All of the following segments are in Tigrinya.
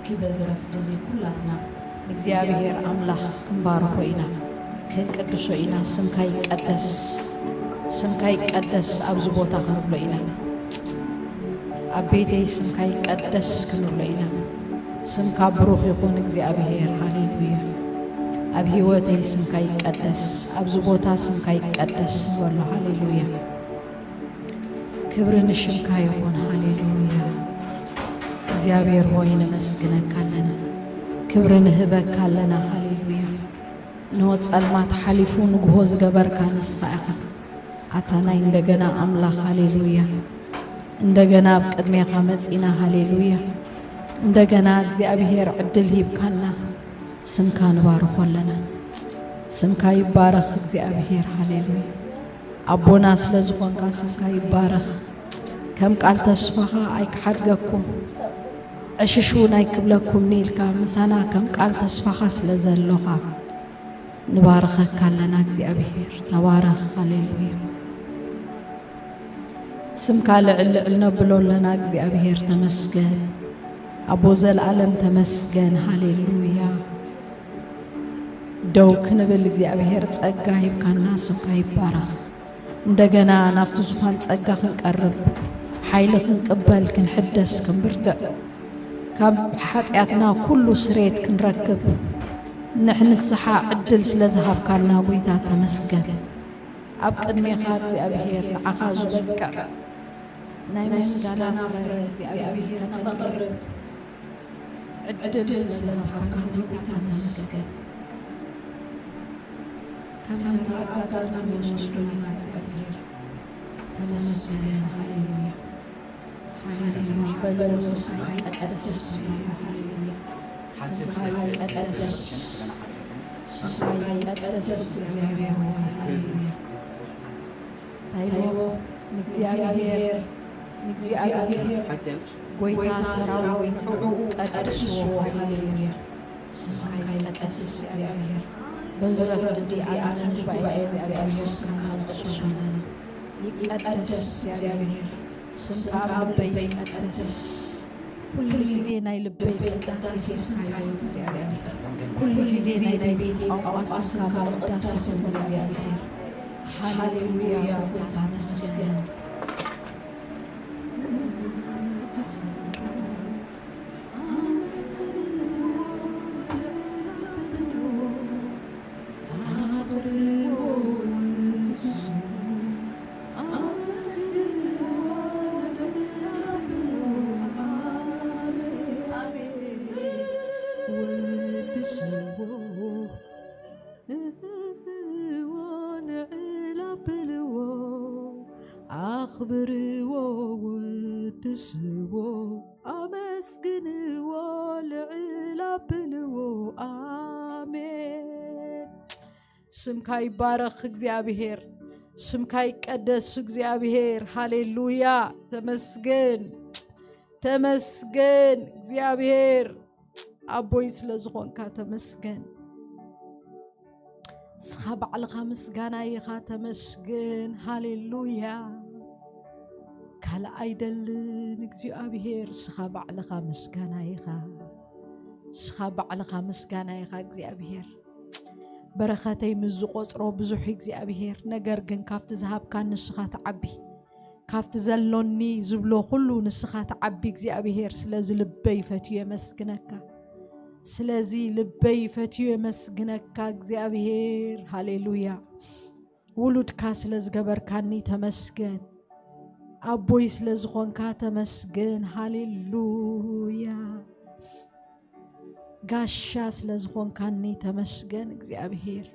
እስኪ በዝረፍ ጊዜ ኩላትና እግዚአብሔር አምላክ ክንባርኮ ኢና ክንቅድሶ ኢና ስምካ ይቀደስ ኣብዚ ቦታ ክንብሎ ኢና ኣብ ቤተይ ስምካ ይቀደስ ክንብሎ ኢና ስምካ ብሩኽ ይኹን እግዚአብሔር ሃሌሉያ ኣብ ህይወተይ ስምካ ይቀደስ ኣብዚ ቦታ ስምካ ይቀደስ ንበሎ ሃሌሉያ ክብሪ ንሽምካ ይኹን ሃሌሉያ እግዚአብሔር ሆይ ነመስግነካ ኣለና ክብሪ ንህበካ ኣለና ሃሌሉያ ንሆ ጸልማት ሓሊፉ ንግሆ ዝገበርካ ንስኻ ኢኻ ኣታናይ እንደገና ኣምላኽ ሃሌሉያ እንደገና ኣብ ቅድሜኻ መጺና ሃሌሉያ እንደገና እግዚአብሔር ዕድል ሂብካና ስምካ ንባርኾ ኣለና ስምካ ይባረኽ እግዚአብሔር ሃሌሉያ ኣቦና ስለ ዝኾንካ ስምካ ይባረኽ ከም ቃል ተስፋኻ ኣይክሓድገኩም ዕሽሹን ኣይክብለኩም ኒልካ ምሳና ከም ቃል ተስፋኻ ስለ ዘለኻ ንባረኸካ ኣለና እግዚአብሔር ተባረኽ ሃሌሉያ ስምካ ልዕል ነብሎ ኣለና እግዚአብሔር ተመስገን ኣቦ ዘለዓለም ተመስገን ሃሌሉያ ደው ክንብል እግዚአብሔር ጸጋ ሂብካና ስምካ ይባረኽ እንደገና ናፍቲ ዙፋን ጸጋ ክንቀርብ ሓይሊ ክንቅበል ክንሕደስ ክንብርትዕ ካብ ሓጢአትና ኩሉ ስሬት ክንረክብ ንሕንስሓ ዕድል ስለ ዝሃብካልና ጎይታ ተመስገን ኣብ ቅድሜኻ እግዚአብሔር ንዓኻ ዝበቅዕ ናይ ምስጋና ፍረ እግዚአብሔር ከነቕርብ ዕድል ስለ ዝሃብካልና ጎይታ ተመስገን ከምታ ኣጋጣሚ ወስዱና እግዚአብሔር ተመስገን ሃሌሉያ ሃሌሉያ በሎ ስምካ ይቀደስ ስምካ ይቀደስ ስምካ ይቀደስ እግዚአብሔር ሃሌሉያ ታይሎ ንእግዚአብሔር ጎይታ ሰራዊት ቀድሶ ሃሌሉያ ስምካ ይቀደስ እግዚአብሔር በዝረፍ ጊዜ ዓለም ጉባኤ እግዚአብሔር ስምካ ቀድሶ ይቀደስ እግዚአብሔር ስምካ ልበይ ይቀደስ ሁሉ ጊዜ ናይ ልበይ ቅዳሴ ስምካ ይሁን እግዚአብሔር ሁሉ ጊዜ ናይ ቤት ቋንቋ ስምካ መቅዳስ ይሁን እግዚአብሔር ሃሌሉያ ተመስገን አኽብርዎ ወድስዎ አመስግንዎ ልዕል አብልዎ አሜን ስምካ ይባረኽ እግዚአብሔር ስምካ ይቀደስ እግዚአብሔር ሃሌሉያ ተመስገን እግዚአብሔር አቦይ ስለ ዝኾንካ ተመስገን ስኻ ባዕልኻ ምስጋና ኢኻ ተመስገን ሃሌሉያ ካል አይደልን እግዚአብሔር ስኻ ባዕልኻ ምስጋና ኢኻ እግዚአብሔር በረኸተይ ምዝቆጽሮ ብዙሕ እግዚአብሔር ነገር ግን ካፍቲ ዝሃብካ ንስኻ ተዓቢ ካፍቲ ዘሎኒ ዝብሎ ሁሉ ንስኻ ተዓቢ እግዚአብሔር ስለዚ ልበይ ፈትዩ የመስግነካ ስለዚ ልበይ ፈትዩ የመስግነካ እግዚአብሔር ሃሌሉያ ውሉድካ ስለ ዝገበርካኒ ተመስገን አቦይ ስለ ዝኾንካ ተመስገን ሃሌሉያ ጋሻ ስለ ዝኾንካኒ ተመስገን እግዚአብሔር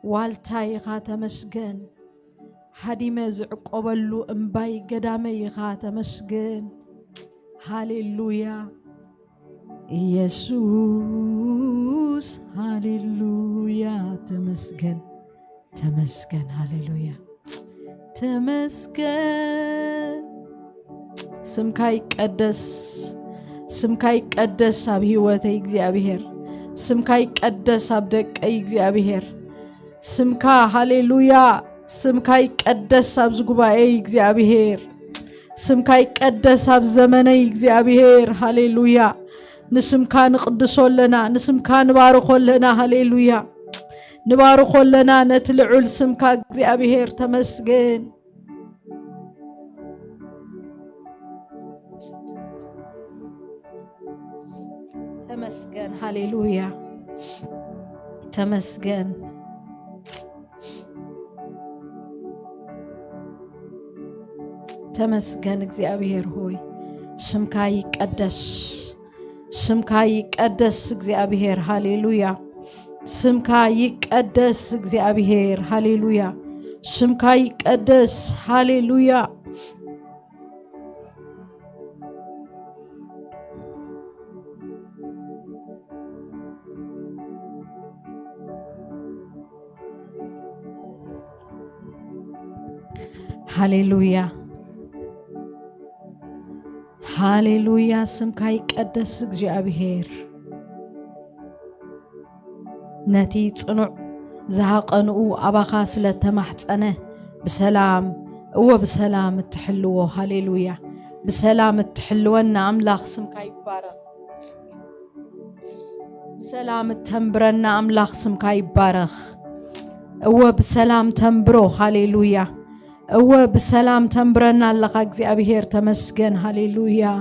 ዋልታ ኢኻ ተመስገን ሃዲመ ዝዕቆበሉ እምባይ ገዳመ ኢኻ ተመስገን ሃሌሉያ ኢየሱስ ሃሌሉያ ተመስገን ሃሌሉያ ተመስገን ስምካ ይቀደስ ኣብ ህይወተይ እግዚአብሔር ስምካ ይቀደስ ኣብ ደቀይ እግዚአብሔር ስምካ ሃሌሉያ ስምካ ይቀደስ ኣብ ዝጉባኤ እግዚአብሔር ስምካ ይቀደስ ኣብ ዘመነይ እግዚአብሔር ሃሌሉያ نسمك نقدسو لنا نسمك نباركو لنا هاليلويا نباركو لنا نتلعو لسمك እግዚአብሔር تمسجن تمسجن هاليلويا تمسجن تمسجن እግዚአብሔር ሆይ ስምካ ይቀደስ ስምካ ይቀደስ እግዚአብሔር ሃሌሉያ ስምካ ይቀደስ እግዚአብሔር ሃሌሉያ ስምካ ይቀደስ ሃሌሉያ ሃሌሉያ ሃሌሉያ ስምካ ይቀደስ እግዚአብሔር ነቲ ጽኑዕ ዝሃቀንኡ አባኻ ስለተማሕፀነ بسلام بسلام تحلوه هاليلويا بسلام تحلونا أملاخ سمك يبارك بسلام تنبرنا أملاخ سمك يبارك بسلام تنبرو هاليلويا بسلام تنبرنا لك እግዚአብሔር تمسجن هاليلويا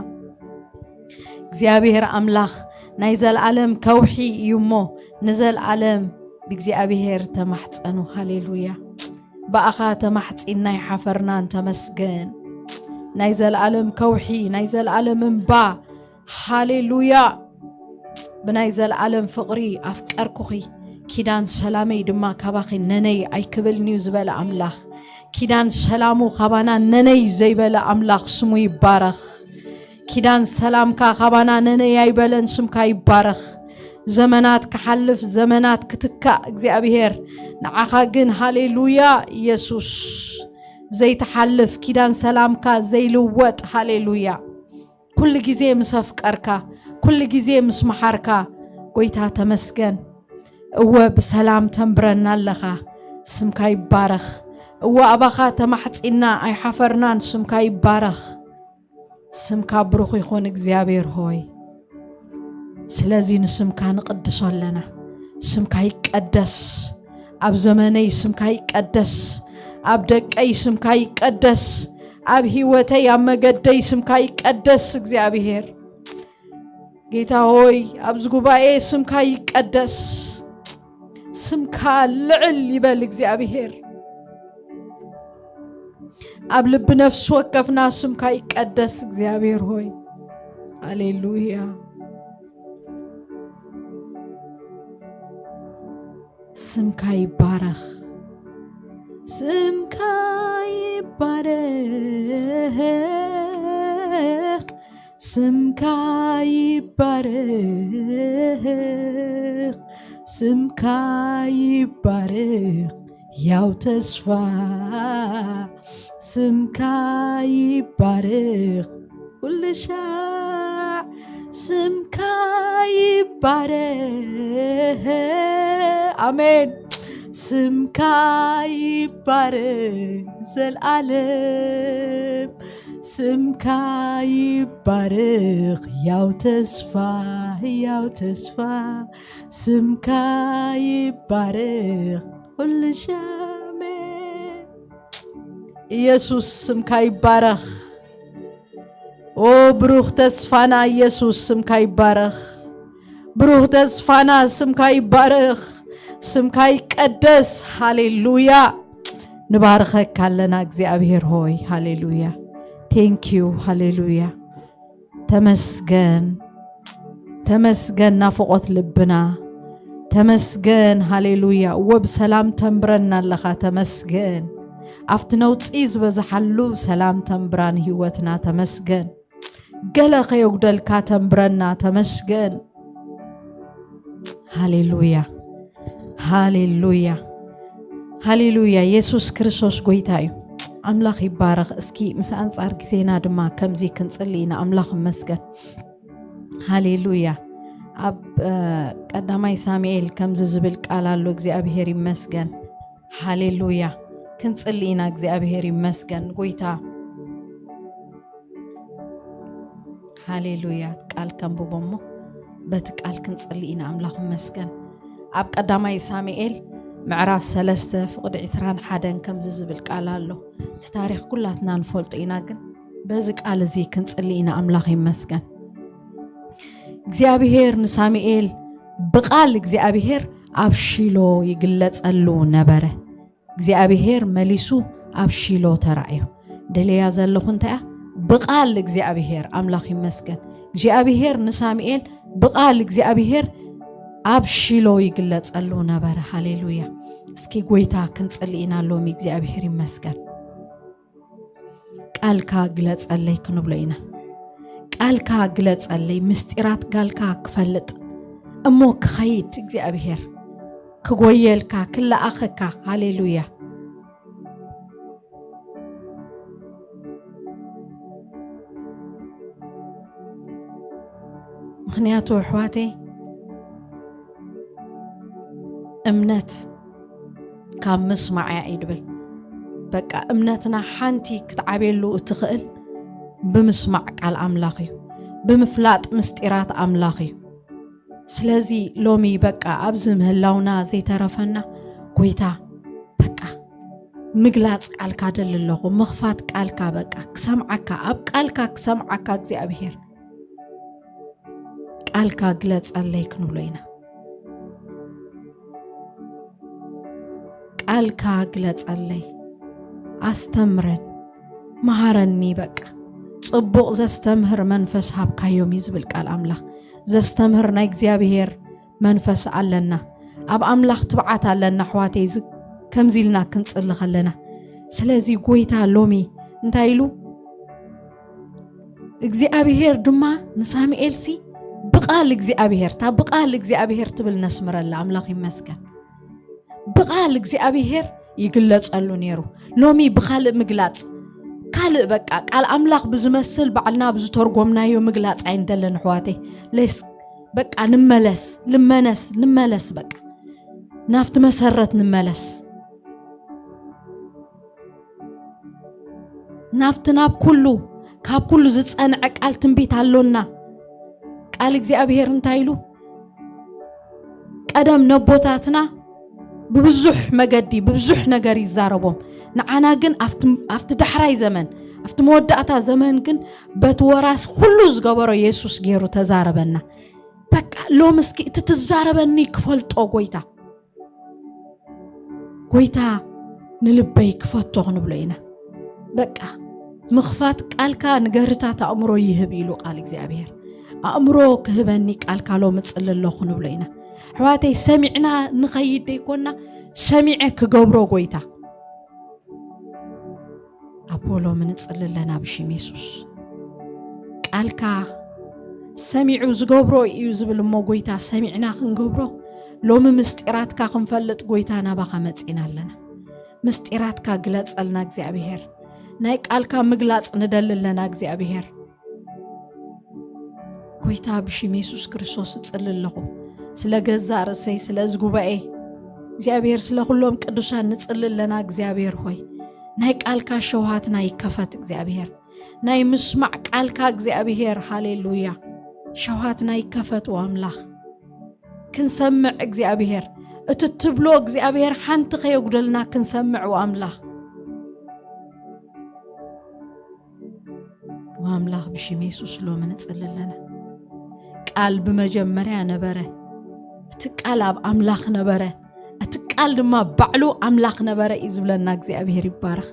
እግዚአብሔር أملاخ نايزل عالم كوحي يمو نزل عالم بእግዚአብሔር تمحصنو هاليلويا بأخا تمحصنا يحفرنا تمسجن نايزل عالم كوحي نايزل عالم انبا هاليلويا بنايزل عالم فقري أفكار كوخي كيدان سلامي دما كباخي نني أي كبل نيوزبال أملاخ كيدان سلامو خبانا نني زيبال أملاخ سمو يبارخ كيدان سلام كا خبانا نني يبالن سمكا يبارخ زمنات كحلف زمنات كتكا እግዚአብሔር نعاخاقن هاليلويا يسوس زي تحلف كيدان سلام كا زي لوت هاليلويا كل جزي مسفكركا كل جزي مسمحركا قويتا تمسكن بسلام تنبرنا لخا سمكا يبارخ أباخا تمحصنا أي حفرنان سمكا يبارخ سمكا بروخ يخون እግዚአብሔር ሆይ ስለዚህ ስምካ ንቅድሶ ለና ስምካ ይቀደስ አብ ዘመነይ ስምካ ይቀደስ አብ ደቀይ ስምካ ይቀደስ አብ ህይወተይ አመገደይ ስምካ ይቀደስ እግዚአብሔር ጌታ ሆይ አብ ዝጉባኤ ስምካ ይቀደስ ስምካ ልዕል ይበል እግዚአብሔር አብ ልብ ነፍስ ወከፍና ስምካ ይቀደስ እግዚአብሔር ሆይ ሃሌሉያ سمكا يبارخ سمكا يبارخ سمكا يبارخ سمكا يبارخ ياو تسفى سمكا يبارخ كل شاع سمكا يبارخ آمين سمكا يبارك زالعالم سمكا يبارك ياو تسفى سمكا يبارك كل شامل يسوس سمكا يبارك بروح تسفانا يسوس سمكا يبارك بروح تسفانا سمكا يبارك سمكا يقدس هاليلويا نبارخك كلنا እግዚአብሔር ሆይ هاليلويا thank you هاليلويا تمسجن نافقت لبنا تمسجن هاليلويا وبسلام تنبرنا لخا تمسجن افتنو تصيز بزحلو سلام تنبران هيوتنا تمسجن قلق يقدل كاتنبرنا تمسجن هاليلويا هاليلويا هاليلويا يسوس كريستوس قويتايو أملاخ يبارخ اسكي مسان صار كزينا دما كمزي كنصلينا أملاخ مسجن هاليلويا أب قدامي ساميل كمز زبل قالالو እግዚአብሔር ይመስገን هاليلويا كنصلينا እግዚአብሔር ይመስገን قويتا هاليلويا قال كم بومو በትቃል ክንጽልኢና አምላኽ መስገን ኣብ ቀዳማይ ሳሙኤል ምዕራፍ 3 ፍቅዲ 21 ከም ዝብል ቃል ኣሎ እቲ ታሪኽ ኩላትና ንፈልጦ ኢና ግን በዚ ቃል እዚ ክንጽልኢና አምላኽ ይመስገን እግዚአብሔር ንሳሙኤል ብቃል እግዚአብሔር ኣብ ሺሎ ይግለጸሉ ነበረ እግዚአብሔር መሊሱ ኣብ ሺሎ ተራእዩ ደልያ ዘለኹ እንታይ ብቃል እግዚአብሔር አምላኽ ይመስገን እግዚአብሔር ንሳሙኤል ብቃል እግዚአብሔር ኣብ ሺሎ ይግለጸሉ ነበረ ሃሌሉያ እስኪ ጎይታ ክንጽልኢና ሎሚ እግዚአብሔር ይመስገን ቃልካ ግለጸለይ ክንብለይና ቃልካ ግለጸለይ ምስጢራት ቃልካ ክፈልጥ እሞ ክኸይድ እግዚአብሔር ክጎየልካ ክላኣኸካ ሃሌሉያ ምክንያቱ ኣሕዋተይ እምነት ካብ ምስማዕ ይድብል በቃ እምነትና ሓንቲ ክትዓብየሉ እትኽእል ብምስማዕ ቃል አምላኽ እዩ ብምፍላጥ ምስጢራት አምላኽ እዩ ስለዚ ሎሚ በቃ ኣብዚ ምህላውና ዘይተረፈና ጎይታ በቃ ምግላጽ ቃልካ ደልለኹ መኽፋት ቃልካ በቃ ክሰምዓካ ኣብ ቃልካ ክሰምዓካ እግዚአብሔር ቃልካ ግለጸለይ ክንብለይና ቃልካ ግለጸለይ አስተምረን መሃረኒ በቃ ጽቡቕ ዘስተምህር መንፈስ ሃብካዮም ይዝብል ቃል አምላኽ ዘስተምህር ናይ እግዚአብሔር መንፈስ ኣለና ኣብ አምላኽ ትብዓት ኣለና ኣሕዋተይ ከምዚልና ክንጽሊ ኸለና ስለዚ ጎይታ ሎሚ እንታይ ኢሉ እግዚአብሔር ድማ ንሳሙኤልሲ ብቃል እግዚአብሔር ታ ብቃል እግዚአብሔር ትብል ነስምረላ አምላኽ ይመስገን ብቃል እግዚአብሔር ይግለጸሉ ነይሩ ሎሚ ብኻልእ ምግላጽ ካልእ በቃ ቃል አምላኽ ብዝመስል ባዕልና ብዝተርጎምናዮ ምግላጽ አይንደለን ኣሕዋተይ ለስ በቃ ንመለስ በቃ ናፍቲ መሰረት ንመለስ ናፍቲ ናብ ኩሉ ካብ ኩሉ ዝጸንዐ ቃል ትንቢት ኣሎና ቃል እግዚአብሔር እንታይ ኢሉ ቀደም ነቦታትና ببزح مجدي ببزح نجاري الزاربهم نعنا جن أفت دحري زمن أفت مودعتا زمن جن بتوراس خلوز جبر يسوع جيرو تزاربنا بك لو مسكي تتزاربني كفلت أو قويتا نلبي كفتو غنبلينا بك مخفات قالكا نجرتا تأمرو يهبيلو قال እግዚአብሔር أمرو كهبني قالكا لو متصللو غنبلينا حواتي سمعنا نخيد ديكونا سمعك قبرو قويتا أبولو من تصلل لنا بشيم يسوس قالكا سمعو زقبرو يوزبل مو قويتا سمعنا خنقبرو لو مستيراتكا خنفلت قويتا نباقا متسئنا لنا مستيراتكا قلت لنا እግዚአብሔር ناي قالكا مقلات ندلل لنا እግዚአብሔር قويتا بشيم يسوس كريستوس تصلل لهم سلا جزار سي سلا زغوباي እግዚአብሔር ስለ ሁሉም ቅዱሳን ንጽልል ለና እግዚአብሔር ሆይ ናይ ቃልካ ሸውሃትና ይከፈት እግዚአብሔር ናይ ምስማዕ ቃልካ እግዚአብሔር ሃሌሉያ ሸውሃትና ይከፈት ወአምላኽ ክንሰምዕ እግዚአብሔር እትትብሎ እግዚአብሔር ሓንቲ ከይጉደልና ክንሰምዕ ወአምላኽ ወአምላኽ ብሽም ኢየሱስ ሎሚ ንጽልል ለና ቃል በመጀመሪያ ነበረ ትቃል ኣብ አምላኽ ነበረ ቃል ድማ ባዕሉ አምላኽ ነበረ ይዝብለና እግዚአብሔር ይባረኽ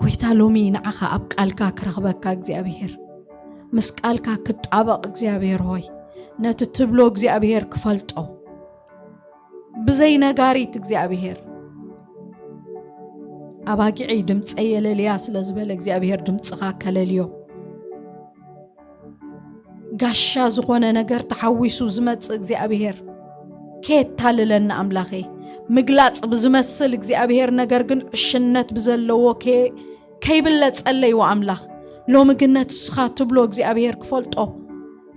ጎይታ ሎሚ ንዓኻ ኣብ ቃልካ ክረኽበካ እግዚአብሔር ምስ ቃልካ ክጣበቕ እግዚአብሔር ሆይ ነቲ ትብሎ እግዚአብሔር ክፈልጦ ብዘይ ነጋሪት እግዚአብሔር ኣባጊዕ ድምፀይ የለልያ ስለ ዝበለ እግዚአብሔር ድምፅኻ ከለልዮ ጋሻ ዝኾነ ነገር ተሐዊሱ ዝመጽእ እግዚአብሔር كيتاللنا أملاخي مقلاص بزمسل እግዚአብሔር ነገር ግን ዕሽነት ብዘለዎ ከይብለጽ አለይ ወአምላኽ ሎሚ ግነት ስኻ ትብሎ እግዚአብሔር ክፈልጦ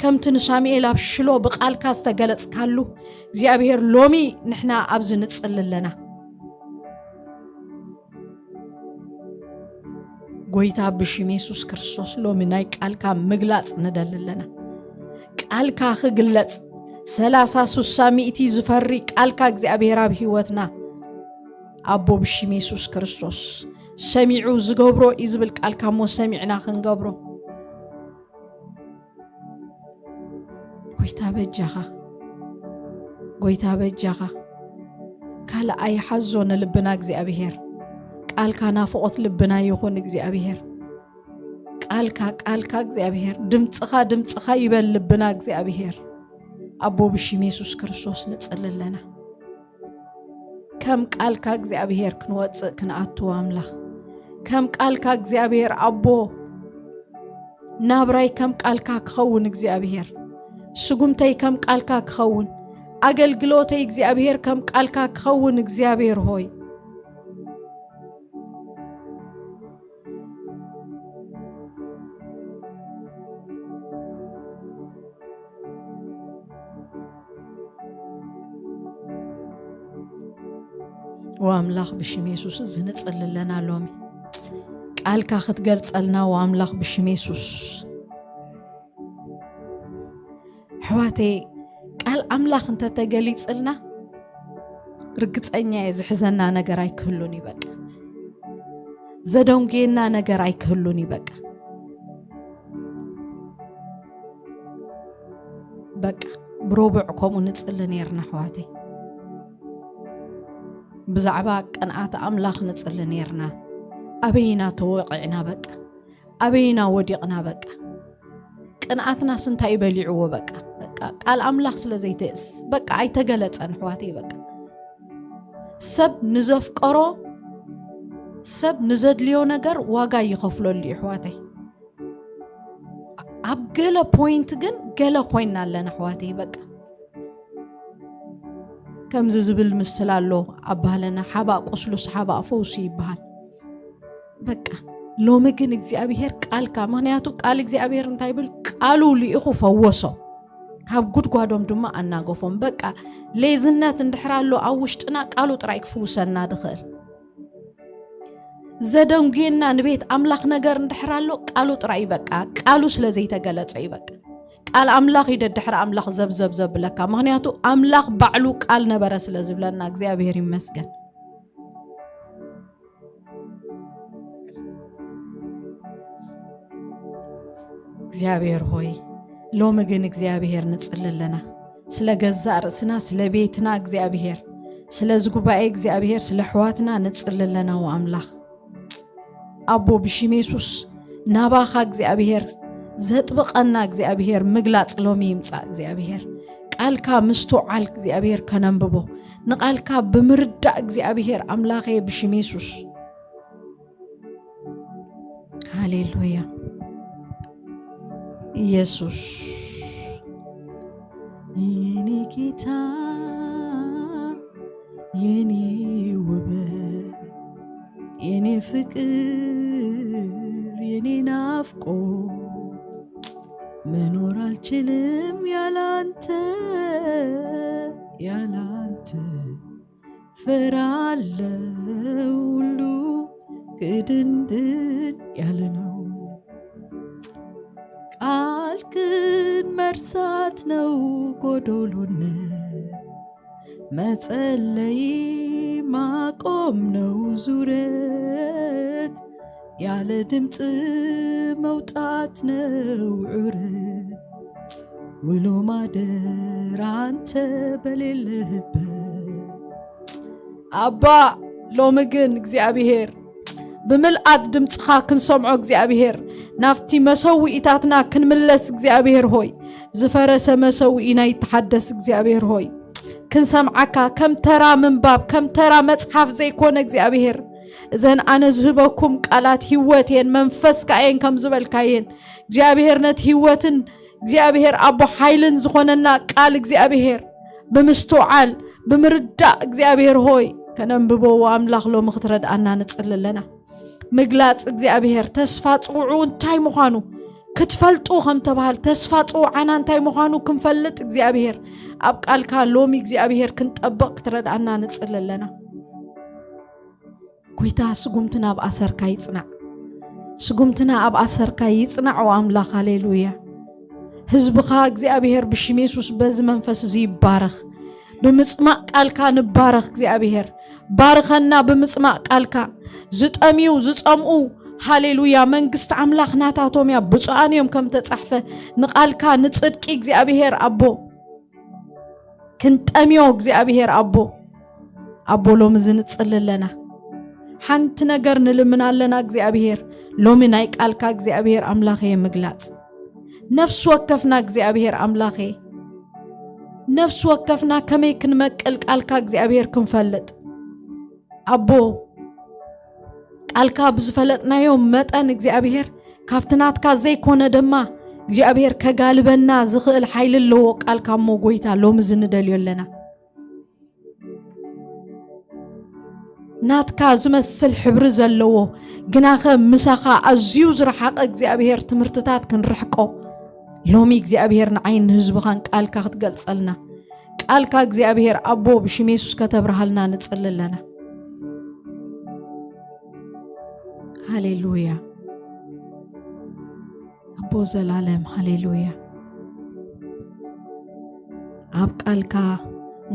ከምቲ ንሳሙኤል ኣብ ሽሎ ብቃልካ ዝተገለጽካሉ እግዚአብሔር ሎሚ ንሕና ኣብዚ ንጽልለና ጎይታ ብሽም ኢየሱስ ክርስቶስ ሎሚ ናይ ቃልካ ምግላጽ ንደልለና ቃልካ ክግለጽ 30 ሚእቲ ዝፈሪ ቃልካ እግዚአብሔር ኣብ ህይወትና አቦ ብሽም ኢየሱስ ክርስቶስ ሰሚዑ ዝገብሮ ይዝብል ቃልካ ሞ ሰሚዕና ክንገብሮ ጎይታ በጃኻ ካለ አይ ሓዞነ ልብና እግዚአብሔር ቃልካ ናፍቆት ልብና ይኹን እግዚአብሔር ቃልካ እግዚአብሔር ድምጽኻ ይበል ልብና እግዚአብሔር አቦ ብሽም ኢየሱስ ክርስቶስ ንጽልለና ከም ቃልካ እግዚአብሔር ክንወጽእ ክንኣትው አምላኽ ከም ቃልካ እግዚአብሔር አቦ ናብራይ ከም ቃልካ ክኸውን እግዚአብሔር ስጉምተይ ከም ቃልካ ክኸውን አገልግሎተይ እግዚአብሔር ከም ቃልካ ክኸውን እግዚአብሔር ሆይ ወአምላኽ ብሽም ኢየሱስ ዝንጽልለና ሎሚ ቃልካ ክትገልጸልና ወአምላኽ ብሽም ኢየሱስ ሕዋቴ ቃል አምላኽ እንተ ተገሊጽልና ርግጸኛ የዝሕዘና ነገር አይክህሉን ይበቃ ዘደንጌና ነገር አይክህሉን ይበቃ በቃ ብሮብዕኮሙ ንጽል ነርና ሕዋቴ ብዛዕባ ቀንዓት አምላኽ ንጽል ነርና አበይና ተወቅዕና በቃ አበይና ወዲቅና በቃ ቅንዓትና ስንታይ በሊዕዎ በቃ ቃል አምላኽ ስለዘይተስ በቃ አይተገለጸን ሕዋቴ በቃ ሰብ ንዘፍቀሮ ሰብ ንዘድልዮ ነገር ዋጋ ይኸፍለሉ ሕዋቴ ኣብ ገለ ፖይንት ግን ገለ ኮይና ኣለና ሕዋቴ በቃ ከም ዝብል ምስል ኣሎ አባለና ሓባ ቆስሉስ ሓባ ፈውሲ ይበሃል በቃ ሎሚ ግን እግዚአብሔር ቃልካ ምክንያቱ ቃል እግዚአብሔር እንታይ ብል ቃሉ ሊኢኹ ፈወሶ ካብ ጉድጓዶም ድማ አናገፎም በቃ ለዝነት እንድሕራሎ ኣብ ውሽጥና ቃሉ ጥራይ ክፍውሰና ድኽእል ዘደንጌና ንቤት አምላኽ ነገር እንድሕራሎ ቃሉ ጥራይ በቃ ቃሉ ስለዘይተገለጸ ይበቃ ቃል አምላኽ ይደድሕር አምላኽ ዘብዘብ ብለካ ምክንያቱ አምላኽ ባዕሉ ቃል ነበረ ስለዝብለና እግዚአብሔር ይመስገን እግዚአብሔር ሆይ ሎሚ ግን እግዚአብሔር ንጽልለና ስለ ገዛ ርእስና ስለ ቤትና እግዚአብሔር ስለ ዝጉባኤ እግዚአብሔር ስለ ሕዋትና ንጽልለና ወአምላኽ አቦ ብሽም ኢየሱስ ናባኻ እግዚአብሔር ዘጥብቀና እግዚአብሔር ምግላጽ ሎሚ ይምጻ እግዚአብሔር ቃልካ ምስተዓል እግዚአብሔር ከነንብቦ ንቃልካ ብምርዳ እግዚአብሔር አምላኸ ብሽም ኢየሱስ ሃሌሉያ ኢየሱስ የኔ ጌታ የኔ ውበት የኔ ፍቅር የኔ ናፍቆት መኖር አልችልም ያላንተ ፈራለው ሁሉ ግድንድን ያለ ነው ቃልክን መርሳት ነው ጎዶሎነት መጸለይ ማቆም ነው ዙረት ያለ ድምጽ መውጣት ነው ዑረት ውሎ ማደር አንተ በሌለህበት አባ ሎሚ ግን እግዚአብሔር ብምልአት ድምጽኻ ክንሰምዖ እግዚአብሔር ናፍቲ መሰዊኢታትና ክንምለስ እግዚአብሔር ሆይ ዝፈረሰ መሰዊኢና ይተሐደስ እግዚአብሔር ሆይ ክንሰምዓካ ከም ተራ ምንባብ ከም ተራ መጽሐፍ ዘይኮነ እግዚአብሔር እዘን አነ ዝህበኩም ቃላት ህይወቴን መንፈስ ካየን ከም ዝበልካየን እግዚአብሔር ነት ህይወትን እግዚአብሔር አቦ ኃይልን ዝኾነና ቃል እግዚአብሔር ብምስተዓል ብምርዳ እግዚአብሔር ሆይ ከነንብቦ አምላኽ ሎሚ ክትረዳአና ንጽልለና ምግላጽ እግዚአብሔር ተስፋ ጽውዑ እንታይ ምዃኑ ክትፈልጡ ከም ተባሃል ተስፋ ጽውዓና እንታይ ምዃኑ ክንፈልጥ እግዚአብሔር ኣብ ቃልካ ሎሚ እግዚአብሔር ክንጠብቕ ክትረዳአና ንጽልለና ጎይታ ስጉምትና ኣብ ኣሰርካ ይጽናዕ ስጉምትና ኣብ ኣሰርካ ይጽናዕ አምላኽ ሃሌሉያ ህዝብኻ እግዚአብሔር ብሽም ኢየሱስ በዚ መንፈስ እዚ ይባረኽ ብምጽማዕ ቃልካ ንባረኽ እግዚአብሔር ባርኸና ብምጽማዕ ቃልካ ዝጠሚው ዝጸምኡ ሃሌሉያ መንግስት አምላኽ ናታቶም ያ ብፁዓን እዮም ከም ተጻሕፈ ንቃልካ ንጽድቂ እግዚአብሔር አቦ ክንጠሚዮ እግዚአብሔር አቦ ሎም ዝንጽልለና ሓንቲ ነገር ንልምናለና እግዚአብሔር ሎሚ ናይ ቃልካ እግዚአብሔር አምላኽ የምግላጽ ነፍስ ወከፍና እግዚአብሔር አምላኽ ነፍስ ወከፍና ከመይ ክንመቅል ቃልካ እግዚአብሔር ክንፈልጥ አቦ ቃልካ ብዝፈለጥናዮም መጠን እግዚአብሔር ካፍትናትካ ዘይኮነ ደማ እግዚአብሔር ከጋልበና ዝኽእል ኃይል ኣለዎ ቃልካ ሞጎይታ ሎም ዝንደልዮለና ናትካ ዝመስል ሕብሪ ዘለዎ ግናኸ ምሳኻ ኣዝዩ ዝረሓቐ እግዚአብሔር ትምህርትታት ክንርሕቆ ሎሚ እግዚአብሔር ንዓይን ህዝብኻን ቃልካ ክትገልጸልና ቃልካ እግዚአብሔር አቦ ብሽም ኢየሱስ ከተብርሃልና ንጽልለና ሃሌሉያ አቦ ዘላለም ሃሌሉያ ኣብ ቃልካ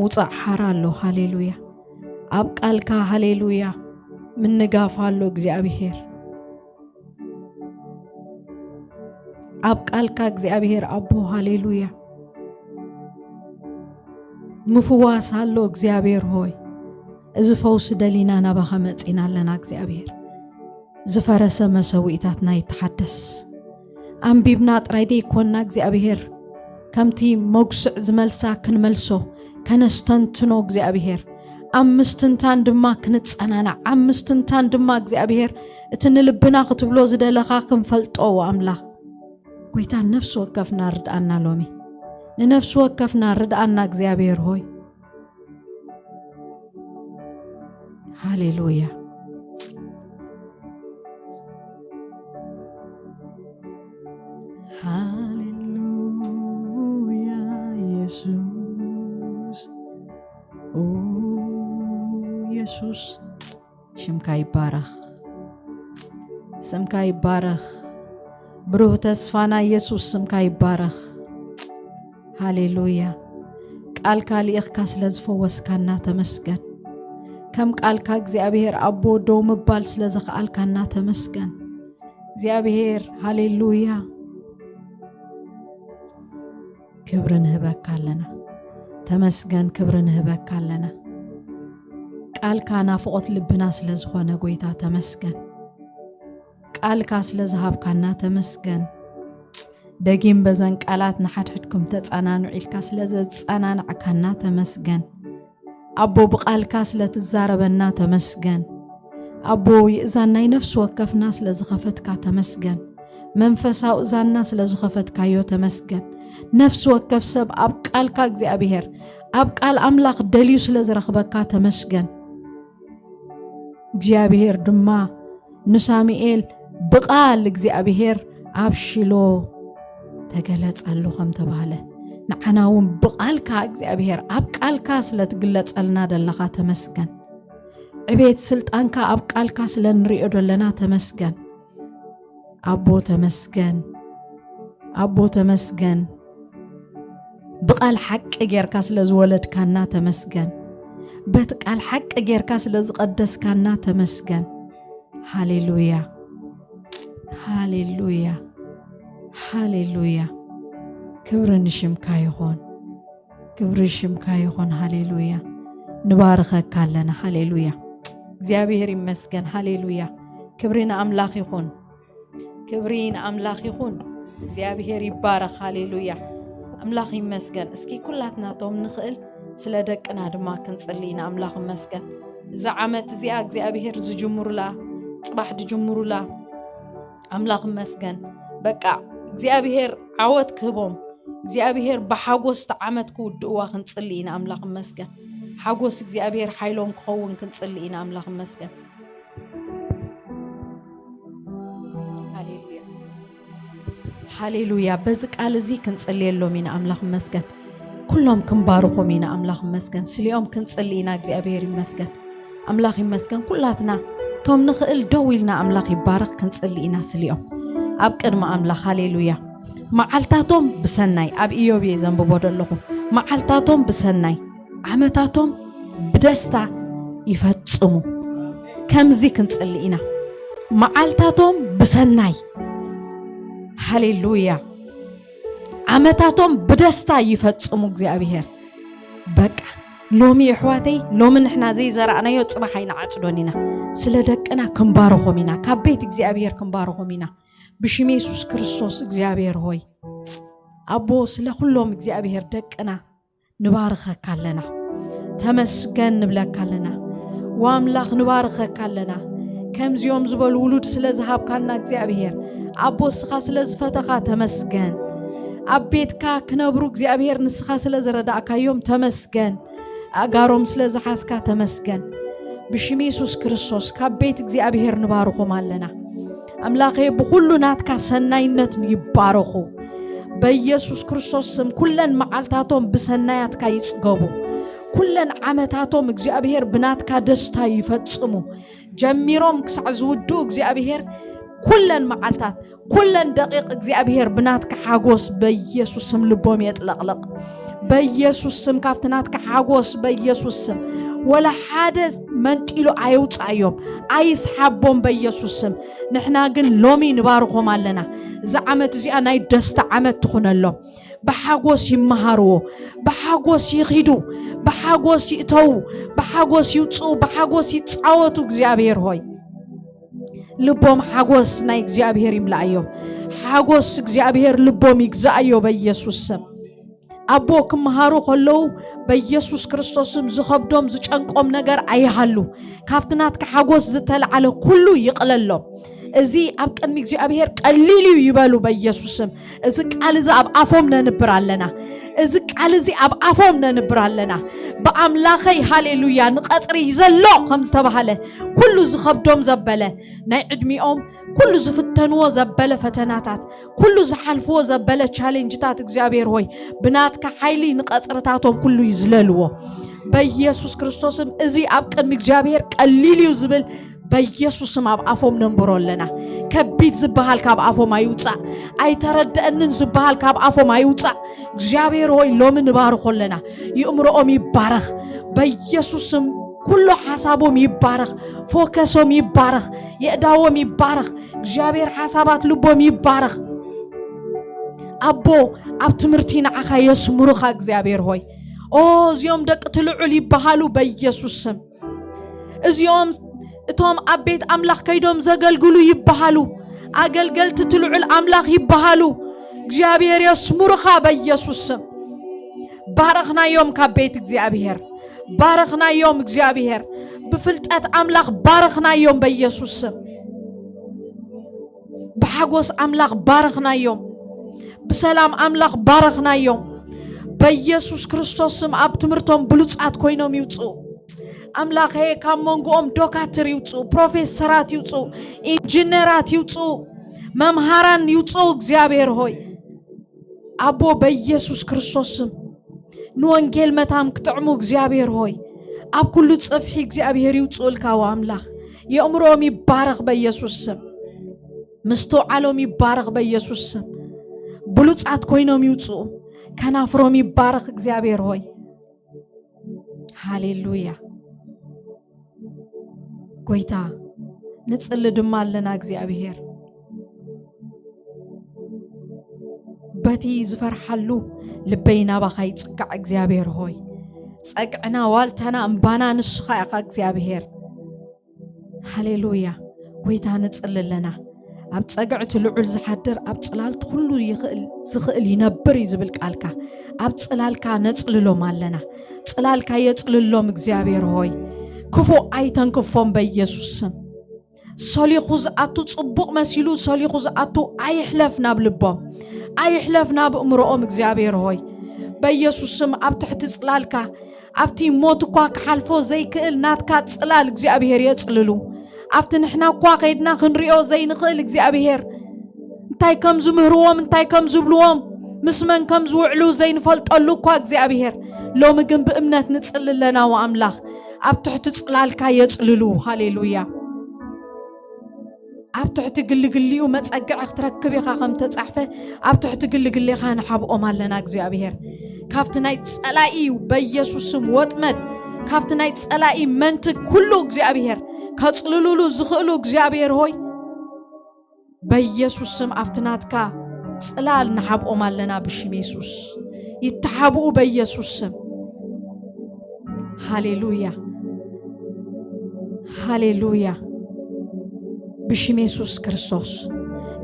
ሙጻዕ ሓራሎ ሃሌሉያ ኣብ ቃልካ ሃሌሉያ ምንጋፋሎ እግዚአብሔር ኣብ ቃልካ እግዚአብሔር አቦ ሃሌሉያ ምፍዋሳሎ እግዚአብሔር ሆይ እዚ ፈውስ ደሊና ናባኻ መጺና ኣለና እግዚአብሔር ዝፈረሰ መሰዊእታትና ይተሐደስ አንቢብና ጥራይ ደይኮንና እግዚአብሔር ከምቲ መጉስዕ ዝመልሳ ክንመልሶ ከነስተንትኖ እግዚአብሔር አምስትንታን ድማ ክንጸናና አምስትንታን ድማ እግዚአብሔር እትንልብና ክትብሎ ዝደለኻ ክንፈልጦ አምላኽ ጎይታ ነፍስ ወከፍና ርድአና ሎሚ ንነፍስ ወከፍና ርድአና እግዚአብሔር ሆይ ሃሌሉያ ሃሌሉያ ኢየሱስ ኦ ኢየሱስ ሽምካ ይባረኽ ስምካ ይባረኽ ብሩህ ተስፋና ኢየሱስ ስምካ ይባረኽ ሃሌሉያ ቃልካ ልኢኽካ ስለዝፈወስካና ተመስገን ከም ቃልካ እግዚአብሔር አቦ ዶው ምባል ስለዝኽኣልካና ተመስገን እግዚአብሔር ሃሌሉያ ክብር ንህበካለና ተመስገን ክብር ንህበካለና ቃልካ ናፍቆት ልብና ስለዝኾነ ጎይታ ተመስገን ቃልካ ስለዝሃብካና ተመስገን ደጊም በዘን ቃላት ንሓድሕድኩም ተጻናኑ ኢልካ ስለዘጻናንዓካና ተመስገን አቦ ብቃልካ ስለትዛረበና ተመስገን አቦ ይእዛናይ ነፍስ ወከፍና ስለዝኸፈትካ ተመስገን መንፈሳው እዛና ስለዝኸፈትካዮ ተመስገን ነፍስ ወከፍ ሰብ ኣብ ቃልካ እግዚአብሔር ኣብ ቃል አምላኽ ደልዩ ስለዝረኽበካ ተመስገን እግዚአብሔር ድማ ንሳሙኤል ብቃል እግዚአብሔር ኣብ ሽሎ ተገለጸሉ ከም ተባለ ንዓናውን ብቃልካ እግዚአብሔር ኣብ ቃልካ ስለትግለጸልና ደለኻ ተመስገን ዕቤት ስልጣንካ ኣብ ቃልካ ስለንሪኦ ደለና ተመስገን አቦ ተመስገን አቦ ተመስገን بقال حق غيركا سلازولد كانا تمسجن بتقال حق غيركا سلازقدس كانا تمسجن هاليلويا هاليلويا هاليلويا كبرن شمكا يخون كبر شمكا يخون هاليلويا نبارخك كالنا هاليلويا እግዚአብሔር ይመስገን ሃሌሉያ ክብሪና አምላኽ ይኹን ክብሪና አምላኽ ይኹን እግዚአብሔር ይባረክ ሃሌሉያ አምላኽ ይመስገን እስኪ ኩላትና ቶም ንኽእል ስለ ደቅና ድማ ክንጽልይና አምላኽ ይመስገን ዘዓመት እዚኣ እግዚአብሔር ዝጅምሩላ ጽባሕ ድጅምሩላ አምላኽ ይመስገን በቃ እግዚአብሔር ዓወት ክህቦም እግዚአብሔር በሐጎስ ተዓመት ክውድእዋ ክንጽልይና አምላኽ ይመስገን حاجوس እግዚአብሔር ኃይሎም ክኸውን ክንጽልይና አምላኽ ይመስገን ሃሌሉያ ሃሌሉያ በዚ ቃል እዚ ክንጽልየሎም ኢና አምላኽ ይመስገን ኩሎም ክንባርኾም ኢና አምላኽ ይመስገን ስሊኦም ክንጽልይና እግዚአብሔር ይመስገን አምላኽ ይመስገን ኩላትና ቶም ንኽእል ደው ኢልና አምላኽ ይባረክ ክንጽልይና ስሊኦም ኣብ ቅድመ አምላኽ ሃሌሉያ معالتاتهم بسناي أب إيوبي زنبو بودلهم معالتاتهم بسناي عمتاتهم بدستا يفتسمو كم زيك نتسلينا معالتاتهم بسناي هاليلويا عمتاتهم بدستا يفتسمو እግዚአብሔር በቃ ሎሚ እሕዋተይ ሎሚ ንሕና ዘይ ዘራእናዮ ጽባሕ አይናዓጽዶኒና ስለ ደቅና ክንባረኾሚና ካብ ቤት እግዚአብሔር ክንባረኾሚና ብሽም ኢየሱስ ክርስቶስ እግዚአብሔር ሆይ አቦ ስለ ሁሉም እግዚአብሔር ደቅና ንባርከካ ኣለና ተመስገን ንብለካ ኣለና ወአምላኽ ንባርከካ ኣለና ከምዚኦም ዝበሉ ውሉድ ስለ ዝሃብካና እግዚአብሔር አቦ ስኻ ስለ ዝፈተኻ ተመስገን አቤትካ ክነብሩ እግዚአብሔር ንስኻ ስለ ዘረዳእካዮም ተመስገን አጋሮም ስለ ዝሓስካ ተመስገን ብሽም ኢየሱስ ክርስቶስ ካብ ቤት እግዚአብሔር ንባርኾም ኣለና አምላኬ በሁሉ ናትካ ሰናይነት ይባረኹ በኢየሱስ ክርስቶስ ስም ኩለን መዓልታቶም በሰናያትካ ይጽገቡ ኩለን ዓመታቶም እግዚአብሔር ብናትካ ደስታ ይፈጽሙ ጀሚሮም ክሳዕ ዝውዱ እግዚአብሔር ኩለን መዓልታት ኩለን ደቂቅ እግዚአብሔር ብናትካ ሓጎስ በኢየሱስ ስም ልቦም ይጥለቅለቅ በኢየሱስ ስም ካፍትናትካ ሓጎስ በኢየሱስ ስም ወላ ሓደስ መንጢሉ አይውጻዮም አይስሓቦም በኢየሱስ ስም ንሕና ግን ሎሚ ንባርኾም ኣለና እዚ ዓመት እዚኣ ናይ ደስታ ዓመት ትኹነሎም بحاجوس يمهروا بحاجوس يخيدوا بحاجوس يتو بحاجوس يتصو بحاجوس يتصعوتوا እግዚአብሔር ሆይ ልቦም ሓጎስ ናይ እግዚአብሔር ይምላአዮም ሓጎስ እግዚአብሔር ልቦም ይግዛአዮ በኢየሱስ ስም አቦ ክመሃሩ ከለው በኢየሱስ ክርስቶስ ስም ዝኸብዶም ዝጨንቆም ነገር አይሃሉ ካፍትናት ከሓጎስ ዝተለዓለ ኩሉ ይቅለሎም እዚ ኣብ ቅድሚ እግዚአብሔር ቀሊል ይበሉ በኢየሱስ ስም እዚ ቃል እዚ ኣብ አፎም ነንብር ኣለና እዚ ቃል እዚ ኣብ አፎም ነንብር ኣለና በአምላኸይ ሃሌሉያ ንቀጽሪ ይዘሎ ከም ዝተባሃለ ኩሉ ዝኸብዶም ዘበለ ናይ ዕድሚኦም ኩሉ ዝፍተንዎ ዘበለ ፈተናታት ኩሉ ዝሓልፍዎ ዘበለ ቻሌንጅታት እግዚአብሔር ሆይ ብናትካ ኃይሊ ንቀጽርታቶም ኩሉ ይዝለልዎ በኢየሱስ ክርስቶስም እዚ ኣብ ቅድሚ እግዚአብሔር ቀሊል ዝብል በኢየሱስ ስም ኣብ አፎም ነንብሮለና ከቢድ ዝባሃል ካብ አፎም አይውጻ አይተረደእንን ዝባሃል ካብ አፎም አይውጻ እግዚአብሔር ሆይ ሎሚ ንባርኾለና ይእምሮኦም ይባረኽ በኢየሱስ ስም ኩሉ ሐሳቦም ይባረኽ ፎከሶም ይባረኽ የዳዎም ይባረኽ እግዚአብሔር ሐሳባት ልቦም ይባረኽ አቦ ኣብ ትምርቲ ንዓኻ የስምሩኻ እግዚአብሔር ሆይ እዚኦም ደቅ ትልዑል ይባሃሉ በኢየሱስ ስም እዚኦም እቶም አቤት አምላኽ ከይዶም ዘገልግሉ ይባሃሉ አገልገልት ትልዑል አምላኽ ይባሃሉ እግዚአብሔር የስምሩኻ በኢየሱስ ስም ባረኽናዮም ከቤት እግዚአብሔር ባረኽናዮም እግዚአብሔር በፍልጠት አምላኽ ባረኽናዮም በኢየሱስ ስም በሐጎስ አምላኽ ባረኽናዮም በሰላም አምላኽ ባረኽናዮም በኢየሱስ ክርስቶስ ስም ኣብ ትምርቶም ብሉጻት ኮይኖም ይውጹ አምላኬ ካሞንጎም ዶክተር ይውጹ ፕሮፌሰራት ይውጹ ኢንጂነራት ይውጹ መምሃራን ይውጹ እግዚአብሔር ሆይ አቦ በኢየሱስ ክርስቶስ ስም ንወንጌል መታም ክትዕሙ እግዚአብሔር ሆይ ኣብ ኩሉ ጽፍሒ እግዚአብሔር ይውጹ ልካው አምላኽ የእምሮም ይባረኽ በኢየሱስ ስም ምስቶ ዓለም ይባረኽ በኢየሱስ ስም ብሉጻት ኮይኖም ይውጹ ከናፍሮም ይባረኽ እግዚአብሔር ሆይ ሃሌሉያ ጎይታ ንጽል ድማ ኣለና እግዚአብሔር በቲ ዝፈርሐሉ ልበይና ባኻ ይጽጋዕ እግዚአብሔር ሆይ ጸግዕና ዋልተና እምባና ንስኻ ኢኻ እግዚአብሔር ሃሌሉያ ጎይታ ንጽል ኣለና ኣብ ጸግዕቲ ልዑል ዝሓድር ኣብ ጽላልት ሁሉ ዝኽእል ይነብር ይዝብል ቃልካ ኣብ ጽላልካ ነጽልሎም ኣለና ጽላልካ የጽልሎም እግዚአብሔር ሆይ ክፉ አይተንክፎም በኢየሱስ ስም ሰሊኹ ዝኣቱ ጽቡቕ መሲሉ ሰሊኹ ዝኣቱ አይሕለፍ ናብ ልቦም አይሕለፍ ናብ እምሮኦም እግዚአብሔር ሆይ በኢየሱስ ስም ኣብ ትሕቲ ጽላልካ ኣብቲ ሞት እኳ ክሓልፎ ዘይክእል ናትካ ጽላል እግዚአብሔር የጽልሉ ኣብቲ ንሕና እኳ ከይድና ክንሪኦ ዘይንኽእል እግዚአብሔር እንታይ ከም ዝምህርዎም እንታይ ከም ዝብልዎም ምስመን ከም ዝውዕሉ ዘይንፈልጠሉ እኳ እግዚአብሔር ሎሚ ግን ብእምነት ንጽልለና ወአምላኽ ኣብ ትሕቲ ጽላልካ የጽልሉ ሃሌሉያ أبتحت قلقليو متسقع اختركب يخاخم تتصحفة أبتحت قلقلي خان حاب أمالنا እግዚአብሔር كافت نايت سألائي بيسوسم وطمد كافت نايت سألائي منتك كله እግዚአብሔር كتصللولو زخلو እግዚአብሔር هوي بيسوسم أفتناتك سألال نحاب أمالنا بشم يسوس يتحابوا بيسوسم هاليلويا هاليلويا بشم يسوس كريستوس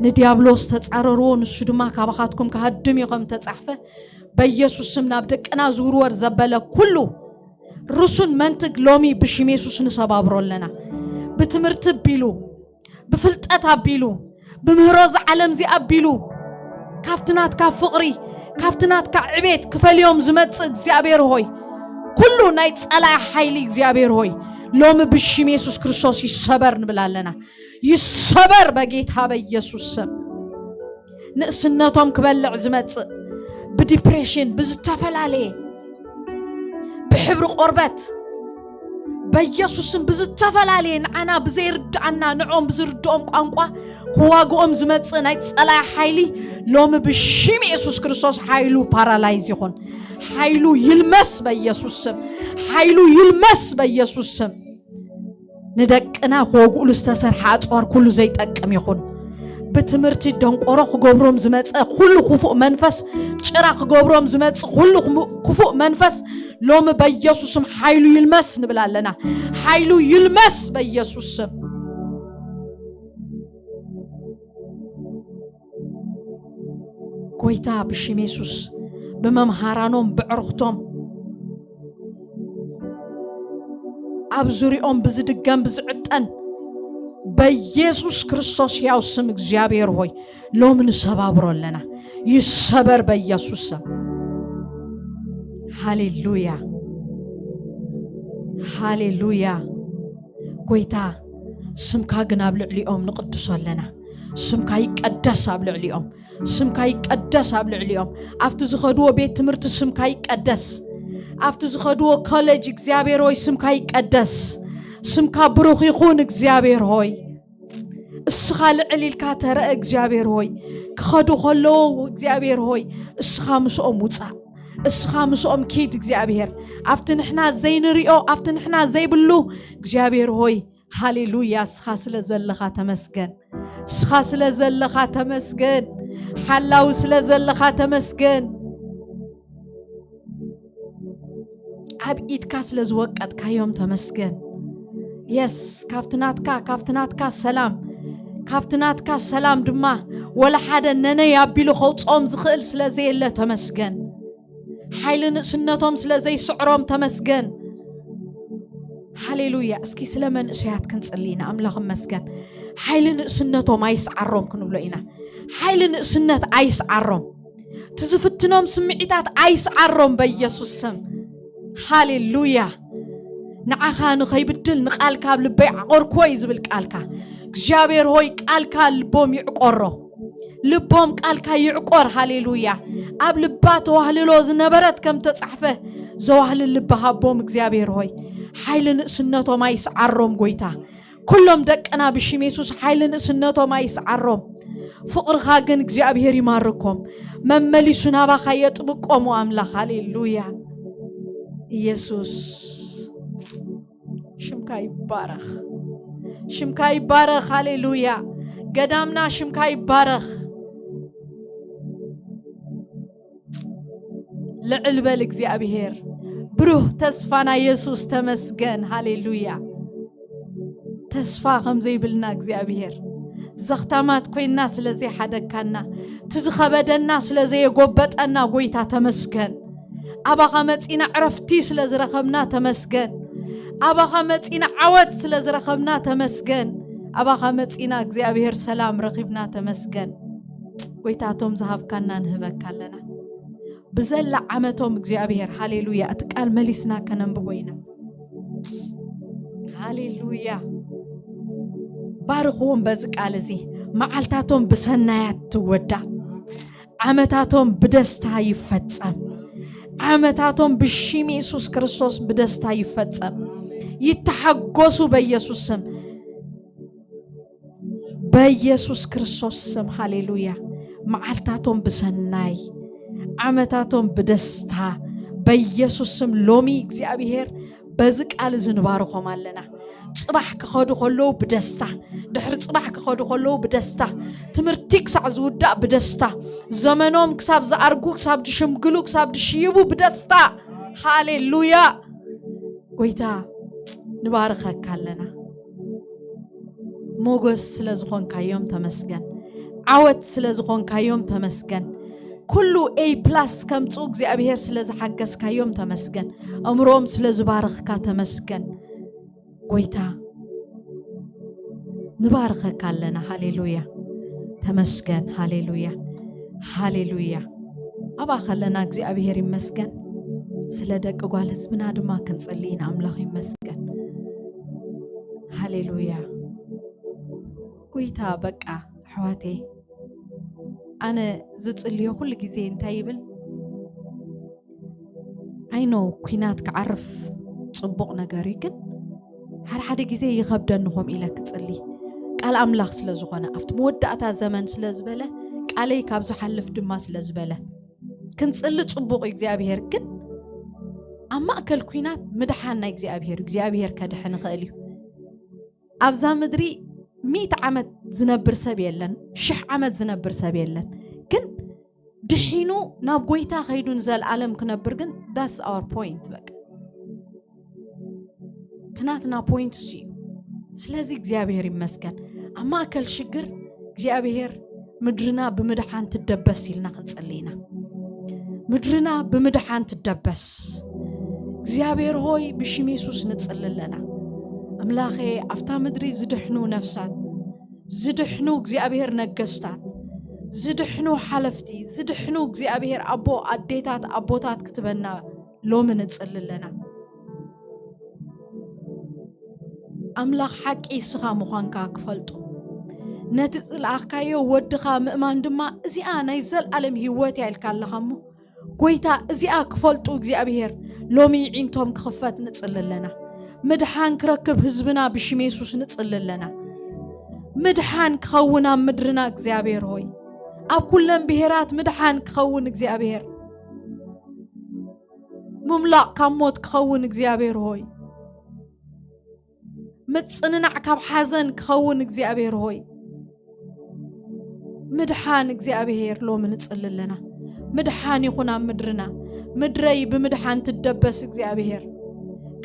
نديابلوس تتصاررون السدما كابخاتكم كهدم يقوم تتصحفه بيسوسم نابدك أنا زورور زبالة كله رسول منطق لومي بشم يسوس نصبابرو لنا بتمرتب بيلو بفلتقت أبيلو بمهراز عالم زي أبيلو كافتنات كفقري كافتنات كعبيد كفاليوم زمت እግዚአብሔር هوي كله نايت على حيلي እግዚአብሔር هوي لوم بشم يسوس كريستوس يسبر نبلالنا يسبر بقيتها بيسوس سم نقسناتهم كبلع زمت بديبريشن بزتفل عليه بحبر قربت بيسوس بزتفل عليه أنا بزيرد عنا نعوم بزردهم قانقوا كواقوم زمت نايت على حيلي لوم بشم يسوس كريستوس حيلو بارالايز يخون حيلو يلمس بيسوس سم حيلو يلمس بيسوس سم ندقنا خوغو لستسرحات اور كل زيت أكم يخون بتمرتي دنقورو خغبروم زمت كل خفوق منفس چرا خغبروم زمت كل خفوق منفس لوم بيسوس سم حيلو يلمس نبلالنا حيلو يلمس بيسوس سم كويتا بشم يسوس بممهارانهم بعرختهم أبزوريهم بزدقان بزعتن بيسوس كريستوس ياو سم እግዚአብሔር هوي لو من سبابرو لنا يسبر بيسوس هاليلويا هاليلويا كويتا سمكا جناب لعليهم نقدسو لنا سمكا يقدس أبلعليهم سمكا يقدس أبلعليهم أفتو زخدوه بيت تمرت سمكا يقدس أفتو زخدوه كوليج እግዚአብሔር هوي سمكا يقدس سمكا بروخ يخون እግዚአብሔር هوي السخال عليلكا ترى እግዚአብሔር هوي كخدو خلو እግዚአብሔር هوي السخا مسؤم وصع السخا مسؤم كيد እግዚአብሔር أفتو نحنا زي نريو أفتو نحنا زي بلو እግዚአብሔር هوي هاليلويا سخا سلازلخا تمسكن سخا سلازلخا تمسكن حلاو سلازلخا تمسكن عب إيدكا سلازوقت كايوم تمسكن يس كافتناتكا سلام كافتناتكا سلام دما ولا حدا ننا يابيلو خوصوم زخيل سلازي الله تمسكن حيلن سنتهم سلازي سعروم تمسكن هاليلويا اسكي سلامن اشيات كنصلينا املاخ مسكن حيلن سنتو ما يسعروم كنبلوينا حيلن سنت ايسعروم تزفتنهم سمعيتات ايسعروم بيسوس سم هاليلويا نعخا نخيبدل نقالكا بلبي عقور كويس بالقالكا እግዚአብሔር هوي قالكا لبوم يعقرو لبوم قالكا يعقر هاليلويا اب لبات وهللو زنبرت كم تصحفه زوهل لبهابوم እግዚአብሔር هوي حيلن سنتو ما يسعروم قويتا كلهم دقنا بشم يسوس حيلن سنتو ما يسعروم فقر خاقن እግዚአብሔር يماركم مملي سنابا خيط بقومو أملاخ هاليلويا يسوس شمكا يبارخ شمكا يبارخ هاليلويا قدامنا شمكا يبارخ لعلبة እግዚአብሔር بروح تسفانا يسوس تمسكن هاليلويا تسفا خمزي بلنا እግዚአብሔር زختامات كوين ناس لزي حدكنا تزخبد الناس لزي يقوبتنا قويتا تمسكن أبا خمتينا عرفتي سلزرخبنا تمسكن أبا خمتينا عود سلزرخبنا تمسكن أبا خمتينا እግዚአብሔር سلام رغبنا تمسكن قويتاتهم زهب كنا نهبك لنا بزل عمتهم እግዚአብሔር هاليلويا أتقال مليسنا كننبوينا هاليلويا بارخوهم بزقال زي معالتاتهم بسنايات تودع عمتاتهم بدستا يفتسم عمتاتهم بشم يسوس كريستوس بدستا يفتسم يتحقصوا بيسوسم በኢየሱስ ክርስቶስ ስም ሃሌሉያ መዓልታቶም ብሰናይ ዓመታቶም ብደስታ በኢየሱስ ስም ሎሚ እግዚአብሔር በዚህ ቃል ዝንባርኾም ኣለና ጽባሕ ክኸዱ ከለዉ ብደስታ ድሕሪ ጽባሕ ክኸዱ ከለዉ ብደስታ ትምህርቲ ክሳዕ ዝውዳእ ብደስታ ዘመኖም ክሳብ ዝኣርጉ ክሳብ ድሽምግሉ ክሳብ ድሽይቡ ብደስታ ሃሌሉያ ጎይታ ንባርኸካ ኣለና ሞገስ ስለ ዝኾንካዮም ተመስገን ዓወት ስለ ዝኾንካዮም ተመስገን ኩሉ A+ ከምፁ እግዚአብሔር ስለ ዝሓገዝካዮም ተመስገን እምሮም ስለ ዝባርኽካ ተመስገን ጎይታ ንባርኸካ ኣለና ሃሌሉያ ተመስገን ሃሌሉያ ሃሌሉያ አባ ኸለና እግዚአብሔር ይመስገን ስለ ደቅ ጓል ህዝብና ድማ ክንጸልይና አምላኽ ይመስገን ሃሌሉያ ጎይታ በቃ ሕዋቴ አነ ዝጽልዮ ሁሉ ጊዜ እንታይ ይብል አይኖ ኩናት ክዓርፍ ጽቡቕ ነገር ግን ሓደ ጊዜ ይኸብደንኹም ኢለ ክጽሊ ቃል አምላኽ ስለ ዝኾነ ኣብቲ መወዳእታ ዘመን ስለ ዝበለ ቃለይ ካብ ዝሓልፍ ድማ ስለ ዝበለ ክንጽሊ ጽቡቕ እግዚአብሔር ግን ኣብ ማእከል ኩናት ምድሓን ናይ እግዚአብሔር ከድሕን ይኽእል እዩ ኣብዛ ምድሪ 100 ዓመት ዝነብር ሰብ የለን 1000 ዓመት ዝነብር ሰብ የለን ግን ድሒኑ ናብ ጎይታ ኸይዱን ዘለዓለም ክነብር ግን that's our point በቃ ትናትና ፖይንት እዩ ስለዚህ እግዚአብሔር ይመስገን ኣብ ማእከል ሽግር እግዚአብሔር ምድርና ብምድሓን ትደበስ ኢልና ክንጸልይና ምድርና ብምድሓን ትደበስ እግዚአብሔር ሆይ ብሽም ኢየሱስ ንጽልለና አምላኼ አፍታ ምድሪ ዝድሕኑ ነፍሳት ዝድሕኑ እግዚአብሔር ነገስታት ዝድሕኑ ሓለፍቲ ዝድሕኑ እግዚአብሔር አቦ አዴታት አቦታት ክትበና ሎምን ንጽልለና አምላኽ ሓቂ ስኻ ምዃንካ ክፈልጡ ነቲ ጽልኣኻዮ ወድኻ ምእማን ድማ እዚኣ ናይ ዘለዓለም ህይወት ያልካ ኣለኻሞ ጎይታ እዚኣ ክፈልጡ እግዚአብሔር ሎሚ ዒንቶም ክኽፈት ንጽልለና ምድሓን ክረክብ ህዝብና ብሽም ኢየሱስ ንጽልለና ምድሓን ክኸውን ኣብ ምድርና እግዚአብሔር ሆይ ኣብ ኩለን ብሄራት ምድሓን ክኸውን እግዚአብሔር ምምላቕ ካብ ሞት ክኸውን እግዚአብሔር ሆይ ምጽንናዕ ካብ ሓዘን ክኸውን እግዚአብሔር ሆይ ምድሓን እግዚአብሔር ሎሚ ንጽልለና ምድሓን ይኹን ኣብ ምድርና ምድረይ ብምድሓን ትደበስ እግዚአብሔር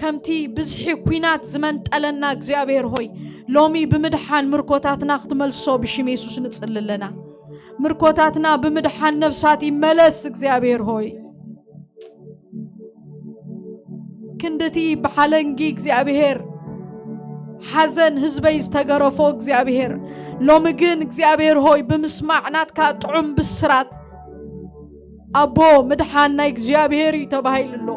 ከምቲ ብዝሒ ኩናት ዝመንጠለና እግዚአብሔር ሆይ ሎሚ ብምድሓን ምርኮታትና ክትመልሶ ብሽም ኢየሱስ ንጽልለና ምርኮታትና ብምድሓን ነፍሳት ይመለስ እግዚአብሔር ሆይ ክንደቲ በሓለንጊ እግዚአብሔር ሓዘን ህዝበይ ዝተገረፎ እግዚአብሔር ሎሚ ግን እግዚአብሔር ሆይ ብምስማዕናትካ ጥዑም ብስራት አቦ ምድሓን ናይ እግዚአብሔር ተባሂልሎ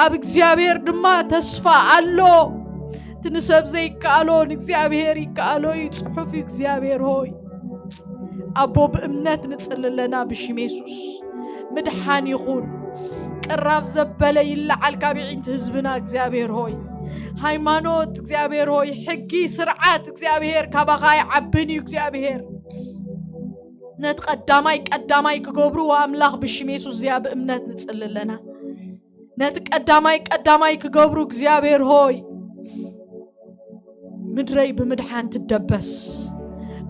ኣብ እግዚአብሔር ድማ ተስፋ አሎ ትንሰብ ዘይከኣሎን እግዚአብሔር ይከኣሎ ይጽሑፍ እግዚአብሔር ሆይ አቦ በእምነት ንጽልለና ብሽም ኢየሱስ ምድሓን ይኹን ቅራብ ዘበለ ይለዓል ካብ ዒንት ህዝብና እግዚአብሔር ሆይ ሃይማኖት እግዚአብሔር ሆይ ሕጊ ስርዓት እግዚአብሔር ካባኻ ይዓብን እዩ እግዚአብሔር ነት ቀዳማይ ክገብሩ አምላኽ ብሽም ኢየሱስ እዚኣ በእምነት ንጽልለና ነት ቀዳማይ ክገብሩ እግዚአብሔር ሆይ ምድረይ ብምድሓን ትደበስ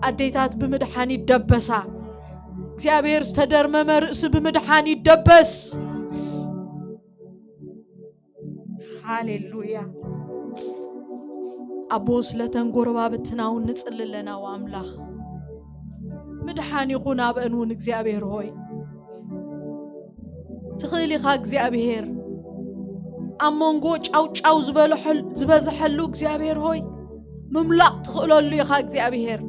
አዴታት ብምድሓን ይደበሳ እግዚአብሔር ዝተደርመመ ርእሲ ብምድሓን ይደበስ ሃሌሉያ አቦ ስለተን ጎረባብትናውን ንጽልለና ወአምላኽ ምድሓን ይኹን ኣብ እንውን እግዚአብሔር ሆይ ትኽእሊኻ እግዚአብሔር ኣብ መንጎ ጫውጫው ዝበዝሐሉ እግዚአብሔር ሆይ ምምላቕ ትኽእለሉ ኢኻ እግዚአብሔር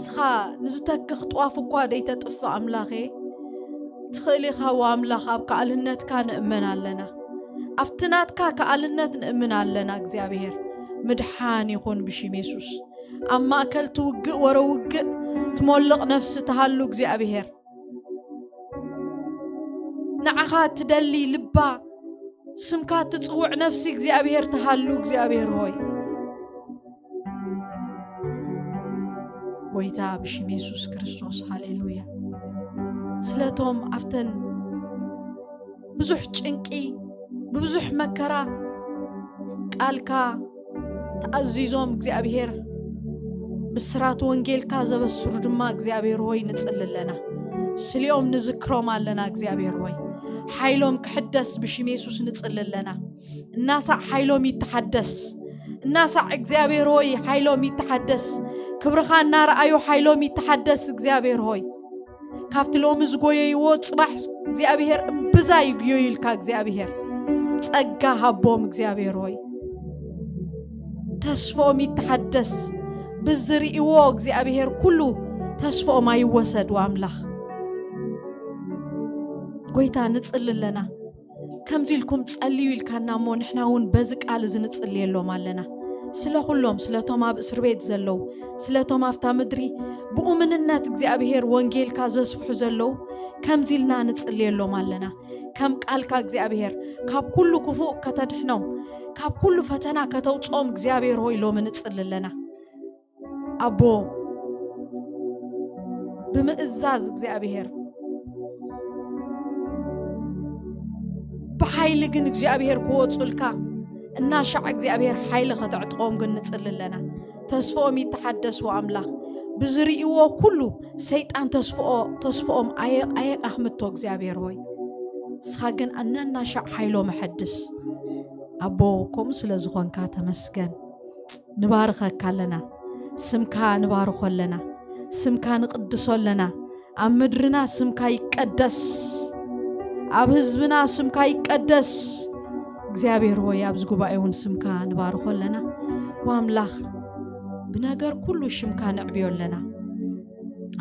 ስኻ ንዝተክኽ ጥዋፍ እኳ ደይተጥፍእ አምላኼ ትኽእሊኻ ወአምላኽ ኣብ ከኣልነትካ ንእመን ኣለና ኣፍትናትካ ከኣልነት ንእምን ኣለና እግዚአብሔር ምድሓን ይኹን ብሽም ኢየሱስ ኣብ ማእከል ትውግእ ወረውግእ ትሞልቕ ነፍሲ ተሃሉ እግዚአብሔር ንዓኻ ትደሊ ልባ ስምካ ትጽውዕ ነፍሲ እግዚአብሔር ተሃሉ እግዚአብሔር ሆይ ጎይታ ብሽም ኢየሱስ ክርስቶስ ሃሌሉያ ስለቶም አፍተን ብዙሕ ጭንቂ ብዙሕ መከራ ቃልካ ተአዚዞም እግዚአብሔር ብስራት ወንጌልካ ዘበስሩ ድማ እግዚአብሔር ሆይ ንጽልለና ስሊኦም ንዝክሮም አለና እግዚአብሔር ሆይ ሓይሎም ክሕደስ ብሽም ኢየሱስ ንጽልለና እናሳ ሓይሎም ይተሐደስ እናሳ እግዚአብሔር ሆይ ሓይሎም ይተሐደስ ክብርኻ እናርአዩ ሓይሎም ይተሐደስ እግዚአብሔር ሆይ ካፍትሎም ዝጎየይዎ ጽባሕ እግዚአብሔር እምብዛ ይግዮይልካ እግዚአብሔር ጸጋ ሃቦም እግዚአብሔር ሆይ ተስፎም ይተሐደስ ብዝርእይዎ እግዚአብሔር ኩሉ ተስፎም አይወሰድ አምላኽ ጎይታ ንጽልለና ከምዚልኩም ጸልዩ ኢልካና ሞ ንሕናውን በዚ ቃል ዝንጽልየሎም አለና ስለሁሎም ስለቶም ኣብ እስር ቤት ዘለው ስለቶም አፍታ ምድሪ ብኡምንነት እግዚአብሔር ወንጌልካ ዘስፍሑ ዘለው ከምዚልና ንጽልየሎም አለና ከም ቃልካ እግዚአብሔር ካብ ኩሉ ክፉእ ከተድሕኖም ካብ ኩሉ ፈተና ከተውጾም እግዚአብሔር ሆይ ሎም ንጽልለና አቦ ብምእዛዝ እግዚአብሔር بحيل جن እግዚአብሔር كوصلك እናሻዕ እግዚአብሔር ኃይል ከተዕጥቆም ግን ንጽልለና ተስፎም ይተሐደስው አምላኽ ብዝርእይዎ ኩሉ ሰይጣን ተስፎም አየቃህምቶ እግዚአብሔር ሆይ ስኻግን እናሻዕ ኃይሎ መሐድስ አቦ ኮም ስለዝኾንካ ተመስገን ንባርከካለና ስምካ ንባርኾለና ስምካ ንቅድሶለና ኣብ ምድርና ስምካ ይቀደስ ኣብ ህዝብና ስምካ ይቀደስ እግዚአብሔር ሆይ ኣብ ዝጉባኤውን ስምካ ንባርኾለና ወአምላኽ ብነገር ኩሉ ሽምካ ንዕብዮለና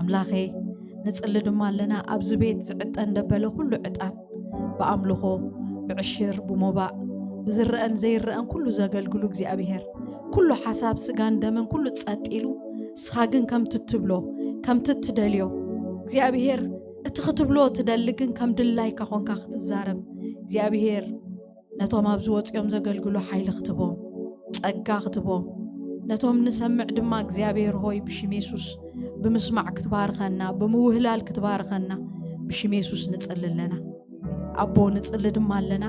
አምላኸ ንጽልድማ ኣለና ኣብ ዝቤት ዝዕጠን ደበለ ኩሉ ዕጣን በአምልኾ ብዕሽር ብሞባእ ብዝረአን ዘይረአን ኩሉ ዘገልግሉ እግዚአብሔር ኩሉ ሓሳብ ስጋን ደምን ኩሉ ጸጢሉ ስኻግን ከም ትትብሎ ከም ትትደልዮ እግዚአብሔር እትኽትብሎ ትደልግን ከም ድላይ ካኾንካ ክትዛረብ እግዚአብሔር ነቶም ኣብ ዝወጽዮም ዘገልግሉ ኃይል ክትቦም ጸጋ ክትቦም ነቶም ንሰምዕ ድማ እግዚአብሔር ሆይ ብሽም ኢየሱስ ብምስማዕ ክትባርከና ብምውህላል ክትባርከና ብሽም ኢየሱስ ንጽልለና አቦ ንጽልድማ ኣለና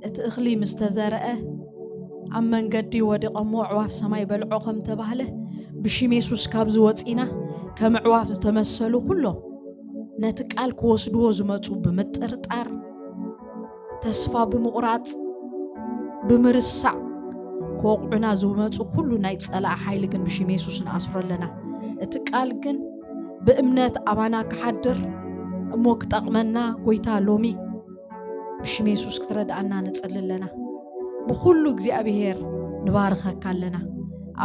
እቲ እኽሊ ምስተዘርአ ኣብ መንገዲ ወዲቖሞ ኣዕዋፍ ሰማይ በልዖ ከም ተባህለ ብሽም ኢየሱስ ካብ ዝወፂና ከም ኣዕዋፍ ዝተመሰሉ ኩሎም ነቲ ቃል ክወስድዎ ዝመጹ ብምጥርጣር ተስፋ ብምቑራጽ ብምርሳዕ ክወቕዑና ዝመጹ ኩሉ ናይ ጸላእ ኃይል ግን ብሽም ኢየሱስ ንኣስሮለና እቲ ቃል ግን ብእምነት ኣባና ክሓድር እሞ ክጠቕመና ጎይታ ሎሚ ብሽም ኢየሱስ ክትረዳእና ንጽልለና بخلو እግዚአብሔር ንባርከካ ኣለና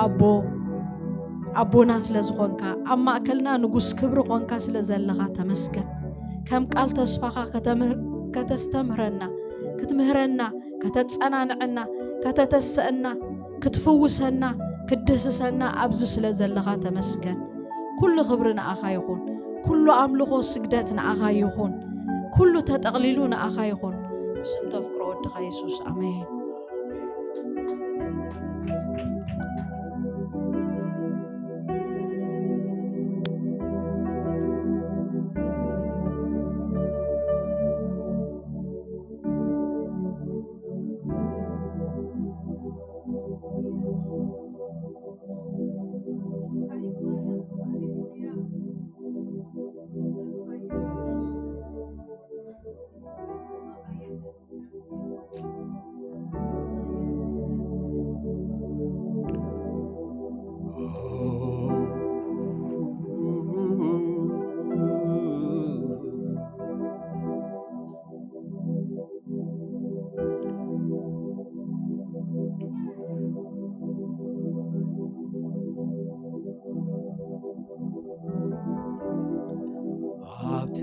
አቦ አቦና ስለዝኾንካ ኣብ ማእከልና ንጉስ ክብሪ ኾንካ ስለዘለኻ ተመስገን ከም ቃል ተስፋኻ ከተስተምህረና ክትምህረና ከተጸናንዕና ከተተሰአና ክትፍውሰና ክትደስሰና ኣብዚ ስለዘለኻ ተመስገን ኩሉ ክብሪ ንኣኻ ይኹን ኩሉ ኣምልኾ ስግደት ንኣኻ ይኹን ኩሉ ተጠቕሊሉ ንኣኻ ይኹን ብስም ተፍቅሮ ወድኻ ኢየሱስ አሜን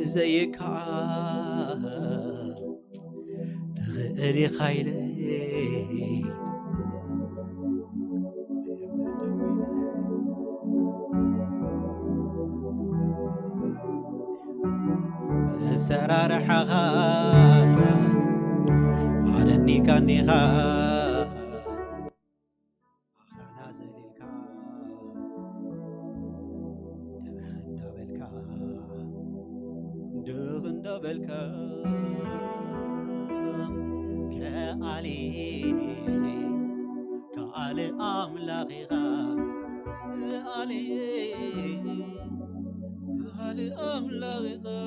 زيك تغيري خيلي سرار حغا على النيكا دغن دبلكا كالي أملاغيغا كالي أملاغيغا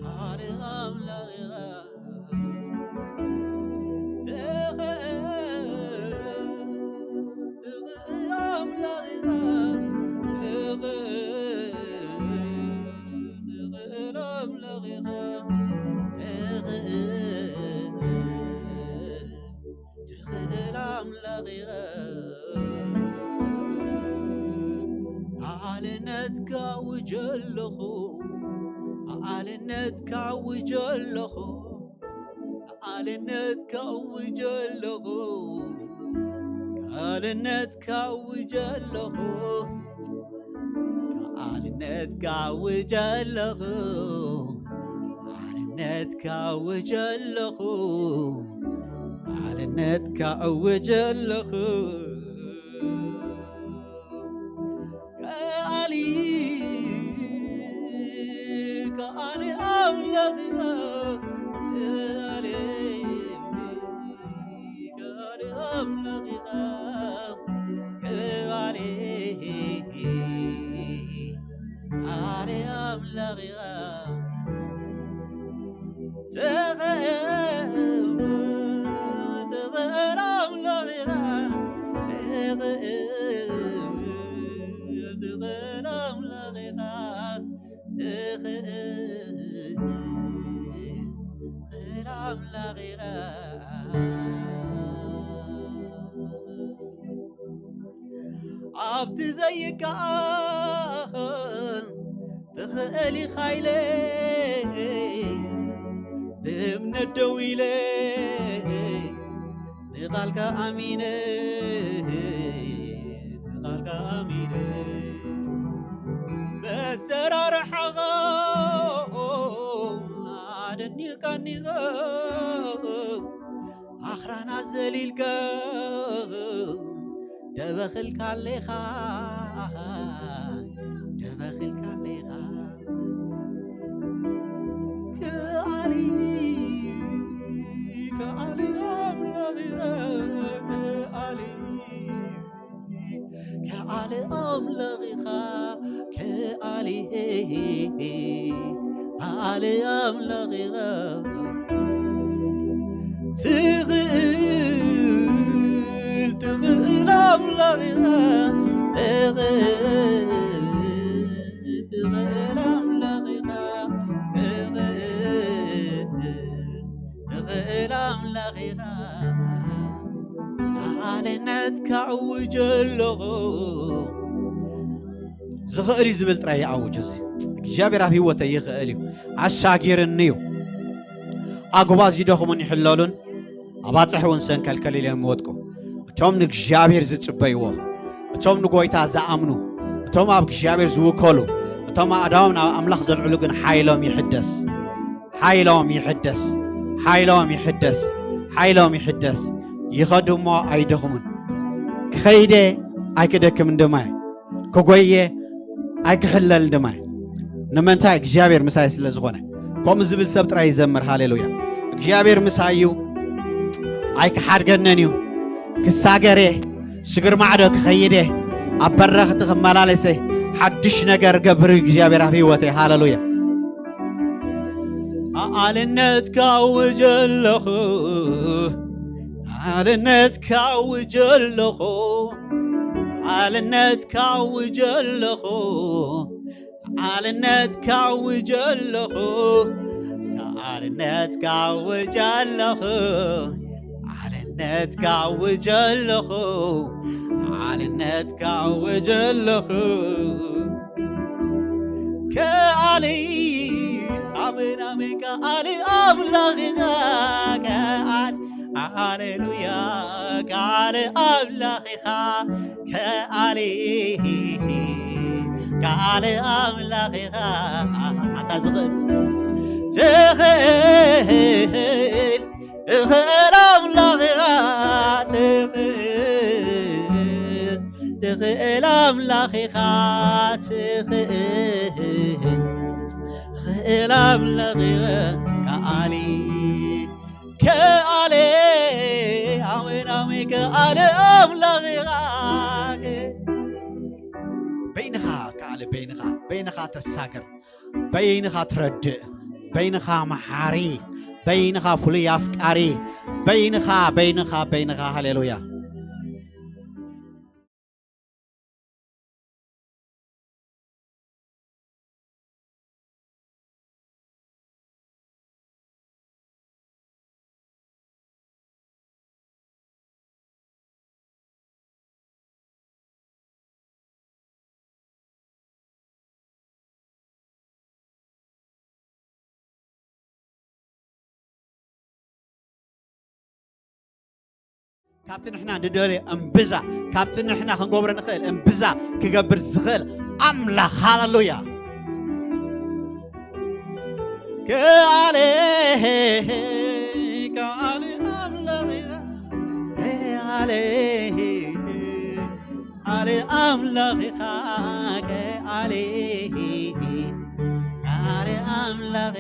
كالي أملاغيغا عبد زيك تخلي خايلي دمن الدويلي نقالك أميني نقالك أميني بسرار حغام عدني كاني أخرانا زليلك دبخل كاليخا دبخل كاليخا كالي أملغيها كالي أملغيها كالي أملغيها تغل أملغيها تغل أملغيها تغل أملغيها علينا تكعوج اللغو زغيري زبل تراي عوج زي جابر في وتا يخالي عشاغير النيو أقواز يدخمون يحللون أباطحون سنكل كليل موتكو توم نجابر زتصبيوه توم نغويتا زامنو توم اب جابر زوكلو توم اداونا املاخ زلعلوغن حيلوم يحدث حيلوم يحدث يخدموا ايدهمن خيده ايكدكم اندماي كغويه ايكحلل اندماي نمنتا جابر مساي سلازغونه كوم زبل سب طراي يزمر هاليلويا جابر مسايو ايك حرغننيو كساغري شغر معدك خيده ابرخت خمالالسه حدش نجر قبر እግዚአብሔር ህይወቴ ሃሌሉያ አለነት ካውጀለኹ አለነት ካውጀለኹ አለነት ካውጀለኹ አለነት ካውጀለኹ አለነት ካውጀለኹ علنت كاوجلخو علنت كاوجلخو كالي امين امين كالي ابلغنا كال هاليلويا كالي ابلغها كالي كالي ابلغها اتزغد تخيل تغلام لغيات تخيل أملاخيخ تخيل أملاخيخ كالي كالي عمين عمين كالي أملاخيخ بينخا كالي بينخا تساقر بينخا ترد بينخا محاري بينخا فلي أفكاري بينخا هاليلويا كابتن احنا ندري انبزا كابتن احنا خنقبر نخيل انبزا كقبر الزخيل أملا هاللويا كالي أملا كالي أملا كالي أملا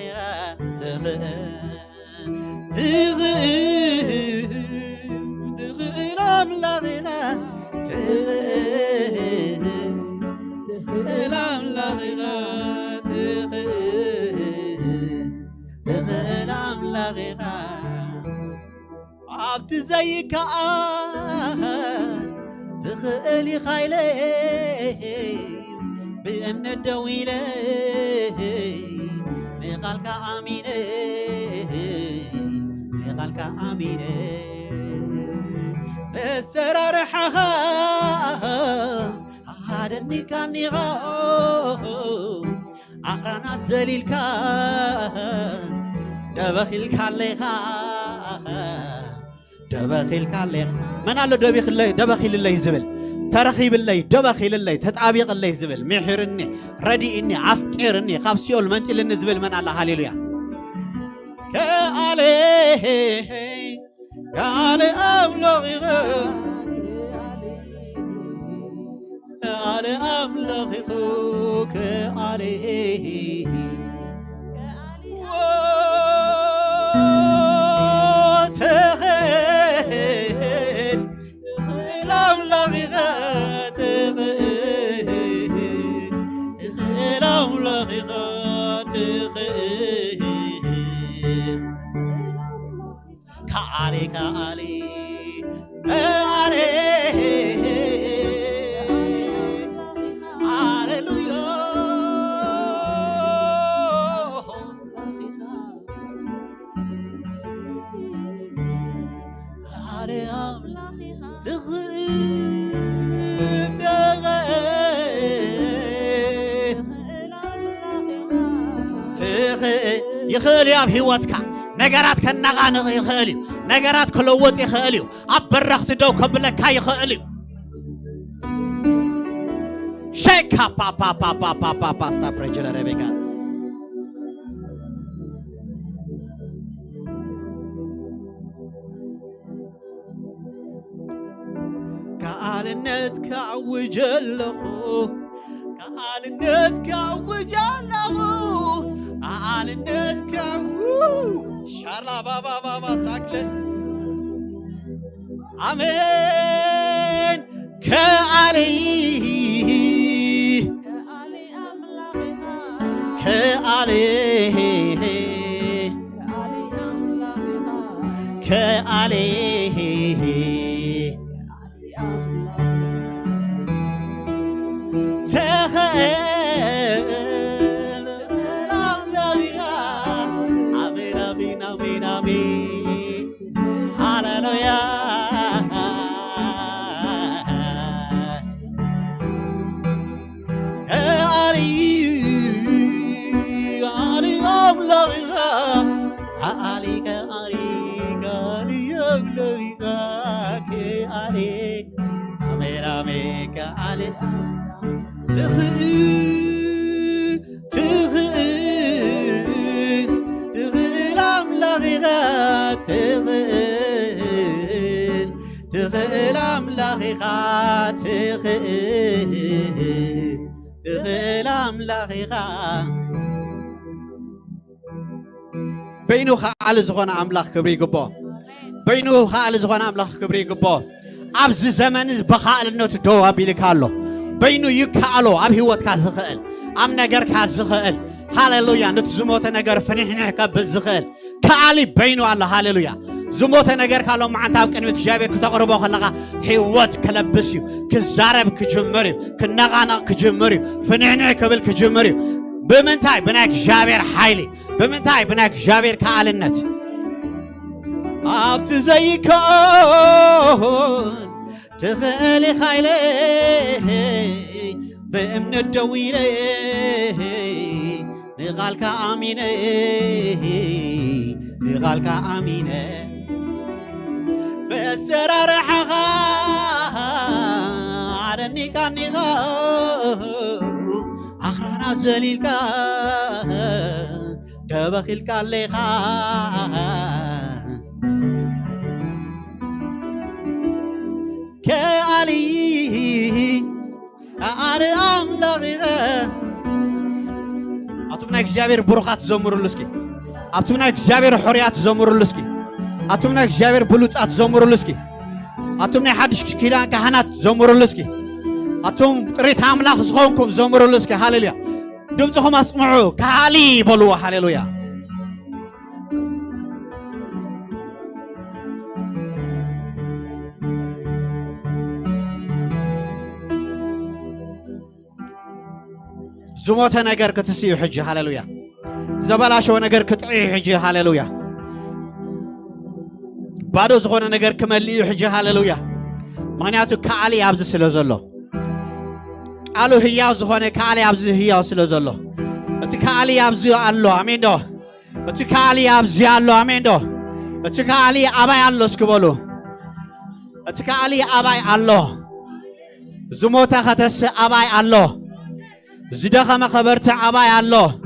عبد زيك تخيلي خايلي بأمن الدويلة بقالك أمينة بقالك أمينة السرار حها هادني كان نغاو أخرانا الزليل كان دبخيل كاليخا دبخيل كاليخ من قال له دبخيل الله يزبل ترخيب الله دبخيل الله تتعبيق الله يزبل محرني ردي إني عفكرني خابسيول منتي للنزبل من الله هاليلويا كاليه كالي أملغي كالي أملغي كالي تخيل أملغي تخيل أملغي كالي كالي كالي هاليلويا يخلي أبي واتك نجارات كنغان يخلي نجارات كلوت يخلي أبرخت دو قبلك يخلي شيكا با ستا برجل ربيكا كالنت كعوجله كالنت كعوجله كالنت كعو شارلا بابا ساكله آمين كالي كالي كالي تغيل أملاغي تخيل أملاخيخا بينو خال زغون أملاخ كبري قبو بينو خال زغون أملاخ كبري قبو أبز زمن بخال النوت دوا بيلكالو بينو يكالو أب هوت كازخال أم نجر كازخال هاليلويا نتزموت نجر فنحنا قبل زخال كالي بينو الله هاليلويا زموت نجر كالو معناتها كأنك جابك تقربوا خلقة هوت كلبسيو كزارب كجمريو كنغانا كجمريو فنحنا قبل كجمريو بمنتاي بناك جابر حيلي بمنتاي بناك جابر كالنت أبت زيكون تخلي خيلي بأمن الدويلي نغالك آميني نغالك آميني بسرار حقا عرني كان نغا أخرانا زليلكا دبخيلك الليخا كالي أنا أملاغي أتمنى إجابير بروخات زمر لسكي أتمنى إجابير حريات زمر لسكي أتمنى إجابير بلوتات زمر لسكي أتمنى حدش كيران كهنات زمر لسكي أتم ريت أملاغ زغونكم زمر لسكي هاليلويا دمتهم أسمعوا كالي بلوا هاليلويا زموت نجار كتسيو حجة هاليلويا زبالاشو نجار كتعي حجة هاليلويا بعدو زغون نجار كملي حجة هاليلويا معناته كعلي عبز سلوزلو قالوا هياو زغون كعلي عبز هياو سلوزلو أتي كعلي عبز الله أمين دو أتي كعلي عبز الله أمين دو أتي كعلي أباي الله سكبولو أتي كعلي أباي الله زموت ختس أباي الله زدخا ما خبرت أباي الله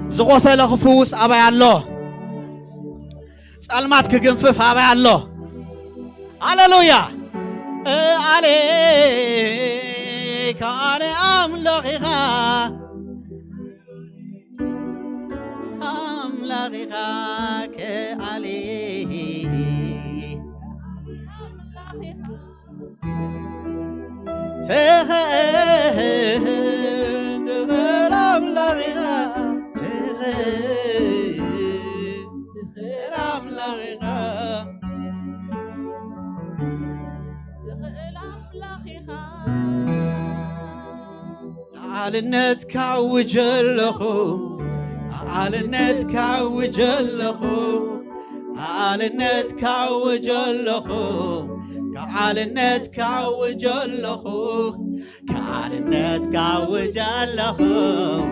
زغوصل خفوس أباي الله سألمات كجنفف أباي الله هاليلويا عليك أنا أملاخيخا كعليه تخيل أملاخيخا تخيل أملاخيخا على النت كاوج لخو على النت كاوج لخو على النت كاوج لخو على النت كاوج لخو على النت كاوج لخو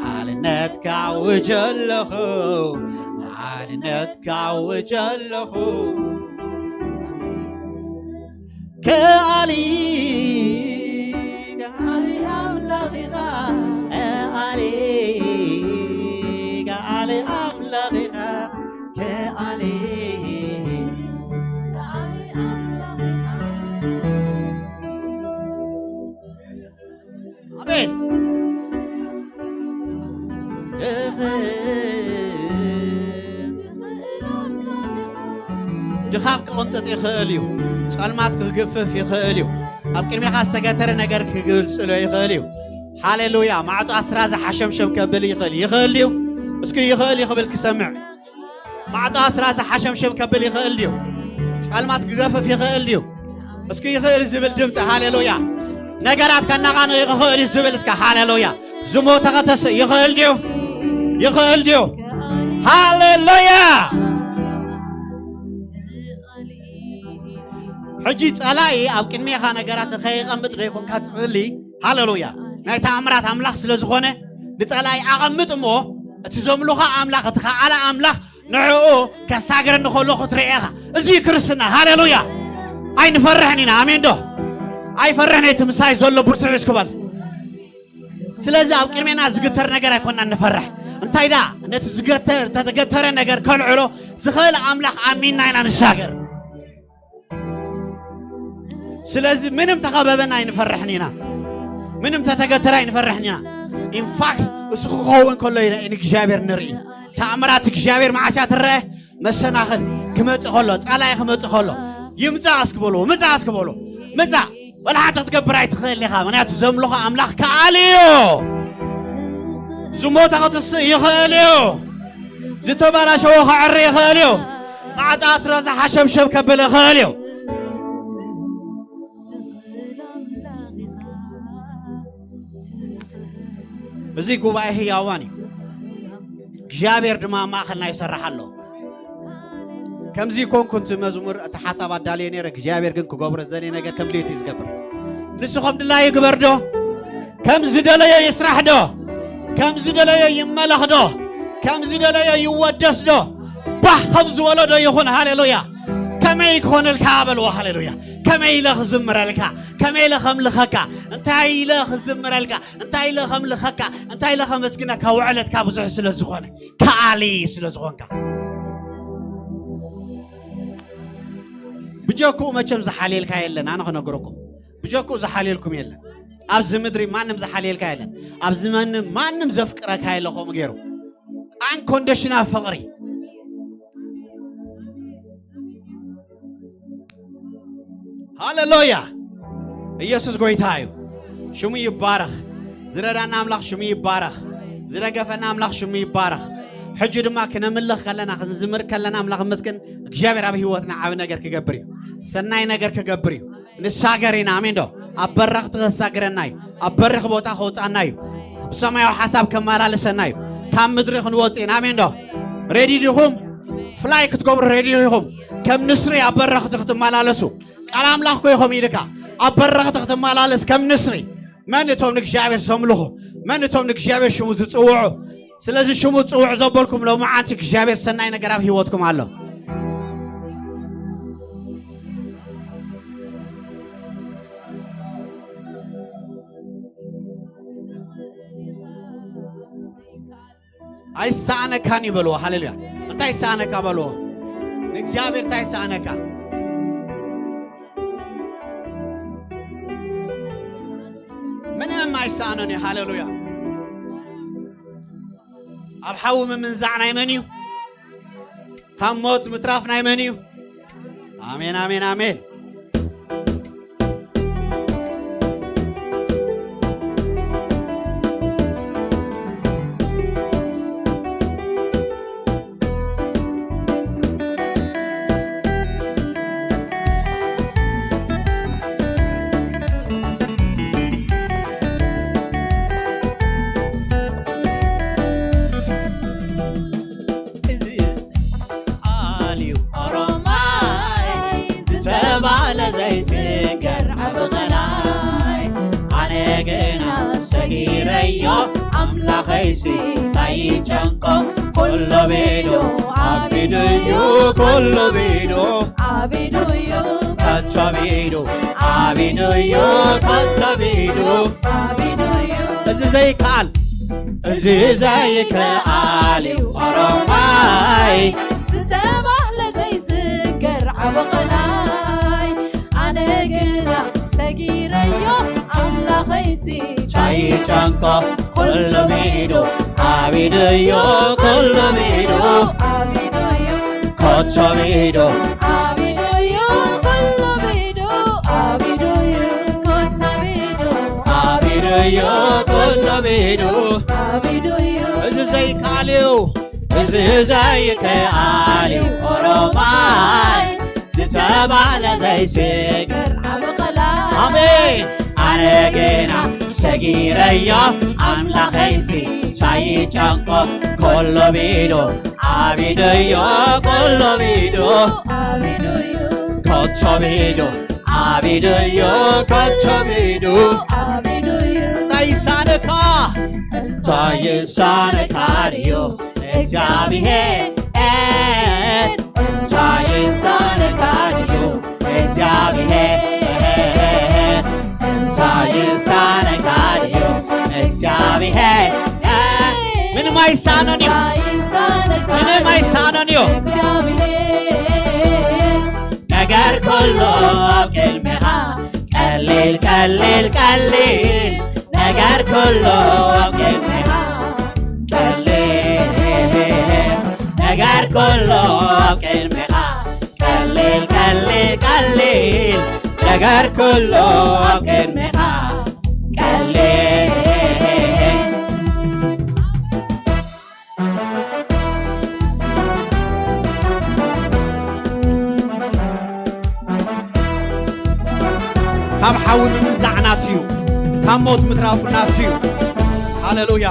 على النت كاوج لخو على النت كاوج لخو كالي أملاخيخا كالي أملاخيخا كالي آمين دخاب قنطت يخاليو سألمات كغفف يخاليو أبكر ميخا استغتر نجر كغلص له يخاليو هاليلويا معطو أسراز حشمشم كبل يخاليو اسكي يخالي قبل كسمع معطو أسراز حشمشم كبل يخاليو سألمات كغفف يخاليو اسكي يخالي زبل دمت هاليلويا نجرات كنغان يخالي زبل اسكا هاليلويا زموت غتس يخاليو هاليلويا حجيت ألاقي أو كنمي خانة جرات خير أمد ريكون كاتسلي هاللويا نايت أمرات أملاخ سلزخونة نتلاقي أغمد مو تزملوها أملاخ تخاله أملاخ نعو كساجر نخلو خطريها زي كرسنا هاللويا أي نفرحنينا آمين دو أي فرحنا تمساي زولو برتعيس كبال سلزا أو كنمي ناس قتر نجرا كنا نفرح انتي دا نتزقتر تتقتر نجر كل علو زخيل أملاخ آمين ناينا نشاجر ስለዚህ ምንም ተኸበበና አይንፈርሕኒና ምንም ተተገተራ አይንፈርሕኒና ኢንፋክት እሱ ክኸውን ከሎ ኢና እግዚአብሔር ንርኢ ተኣምራት እግዚአብሔር መዓስያ ትረአ መሰናኽል ክመጽእ ከሎ ጻላይ ክመጽእ ከሎ ይምጻእ ኣስክበሎ ምጻእ ኣስክበሎ ምጻእ ወላሓተ ክትገብር ኣይትኽእል ኢኻ ምክንያቱ ዘምልኾ ኣምላኽ ከኣል እዩ ዝሞታ ክትስእ ይኽእል እዩ ዝተበላሸወ ክዕሪ ይኽእል እዩ ማዕጣ ስረዛ ሓሸብሸብ ከብል ይኽእል እዩ እዚ ጉባኤ ህያዋን እዩ እግዚአብሔር ድማ ማእኸልና ይሰርሕ ኣሎ ከምዚ ኮንኩንት መዝሙር እቲ ሓሳብ ኣዳልየ ነይረ እግዚአብሔር ግን ክገብሮ ዝደለየ ነገር ከም ድሌቱ ይዝገብር ንስኹም ድላይ ይግበር ዶ ከም ዝደለየ ይስራሕ ዶ ከም ዝደለየ ይመለኽ ዶ ከም ዝደለየ ይወደስ ዶ ባህ ከም ዝበሎ ዶ ይኹን ሃሌሉያ ከመይ ክኾንልካ በልዎ ሃሌሉያ ከመይ ኢለ ክዝምረልካ ከመይ ኢለ ከምልኸካ እንታይ ኢለ ክዝምረልካ እንታይ ኢለ ከምልኸካ እንታይ ኢለ ከመስግነካ ውዕለትካ ብዙሕ ስለ ዝኾነ ከኣሊ ስለ ዝኾንካ ብጀኩኡ መቸም ዝሓልየልካ የለን ኣነ ክነግረኩም ብጀኩኡ ዝሓልየልኩም የለን ኣብዚ ምድሪ ማንም ዝሓልየልካ የለን ኣብዚ ማንም ዘፍቅረካ የለ ከምኡ ገይሩ አንኮንዲሽናል ፍቕሪ ሃሌሉያ ኢየሱስ ጎይታ እዩ ሽሙ ይባረኽ ዝረዳና ኣምላኽ ሽሙ ይባረኽ ዝደገፈና ኣምላኽ ሽሙ ይባረኽ ሕጂ ድማ ክነምልኽ ከለና ክንዝምር ከለና ኣምላኽ መስገን እግዚአብሔር ኣብ ህይወትና ዓብ ነገር ክገብር እዩ ሰናይ ነገር ክገብር እዩ ንሳገር ኢና ኣሜን ዶ ኣብ በረኽ ትኸሳግረና እዩ ኣብ በሪኽ ቦታ ከውፃና እዩ ኣብ ሰማያዊ ሓሳብ ከመላለሰና እዩ ካብ ምድሪ ክንወፅእ ኢና ኣሜን ዶ ሬዲ ዲኹም ፍላይ ክትገብሩ ሬዲ ዲኹም ከም ንስሪ ኣብ በረኽቲ ክትመላለሱ ቃል ኣምላኽ ኮይኹም ኢልካ ኣብ በረኽቲ ክትመላለስ ከም ንስሪ መን እቶም ንእግዚአብሔር ዘምልኹ መን እቶም ንእግዚአብሔር ሽሙ ዝፅውዑ ስለዚ ሽሙ ፅውዕ ዘበልኩም ሎማዓንቲ እግዚአብሔር ሰናይ ነገር ኣብ ህይወትኩም ኣሎ ኣይሰኣነካን ይበልዎ ሃሌሉያ እንታይ ይሰኣነካ በልዎ ንእግዚአብሔር እንታይ ይሰኣነካ ምንም ኣይሰኣነን እዩ ሃሌሉያ ኣብ ሓዊ ምምንዛዕ ናይ መን እዩ ካብ ሞት ምትራፍ ናይ መን እዩ ኣሜን ኣሜን ኣሜን أملاخيسي تايجانكو كل بيدو عبيدو كل بيدو عبيدو كاتشابيدو عبيدو كاتشابيدو عبيدو إزي زي كال إزي زي كالي ورماي تتابع لزي سكر عبقلاي أنا قنا سكيريو أملاخيسي تايجانكو كل بيدو عبيدو كل بيدو عبيدو كاتشابيدو عبيدو كل بيدو عبيدو كاتشابيدو عبيدو كل بيدو عبيدو إزي زي كاليو إزي زي كاليو ورماي تتابع لزي سكر عبقلاي آمين أنا جينا سجيريا أملاخيسي شاي چانكو كل بيدو عبيدو كل بيدو عبيدو كاتشابيدو عبيدو كاتشابيدو عبيدو تايسانكا تايسانكاريو እግዚአብሔር ታይሳነካሪዮ እግዚአብሔር ታይሳነካሪዮ እግዚአብሔር ምንም አይሳነንዮ ምንም አይሳነንዮ ነገር ሁሉ አብቅልሜሃ ቀሊል ቀሊል ቀሊል ነገር ኩሉ ኣብ ቅድሚኻ ቀሊል ነገር ኩሉ ኣብ ቅድሚኻ ቀሊል ቀሊል ቀሊል ነገር ኩሉ ኣብ ቅድሚኻ ቀሊል ካብ ሓዊ ምምዛዕናት እዩ ካብ ሞት ምትራፉናት እዩ ሃሌሉያ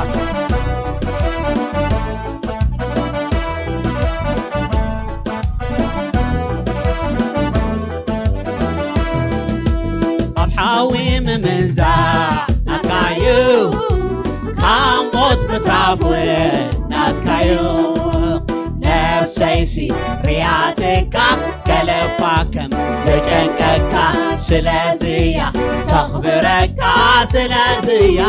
ካብ ሓዊ ምምዛዕ ናትካዩ ካብ ሞት ምትራፍ ናትካዩ ነፍሰይሲ ርያትካ ገለባ ከም ዘጨንቀካ ስለዝያ ተኽብረካ ስለዝያ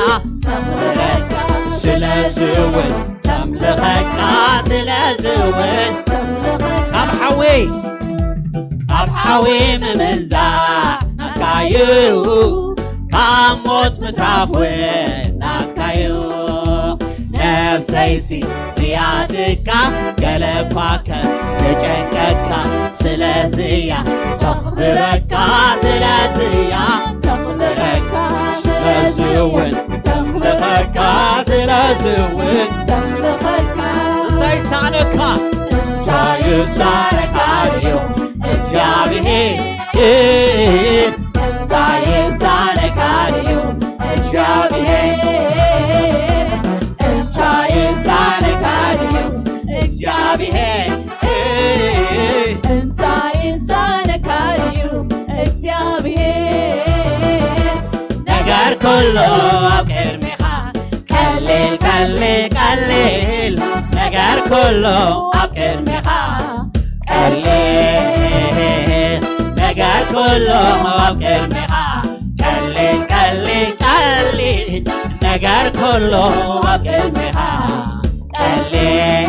ተኽብረካ ስለዝውን ተምልኸካ ስለዝውን ካብ ሓዊ ምምዛዕ ናትካዩ ካብ ሞት ምትራፍ ናትካዩ ነፍሰይሲ ርያትካ ገለባ ከም ዘጨንቀካ ስለዝያ ተኽብረካ ስለዝያ ተኽብረካ ስለዝውን ተምልኸካ ስለዝውን ተምልኸካ እንታይ ይሳነካ እንታይ ይሳነካ እዩ እግዚአብሔር እንታይ ይሳነካ እዩ እግዚአብሔር እግዚአብሔር እንታይ ይሳነካዩ እግዚአብሔር ነገር ኩሉ ኣብ ቅድሚኻ ቀሊል ቀሊል ቀሊል ነገር ኩሉ ኣብ ቅድሚኻ ቀሊል ነገር ኩሉ ኣብ ቅድሚኻ ቀሊል ቀሊል ቀሊል ነገር ኩሉ ኣብ ቅድሚኻ ቀሊል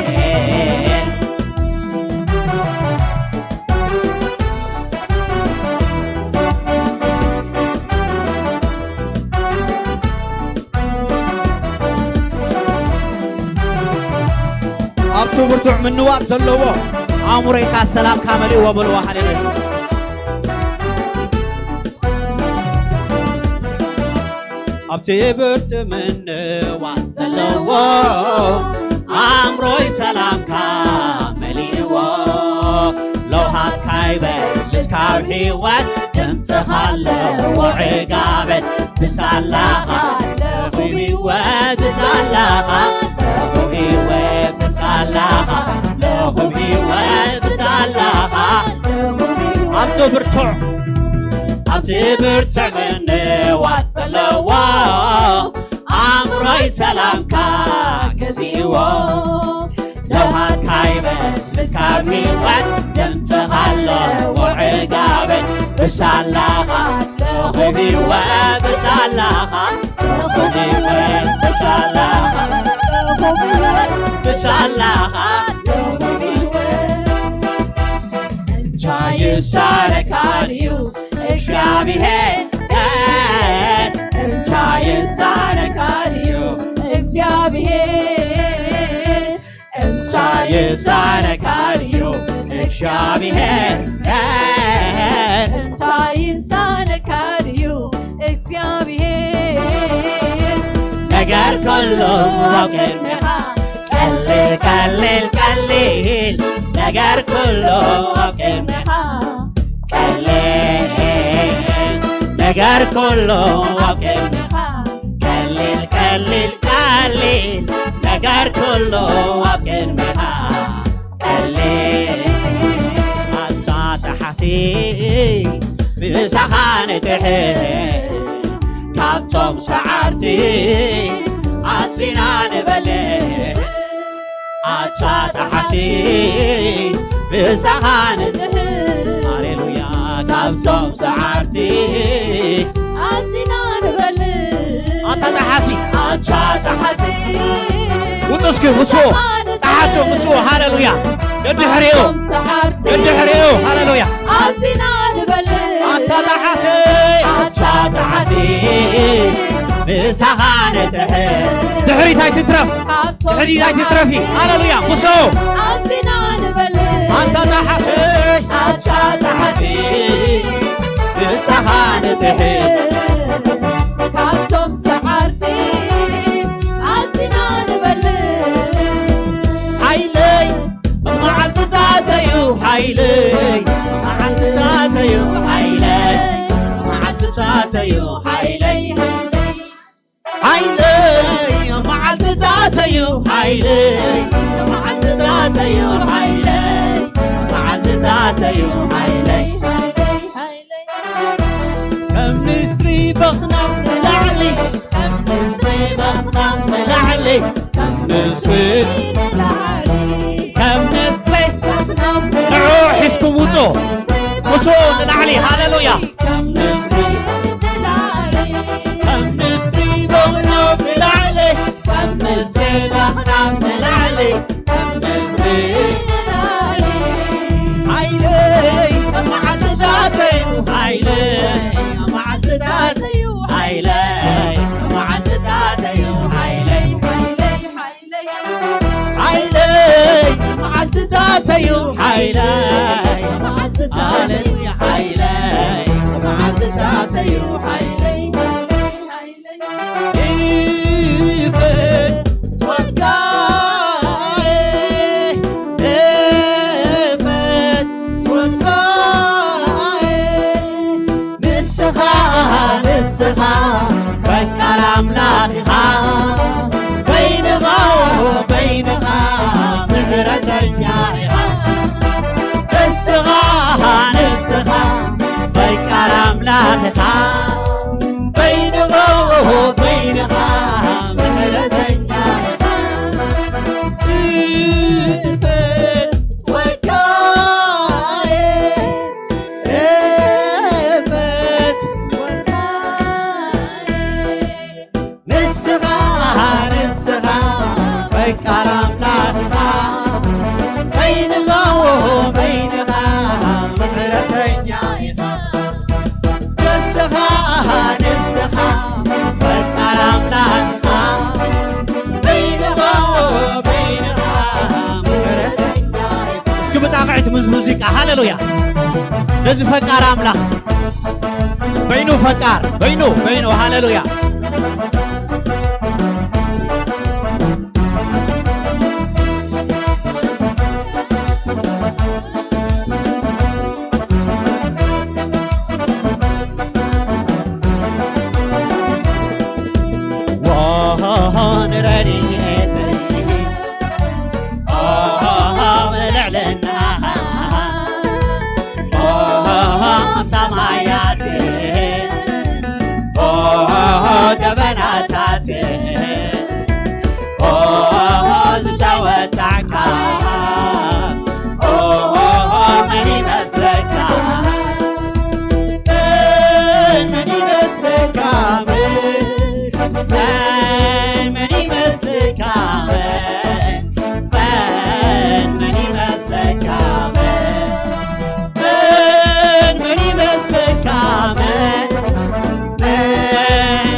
ኣብቱ ብርቱዕ ምንዋቕ ዘለዎ ኣእምሮይካ ሰላምካ መሊእዎ በልዎ ሃሌሉያ ኣብቲ ብርቱዕ ምንዋቕ ዘለዎ ኣእምሮይ ሰላምካ መሊእዎ ለውሃትካ ይበልስ ካብ ሕይወት ድምፅኻ ኣለዎ ዕጋበት ብሳላኻ ለኹም ሕይወት ብሳላኻ ለኹም ሕይወት ብሳላኻ ለኹም ሕይወት ብሳላኻ ኣብቲ ብርቱዕ ምንዋፅ ዘለዎ ኣእምሮይ ሰላምካ ገዚእዎ ለውሃትካ ይበልስ ካብ ሕይወት ድምፅኻ ኣለዎ ዕጋበት ብሳላኻ ለኹም ሕይወት ብሳላኻ ለኹም ሕይወት ብሳላኻ ብሳላኻ እንታይ ይሳነካዩ እግዚአብሔር እንታይ ይሳነካዩ እግዚአብሔር እንታይ ይሳነካዩ እግዚአብሔር እንታይ ይሳነካዩ እግዚአብሔር ነገር ኩሉ ኣብ ቅድሚኻ ቀሊል ቀሊል ቀሊል ነገር ኩሉ ኣብ ቅድሚኻ ቀሊል ነገር ኩሉ ኣብ ቅድሚኻ ቀሊል ቀሊል ቀሊል ነገር ኩሉ ኣብ ቅድሚኻ ቀሊል ኣታሓሲ ብሳኻ ንትሕዝ ካብቶም ሰዓርቲ ኣሲና ንበልዕ ኣታሓሲ ብሳኻ ንትሕዝ ሃሌሉያ ካብቶም ሰዓርቲ ኣሲና ንበልዕ ኣታሓሲ ውጥስኪ ምስዎ ጣሓሶ ምስዎ ሃሌሉያ ደድሕሪኡ ሃሌሉያ ኣሲና ንበልዕ ኣታሓሲ ተዓቲ ንሳኻ ንትሕት ድሕሪታይ ትትረፍ ድሕሪታይ ትትረፊ ሃሌሉያ ሙሶ ዓዚና ንበል ኣንታ ተሓሰይ ኣንታ ተሓሰይ ንሳኻ ንትሕት ካብቶም ሰዓርቲ ዓዚና ንበል ሓይለይ መዓልትታተዩ ሓይለይ መዓልትታተዩ ሓይለይ መዓልትታተዩ ሓይለይ ሓይለይ መዓልትታተዩ ሓይለይ መዓልትታተዩ ሓይለይ መዓልትታተዩ ሓይለይ ከም ንስሪ በኽናፍ ንላዕሊ ከም ንስሪ በኽናፍ ንላዕሊ ከም ንስሪ ከም ንስሪ ንዑ ሒዝኩም ውፁ ሙሶ ንላዕሊ ሃሌሉያ ከም ንስሪ ከም ንስሪ በኽናፍ ንላዕሊ ከም ንስሪ በኽናፍ ንላዕሊ ከም ንስሪ ሓይለይ መዓልትታተዩ ሓይለይ መዓልትታተዩ ሓይለይ መዓልትታተዩ ሓይለይ ሓይለይ መዓልትታተዩ ሓይለይ ሃሌሉያ ሓይለይ መዓልትታተዩ ሓይለይ ኢፈት ተወጋየ ኢፈት ተወጋየ ንስኻ ንስኻ ፈቃር ኣምላኽ ኢኻ በይንኻ በይንኻ ምሕረተኛ ኢኻ ንስኻ ንስኻ ፈቃር ኣምላኽ ኢኻ በይንኻ በይንኻ ምሕረተኛ ኢኻ ኢፈት ተወጋየ ኢፈት ንስኻ ንስኻ ፈቃር ኣምላኽ ኢኻ በይንኻ በይንኻ ምሕረተኛ ኢኻ ንስኻ ንስኻ ፈቃር ኣምላኽ ኢኻ በይንኻ በይንኻ ምሕረተኛ ኢኻ እስኪ ብጣቕዕት ምስ ሙዚቃ ሃሌሉያ ነዚ ፈቃር ኣምላኽ በይኑ ፈቃር በይኑ በይኑ ሃሌሉያ وهون رديتي ملعلنا سماياتي دبناتاتي زتوتعك مني مسلك مني مسلك مني مسلك مني مسلك مني مسلك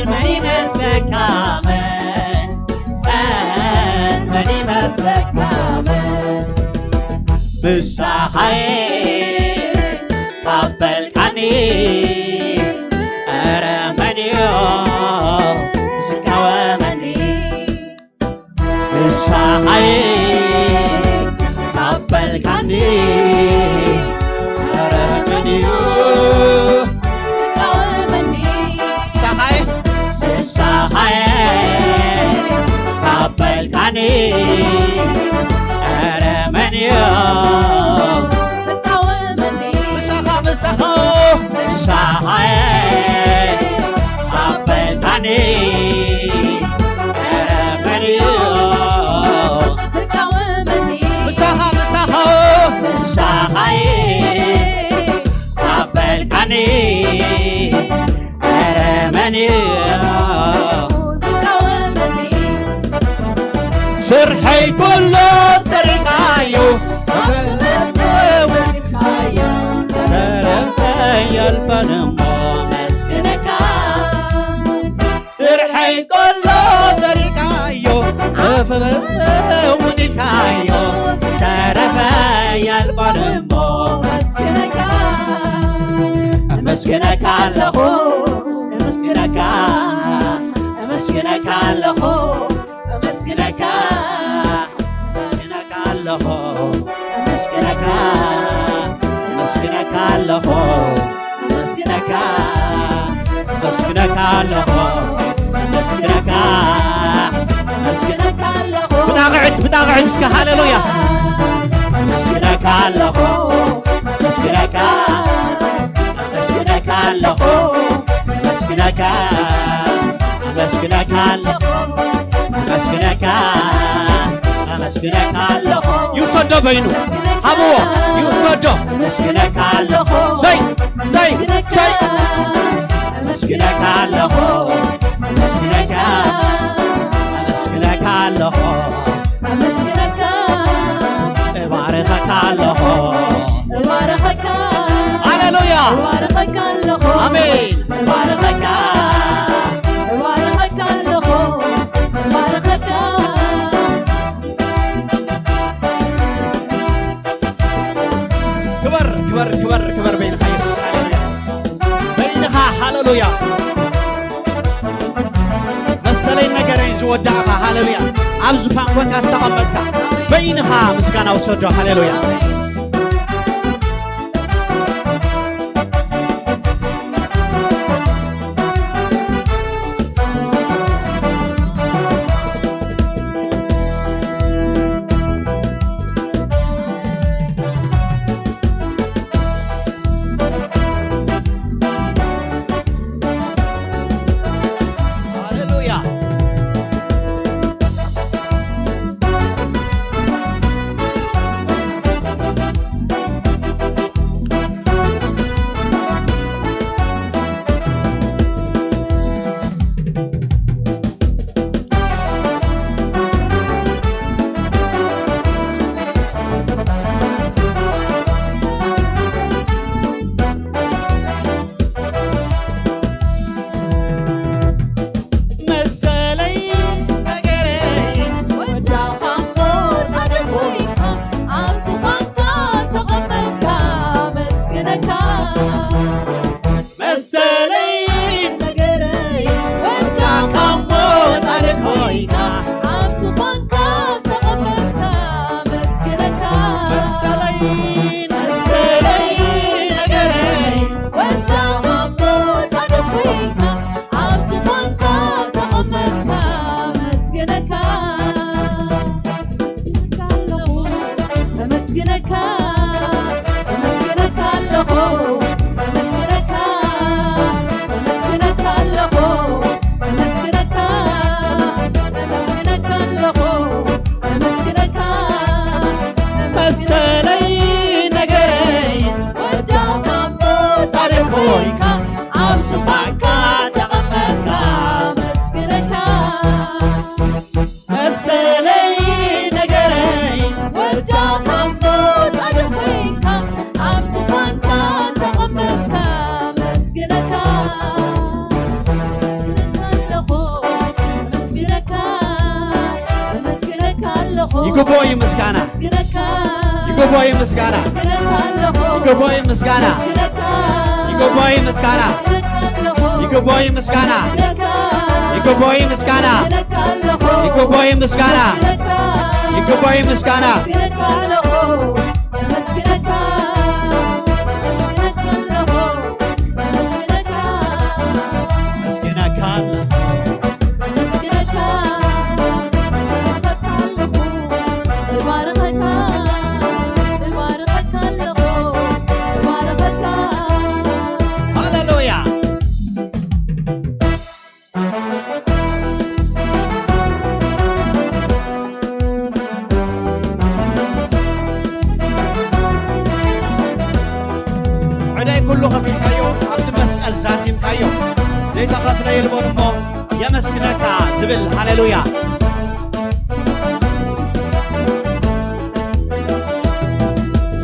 مني مسلك مني مسلك بالصحي قبلكني أرمنيو بالصحي قبلكني أرمنيو صحي بالصحي قبلكني أرمنيو مسخة مسخة بالصحي قبلكني مسخة مسخة مسخة قبلكني أرمني سرحي كله سرقايو تربي البنم مسكنك ኩሎ ዘሪካዮ እፍብውን ኢልካዮ ተረፈ ያልባንሞ መስግነካ መስግነካ ኣለኹ መስግነካ መስግነካ ኣለኹ መስግነካ መስግነካ ኣለኹ መስግነካ መስግነካ ኣለኹ መስግነካ መስግነካ ኣለኹ መስግነካ መስግነካ ኣለኹ ብጣቕዕት እስከ ሃሌሉያ መስግነካ ኣለኹ መስግነካ መስግነካ ኣለኹ መስግነካ መስግነካ ኣለኹ መስግነካ መስግነካ ኣለኹ ይውሰዶ በይኑ ሃብዎ ይውሰዶ መስግነካ ኣለኹ ሰይ ሰይ ሰይ መስግነካ ኣለኹ መስግነካ መስግነካ ኣለኹ መስግነካ እባርኸካ ኣለኹ እባርኸካ ሃሌሉያ እባርኸካ ኣለኹ አሜን እባርኸካ እባርኸካ ኣለኹ እባርኸካ ክበር ክበር ክበር ክበር በይንኻ ኢየሱስ ሃሌሉያ በይንኻ ሃሌሉያ መሰለይ ነገረኝ ዝወዳእኻ ሃሌሉያ ኣብ ዙፋን ኮንካ ዝተቐመጥካ በይንኻ ምስጋና ውሰዶ ሃሌሉያ ይግባው ምስጋና ይግባው ምስጋና ይግባው ምስጋና ይግባው ምስጋና ይግባው ምስጋና ይግባው ምስጋና ይግባው ምስጋና ይግባው ምስጋና كله خفيف كايو عبد مسأل زازيم كايو زي تخطر يلبون مو يمسكنك زبل هاليلويا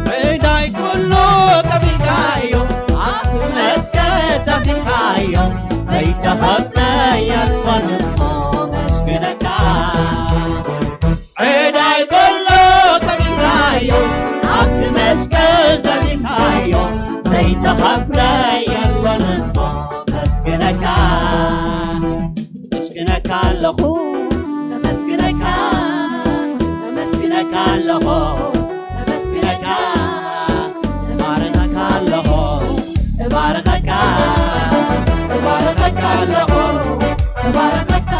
بيداي كله خفيف كايو عبد مسأل زازيم كايو زي تخطر يلبون مو مسكنك اللخو مسكنك مسكنك اللخو مسكنك باركك اللخو باركك باركك اللخو باركك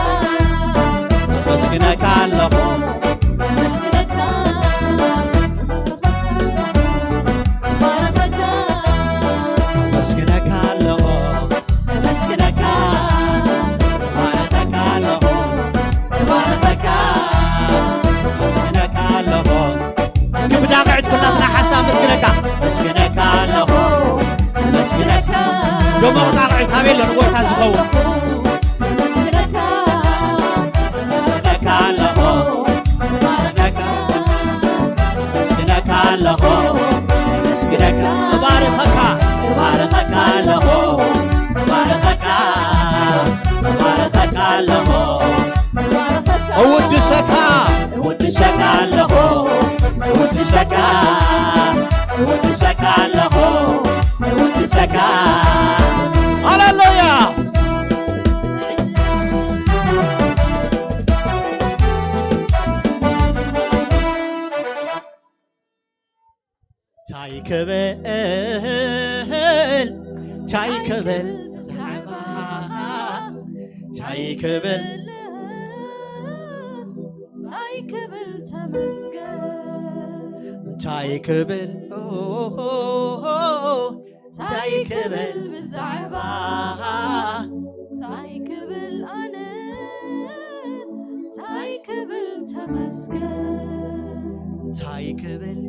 مسكنك اللخو مسكنك باركك مسكنك اللخو مسكنك باركك اللخو باركك مسكنك اللخو اسكي بداقعت كلنا حساب مسكنك مسكنك اللخو مسكنك دوما قطعت هابيل نقولها زخو مسكنك مسكنك اللخو مسكنك مسكنك اللخو مسكنك باركك باركك اللخو باركك باركك اللخو ودسك ودسك اللخو ودسك ودسك اللخو ودسك هللويا چای کبل زعبا چای کبل تمسكن چای کبل چای کبل بزعبا چای کبل انا چای کبل تمسكن چای کبل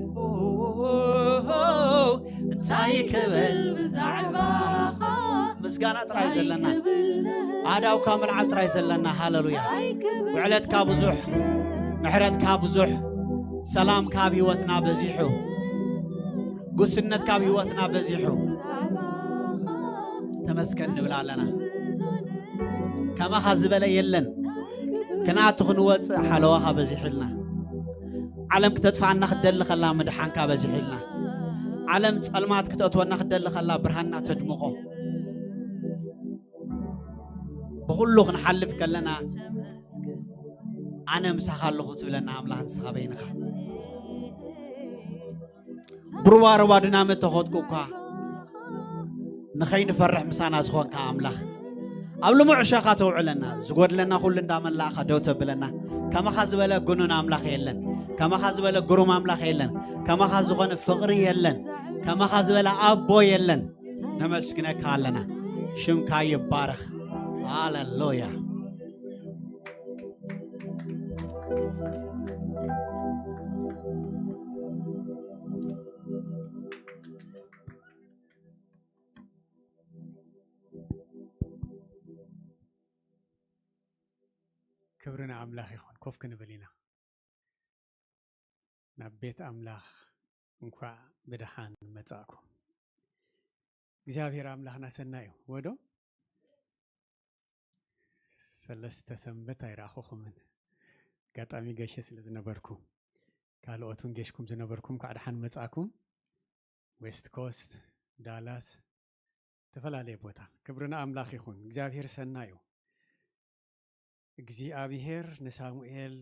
چای کبل بزعبا مسكانة تراي زلنا عاداو كامل عال تراي زلنا هاللويا وعلت كابوزوح محرت كابوزوح سلام كابي وتنا بزيحو قسنت كابي وتنا بزيحو تمسكن نبلا لنا كما خزبلا يلن كنا تخنوت حلوها بزيحلنا علم كتدفعنا خدل خلا مدحان كابزيحلنا علم صلمات كتوتونا خدل خلا برهنا تدمقو بقولو نحلف كلنا أنا مسخالو تبلنا عملان سخابينك بروار وادنا متخوتكوكا نخين فرح مسانا زخوان كاملا أولو معشاقات وعلنا زقود لنا كل ندام الله خدوت بلنا كما خزبلا جنون أملاخ يلن كما خزبلا جروم أملاخ يلن كما خزغن فقري يلن كما خزبلا أبو يلن نمسكنا كالنا شم كاي بارخ هاللويا كبرنا أملاخ يخون كوف كنبلينا نبيت أملاخ نكوا بدحان متاكم እግዚአብሔር አምላክና ሰናዩ ወዶ ሰለስተ ሰንበት አይራኹኹምን ጋጣሚ ገሸ ስለዝነበርኩም ካልኦቱን ገሽኩም ዝነበርኩም ካዕድሓን መጻኩም ዌስት ኮስት ዳላስ ተፈላለየ ቦታ ክብርና አምላክ ይኹን እግዚአብሔር ሰናዩ እግዚአብሔር ንሳሙኤል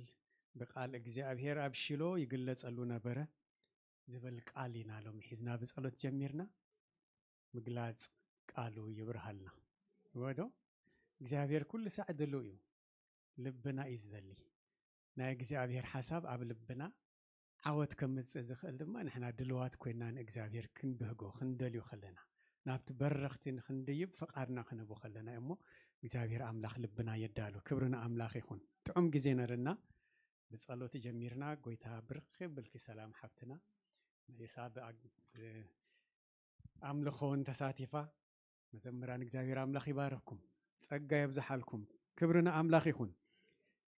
በቃል እግዚአብሔር አብሽሎ ይግለጸሉ ነበረ ዝብል ቃል ይናሎም ሒዝና በጸሎት ጀሚርና مجلات قالوا يبرهلنا ودو እግዚአብሔር كل ساعة دلويو لبنا يزدلي نا እግዚአብሔር حساب اب لبنا عوت كمص زخل دما نحنا دلوات كوينا እግዚአብሔር كنبهغو خندليو خلنا نابت برختين خنديب فقارنا خنبو خلنا امو እግዚአብሔር አምላክ لبنا يدالو كبرنا አምላክ ይሁን ጥዑም ጊዜ ነርና በጸሎት ጀሚርና ጎይታ ብርኽ ብልኪ ሰላም ሐብትና የሳብ أملخون تساتيفا مزمران እግዚአብሔር አምላክ ይባርክኩም ጸጋ ይብዛሐልኩም ክብርና አምላክ ይሁን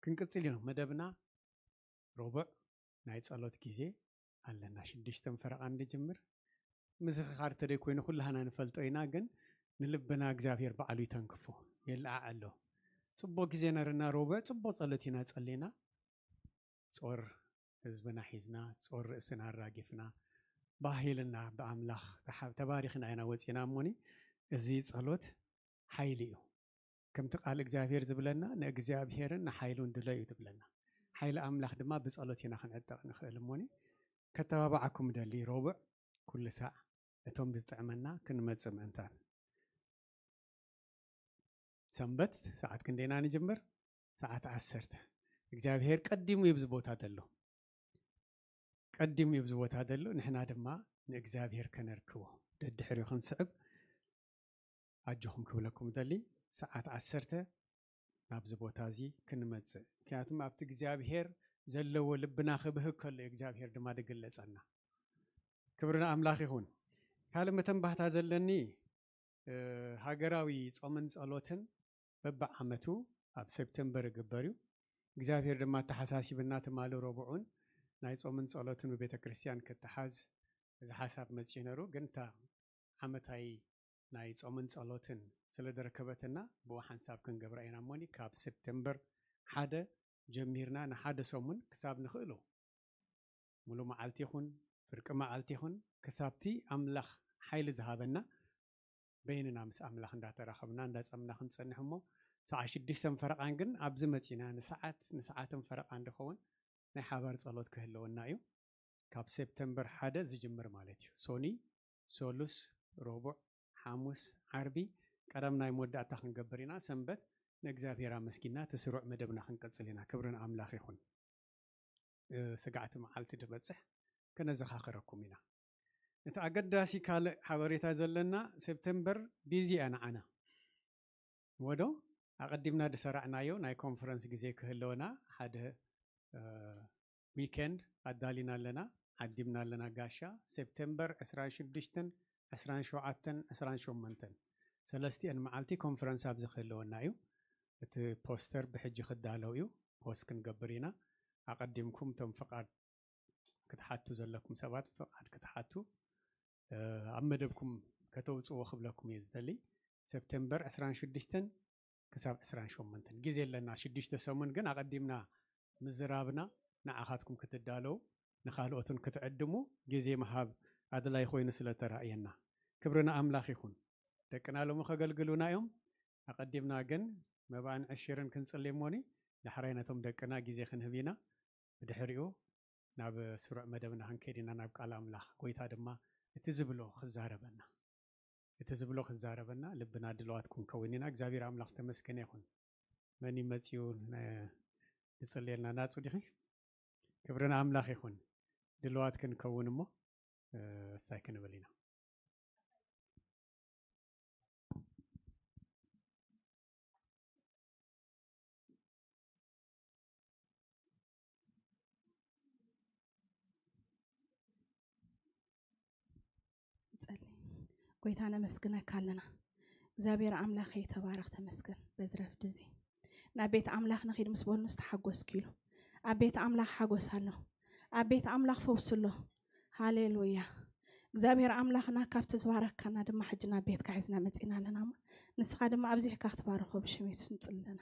ክንቅጽልዩ መደብና ሮበዕ ናይ ጸሎት ጊዜ አለና ሽድሽተን ፈረቃ እንድጅምር ምስኻር ተደይ ኮይኑ ኩላህና ንፈልጦይና ግን ንልብና እግዚአብሔር በዓሉ ይተንክፎ የልዓ አሎ ጽቦ ጊዜ ነርና ሮበዕ ጽቦ ጸሎቲና ጸሌና ጾር ህዝብና ሒዝና ጾር ርእስና አራጊፍና باهيلنا بأملاخ تباريخنا أنا وزينا موني زي صلوت حيليو كم تقال إجابير زبلنا نإجابيرن نحيلون دلائي تبلنا حيل أملاخ دما بصلتنا خنعتق نخيل موني كتابعكم دلي ربع كل ساعة أتوم بزتعملنا كنمتص منتان سنبت ساعات كندينا نجمر ساعات عسرت إجابير قديمو يبزبوت هذا قديمو يبزبوت هذا نحنا دما نإجابير كنركبه ددحري خنصعب أجوهم كلكم دلي ساعات عسرته نابز بوتازي كنمتص كانتم أبت إجابير زلوا لبنا خبه كل إجابير دما دقلصنا كبرنا أملاخ يخون كلمة تنبهت زلني هاجراوي صومن صلوتن ببع عمتو أب سبتمبر جبريو إجابير دما تحساسي بنات مالو ربعون ناي صومن صلوتن ببيت كريستيان كتحاز إذا حسب متجنرو جنتا عمتاي ناي صومن صلوتن سلدر كبتنا بو حنساب كن جبرائنا موني كاب سبتمبر حدا جميرنا نحدا صومن كساب نخلو ملو معالتيخون فرق معالتيخون كسابتي أملاخ حيل ذهبنا بيننا مس أملاخ ندا تراخبنا ندا أملاخ نصنحمو ساعة شديش سم فرق عنكن أبزمتينا نساعات فرق عند خون نحبر صلوت كهلو النايو كاب سبتمبر حدا زجمر مالتيو سوني سولوس ربع حاموس عربي قدمنا يمودع تخن قبرنا سنبت نجزافيرا مسكينا تسرع مدبنا خنقصلنا كبرنا أملاخ يخون سقعت معالتي تبصح كنا زخاخركم هنا نتعقد داسي كال حواريتا زلنا سبتمبر بيزي أنا ودو أقدمنا دسرعنا يو ناي كونفرنس جزي كهلونا هذا ويكند قدالينا لنا قدمنا لنا قاشا سبتمبر 16 18 سلستي أن معالتي كونفرنس أبز خلونا يو بوستر بحجي خدالو يو بوست كنقبرينا أقدمكم تم فقط كتحاتو زلكم سبات فقط كتحاتو أمدبكم كتوصوا وخبلكم يزدلي سبتمبر 16 كساب 18 جزء لنا 6 سمن جن أقدمنا مزرابنا نعهاتكم كتدالو نخالوتن كتقدموا جزء مهاب هذا لا يخوي نسلة رأينا كبرنا أملاخ يخون دكنا لو مخجلجلونا يوم أقدمنا جن ما بان 20 كنسلموني لحرينتهم دكنا جزء خنهبينا بدحريو ناب سرع مدبنا هنكيدنا ناب قال أملاخ قويت هذا ما اتزبلو خزاربنا لبنا دلواتكم كونينا اجزابير أملاخ تمسكن يخون مني متيون يصلي لنا ناتو دخي كبرنا أملاخ يخون دلواتكن كونمو ساكن بلينا قويتانا مسكنا كالنا زابير أملاخي تبارك تمسكن بزرف دزي نبيت أملاخ نخيد مسبول نستحقوس كيلو أبيت أملاخ حقوس هلو أبيت أملاخ فوسلو هاليلويا زابير أملاخنا كابت زبارك كنا دم حجنا بيت كعزنا متينا لنا نسخة دم أبزيح كاختبارخو بشميس نتلنا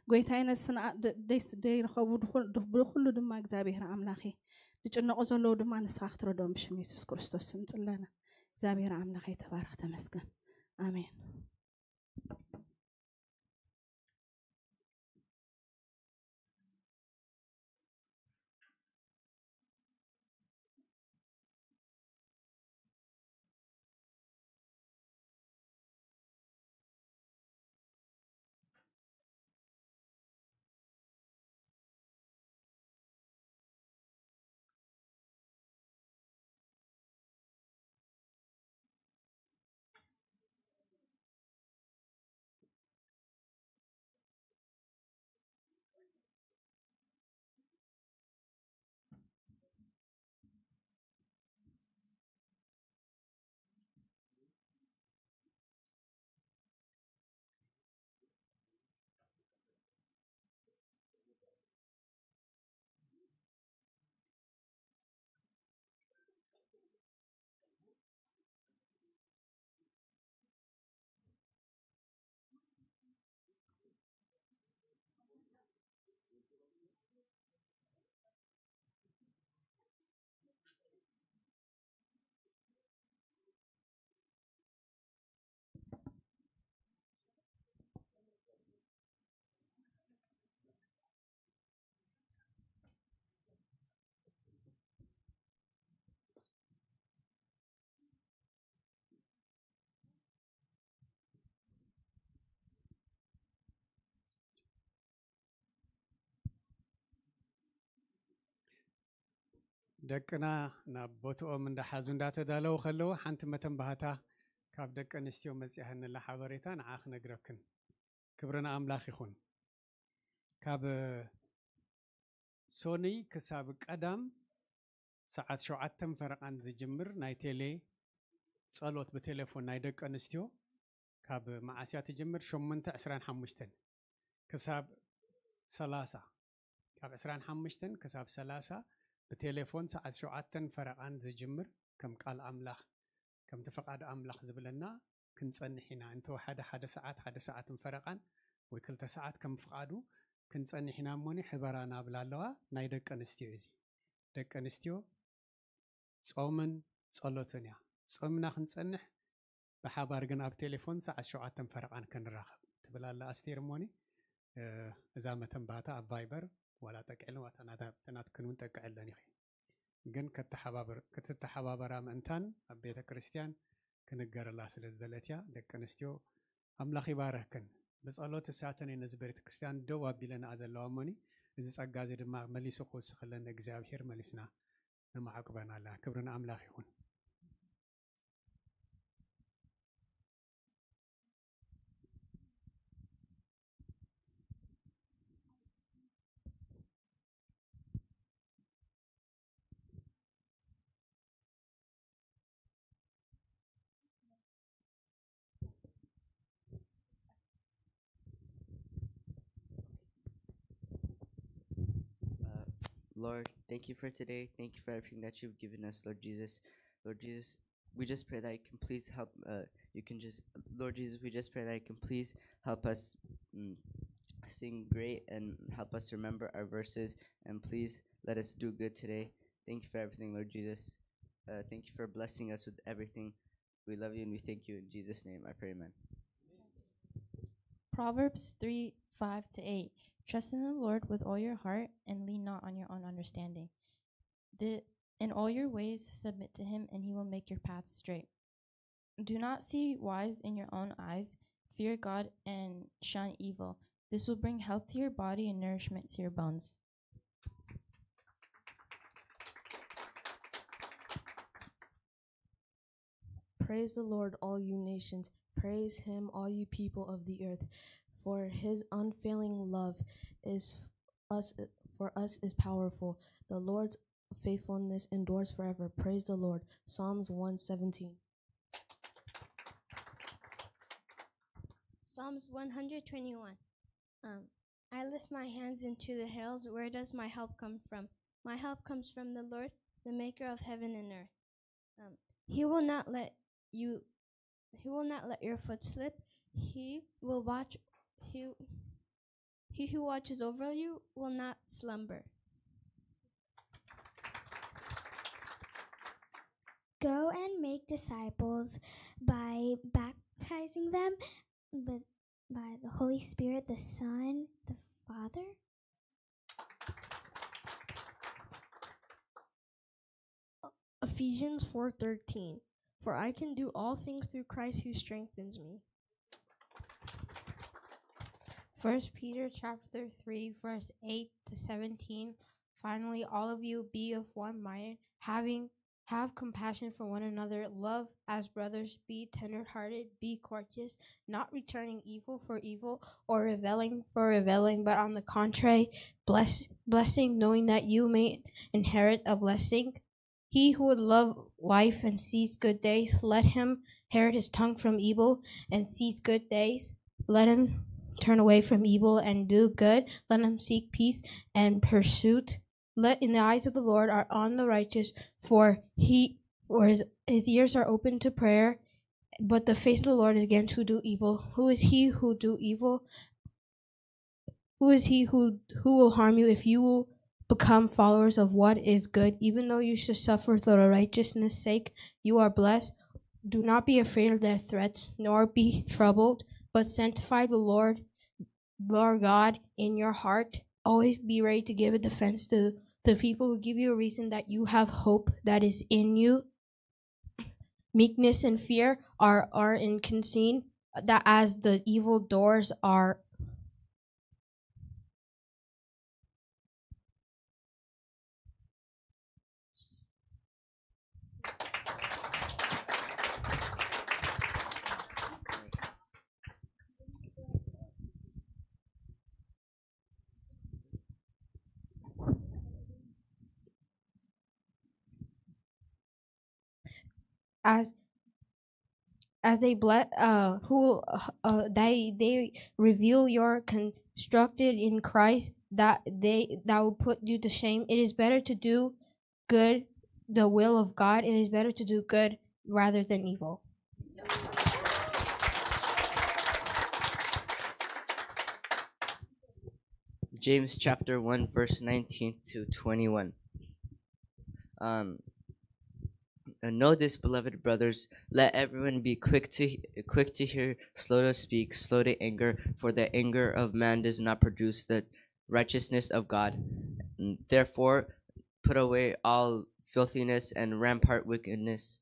قويتانا السنة ديس دير خو دخل دم زابير أملاخي لجنا قزلو دم نسخة اختردهم بشميس كريستوس نتلنا زابير أملاخي تبارك تمسكن آمين ደቅና ናብ ቦትኦም እንዳሓዙ እንዳተዳለው ከለው ሓንቲ መተንባህታ ካብ ደቂ ኣንስትዮ መፅያህንላ ሓበሬታ ንዓ ክነግረክን ክብርና ኣምላኽ ይኹን ካብ ሶኒ ክሳብ ቀዳም ሰዓት 7 ፈረቓን ዝጅምር ናይ ቴሌ ጸሎት ብቴሌፎን ናይ ደቂ ኣንስትዮ ካብ መዓስያ ትጅምር 8:25 ክሳብ 30 ካብ 25 ክሳብ 30 بتليفون ساعة 7 فرقان زجمر كم قال أملاخ كم تفقد أملاخ زبلنا كنصنحنا أنتو حدا ساعات فرقان وكل ساعات كم فقادو كنصنحنا موني حبرانا بلالوا ناي دق انستيو زي دق انستيو صومن صلوتنيا صومنا كنصنح بحبار جن اب تليفون ساعة 7 فرقان كنراخب تبلالا استير موني اذا متنباتا فايبر ولا تقعلوا تناتكنون تقعلني خي جن كتتحبابر امنتان ابيت كريستيان كنجر الله سلازلتيا دك انستيو املاخ يباركن بصلوت الساعتين نزبرت كريستيان دو ابيلنا ازلوا موني اذا صغازي دما مليسو خوس خلنا እግዚአብሔር مليسنا نمعقبنا الله كبرنا املاخ يكون Lord, thank you for today. Thank you for everything that you've given us, Lord Jesus. Lord Jesus, we just pray that you can please help. Lord Jesus, we just pray that you can please help us sing great and help us remember our verses. And please let us do good today. Thank you for everything, Lord Jesus. Thank you for blessing us with everything. We love you and we thank you. In Jesus' name, I pray, amen. Proverbs 3:5-8. Trust in the Lord with all your heart and lean not on your own understanding. In all your ways submit to him and he will make your paths straight. Do not see wise in your own eyes. Fear God and shun evil. This will bring health to your body and nourishment to your bones. Praise the Lord, all you nations. Praise him, all you people of the earth. For his unfailing love for us is powerful. The Lord's faithfulness endures forever. Praise the Lord. Psalms 117. Psalms 121. I lift my hands into the hills. Where does my help come from? My help comes from the Lord, the maker of heaven and earth. He will not let your foot slip. He who watches over you will not slumber. Go and make disciples by baptizing them by the Holy Spirit, the Son, the Father. Ephesians 4:13. For I can do all things through Christ who strengthens me. 1 Peter chapter 3 verse 8-17. Finally, all of you be of one mind, have compassion for one another, love as brothers, be tender-hearted, be courteous, not returning evil for evil or reveling for reveling, but on the contrary, blessing, knowing that you may inherit a blessing. He who would love life and sees good days, let him inherit his tongue from evil and sees good days. Let him turn away from evil and do good. Let him seek peace and pursue. Let in the eyes of the Lord are on the righteous, for his ears are open to prayer, but the face of the Lord is against who do evil. Who is he who do evil? Who is he who will harm you if you will become followers of what is good? Even though you should suffer for the righteousness' sake, you are blessed. Do not be afraid of their threats, nor be troubled, but sanctify the Lord God in your heart. Always be ready to give a defense to the people who give you a reason that you have hope that is in you. Meekness and fear are inconvenient, that as the evil doers are as they bless they reveal your constructed in Christ that will put you to shame. It is better to do good, the will of God. It is better to do good rather than evil. James chapter 1 verse 19 to 21. Know this, beloved brothers, let everyone be quick to hear, slow to speak, slow to anger, for the anger of man does not produce the righteousness of God. Therefore, put away all filthiness and rampart wickedness,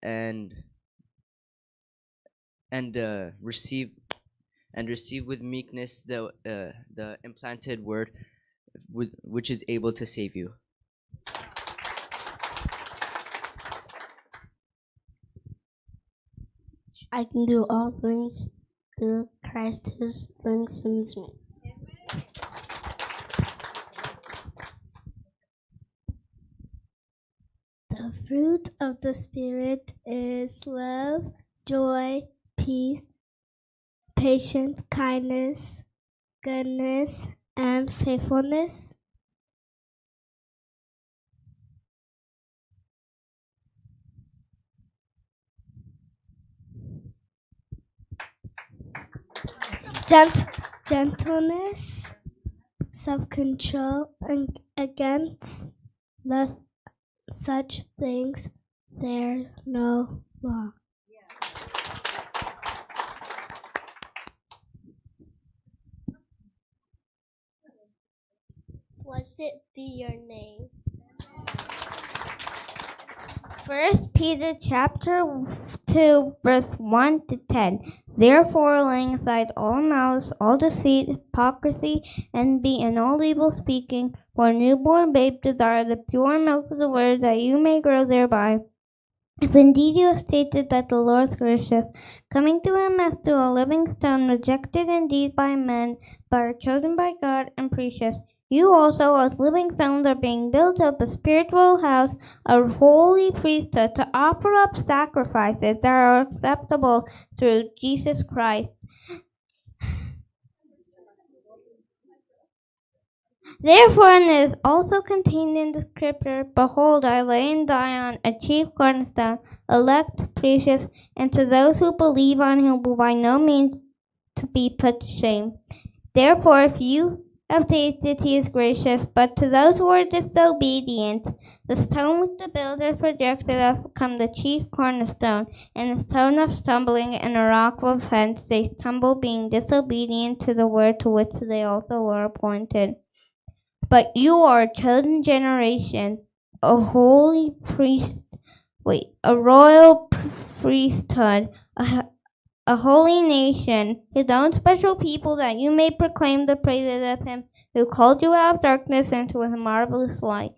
and receive with meekness the implanted word, which is able to save you. I can do all things through Christ who strengthens me. The fruit of the Spirit is love, joy, peace, patience, kindness, goodness, and faithfulness. Gentleness, self-control, and against such things there's no law. Blessed be your name. 1 Peter chapter 2 verse 1 to 10. Therefore, laying aside all malice, all deceit, hypocrisy, envy, and all evil speaking, for newborn babe desire the pure milk of the word, that you may grow thereby. If indeed you have stated that the Lord is gracious, coming to him as to a living stone, rejected indeed by men, but are chosen by God and precious, you also, as living stones, are being built up a spiritual house, a holy priesthood, to offer up sacrifices that are acceptable through Jesus Christ. Therefore, it is also contained in the scripture, Behold, I lay in Zion a chief cornerstone, elect, precious, and to those who believe on him will by no means to be put to shame. Therefore, if you have tasted he is gracious, but to those who are disobedient, the stone which the builders rejected has become the chief cornerstone, and a stone of stumbling and a rock of offense. They stumble, being disobedient to the word to which they also were appointed. But you are a chosen generation, a royal priesthood, a holy nation, his own special people, that you may proclaim the praises of him who called you out of darkness into his marvelous light.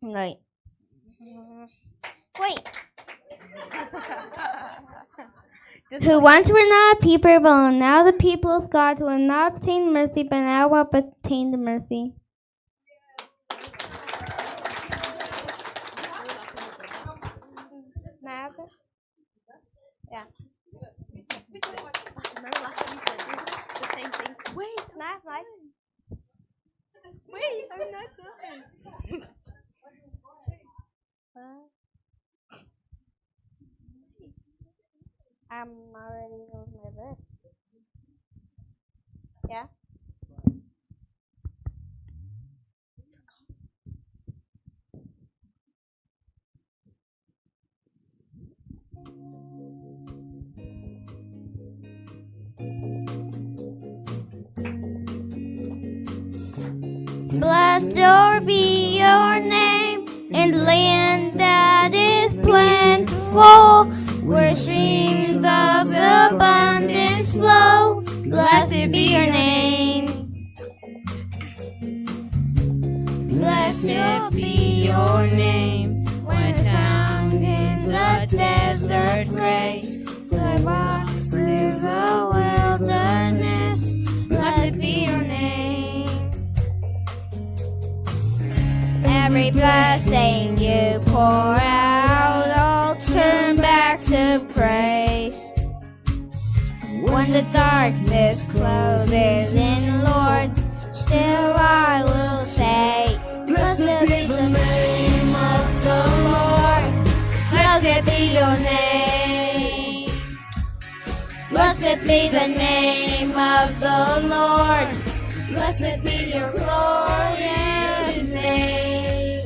Wait. Who once were not a people, but are now the people of God, who have not obtained mercy, but now have obtained mercy. Yeah. Remember last time you said the same thing? Wait, I'm not done. I'm already on my bed. Yeah? Blessed be your name in the land that is plentiful, where streams of abundance flow. Blessed be your name. Blessed be your name when found in the desert grace, the rocks through the wilderness. Blessed be your name. Every blessing you pour out to praise. When the darkness closes in, Lord, still I will say, blessed be the name of the Lord. Blessed be your name. Blessed be the name of the Lord. Blessed be your glorious name.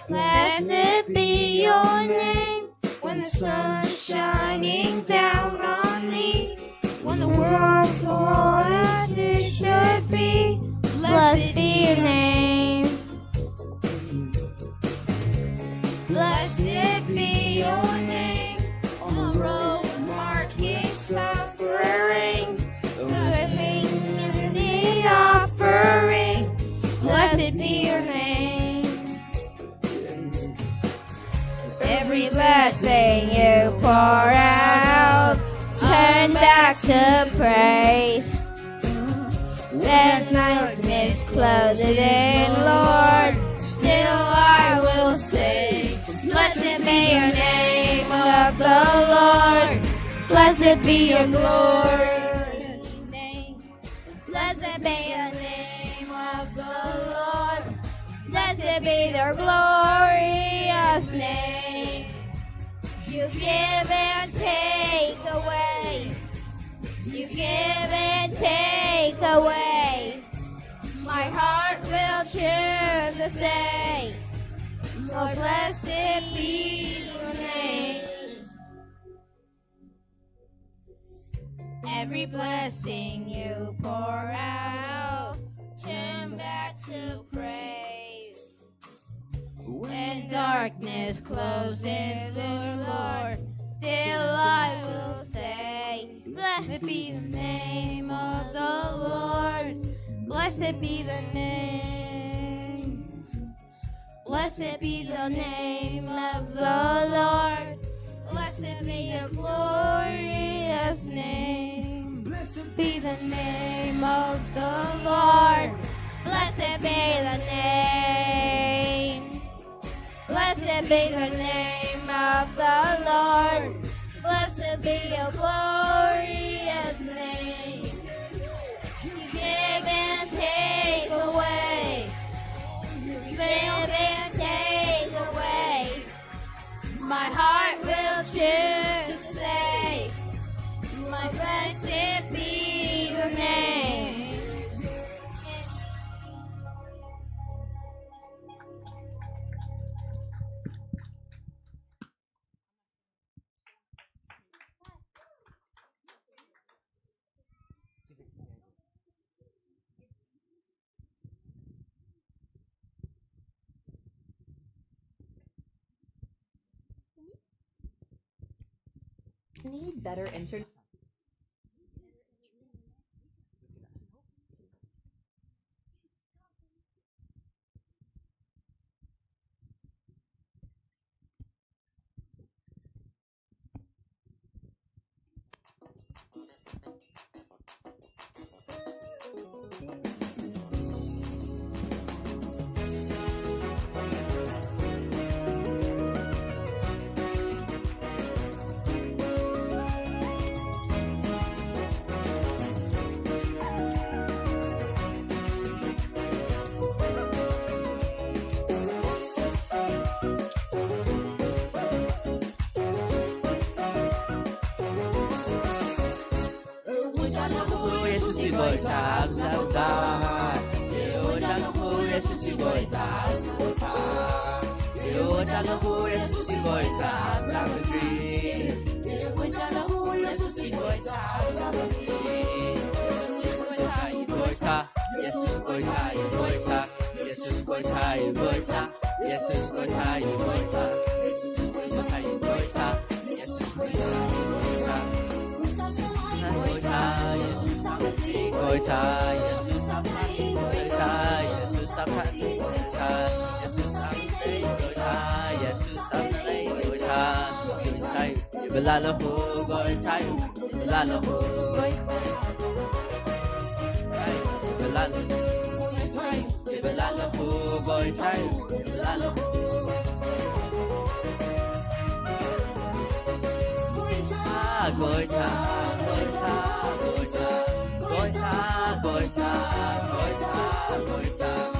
Blessed be your name when the sun's shining down on me, when the world's all as it should be. Blessed be your name. Blessed be your name on the road marking suffering, living in the offering. Blessed be your name. Every blessing you pour out, turn back to praise. Then darkness closes in, Lord, still I will say, blessed be your name of the Lord. Blessed be your glorious name. Blessed be the name of the Lord. Blessed be their glorious name. You give and take away. You give and take away. My heart will choose to say, Lord, blessed be your name. Every blessing you pour out, turn back to praise. When darkness closes in, Lord, still I will say, blessed be the name of the Lord. Blessed be the name. Blessed be the name of the Lord. Blessed be your glorious name. Blessed be the name of the Lord. Blessed be the name. Blessed be the name of the Lord. Blessed be your glorious name. You give and take away. You give and take away. My heart will choose to say, my blessed be your name. Need better internet. goita, goita, goita, goita, goita, goita, goita.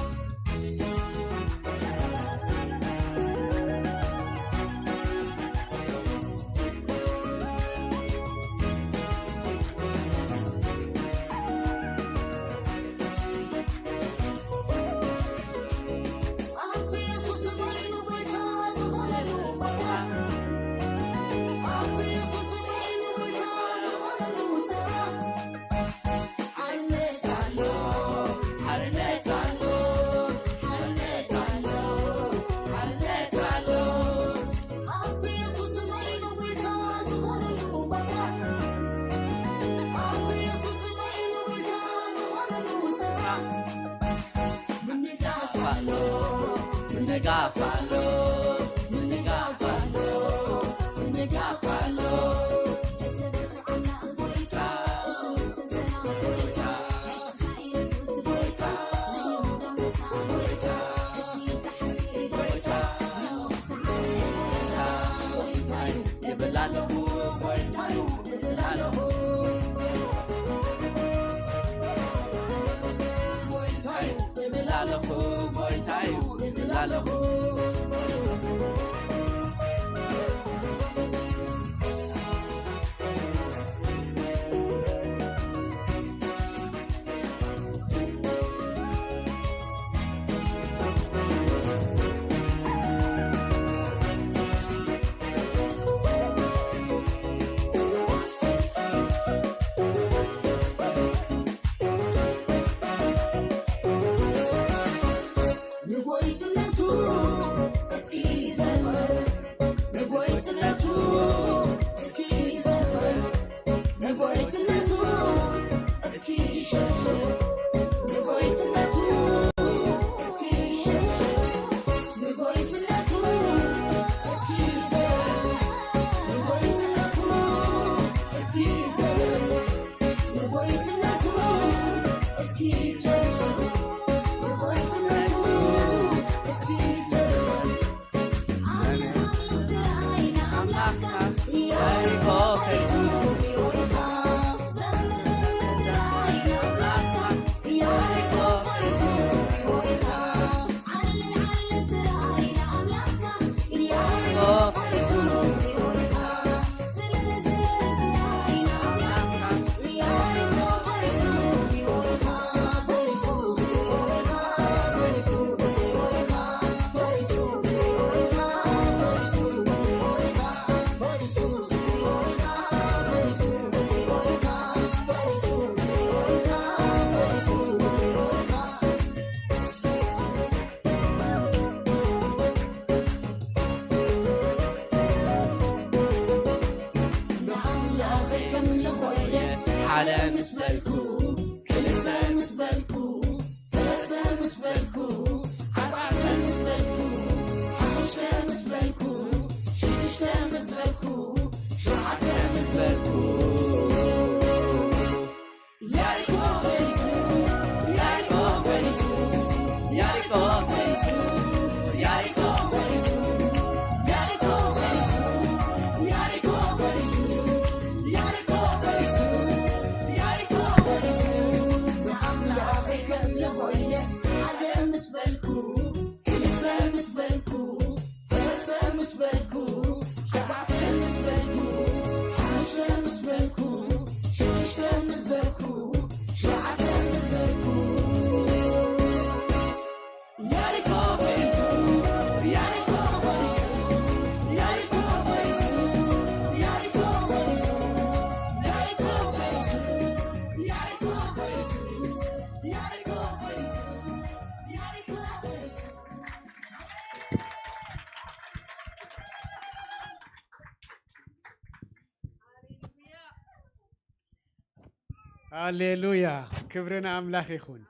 ሃሌሉያ ክብርና አምላኽ ይኹን።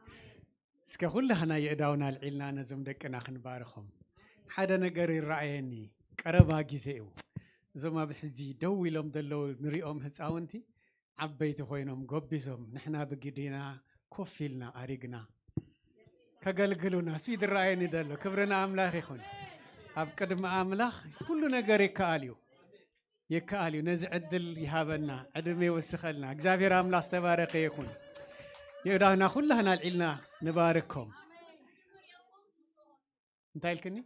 እስከ ኩላህና የእዳውና ልዒልና ነዞም ደቅና ክንባርኾም ሓደ ነገር ይረኣየኒ ቀረባ ግዜ እዩ እዞም ኣብ ሕጂ ደው ኢሎም ዘለዉ ንሪኦም ህፃውንቲ ዓበይቲ ኮይኖም ጎቢዞም ንሕና ብግዲና ኮፍ ኢልና ኣሪግና ከገልግሉና እሱ ይረኣየኒ ዘሎ ክብርና ኣምላኽ ይኹን። ኣብ ቅድሚ ኣምላኽ ኩሉ ነገር ይከኣል እዩ يكالي نزعدل يهابنا عدمي وسخلنا እግዚአብሔር አምላክ ተባረከ ይሁን يرانا كلنا العلنا نبارككم انتي الكني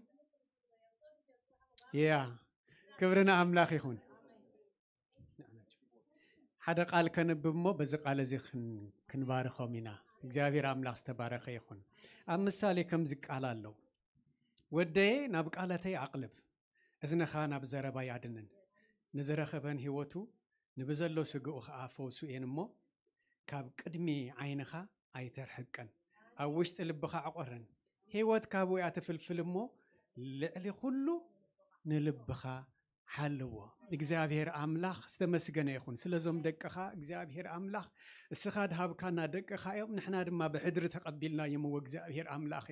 يا كبرنا أملاك يخون حدا قال كنبمو بز قال زي كنباركو منا እግዚአብሔር አምላክ ተባረከ ይሁን አምሳሌ ከም ዝቅ አላለው ወደይ ናብ ቃለተይ አቅልብ እዝነኻ ናብ ዘረባ ያድንን ንዘረኸበን ህይወቱ ንብዘሎ ስግኡ አፈውሱ እሞ ካብ ቅድሚ ዓይንኻ ኣይተርሕቀን ኣብ ውሽጢ ልብኻ አቆረን ህይወት ካብ ወይ አትፍልፍል እሞ ልዕሊ ሁሉ ንልብኻ ሓልዎ እግዚአብሔር አምላክ ዝተመስገነ ይሁን ስለዞም ደቅኻ እግዚአብሔር አምላክ እስኻ ድሃብካና ደቅኻ እዮም ንሕና ድማ ብሕድሪ ተቀቢልና የምዎ እግዚአብሔር አምላክ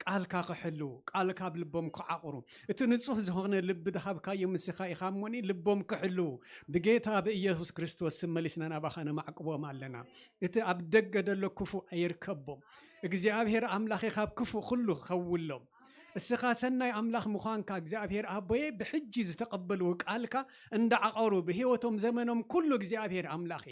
ቃልካ ክሕሉ ቃልካ ብልቦም ክዓቁሩ እቲ ንጹህ ዝኾነ ልብ ድሃብካ የምስኻ ኢኻሞኒ ልቦም ክሕሉ ብጌታ በኢየሱስ ክርስቶስ ስመሊስና ናባኻ ነማዕቅቦም ኣለና እቲ ኣብ ደገ ደሎ ክፉ ኣይርከቦም እግዚአብሔር አምላክ ካብ ክፉ ኩሉ ኸውሎም እስኻ ሰናይ አምላክ ምዃንካ እግዚአብሔር አቦዬ ብሕጂ ዝተቀበሉ ቃልካ እንዳዓቀሩ በህይወቶም ዘመኖም ኩሉ እግዚአብሔር አምላክ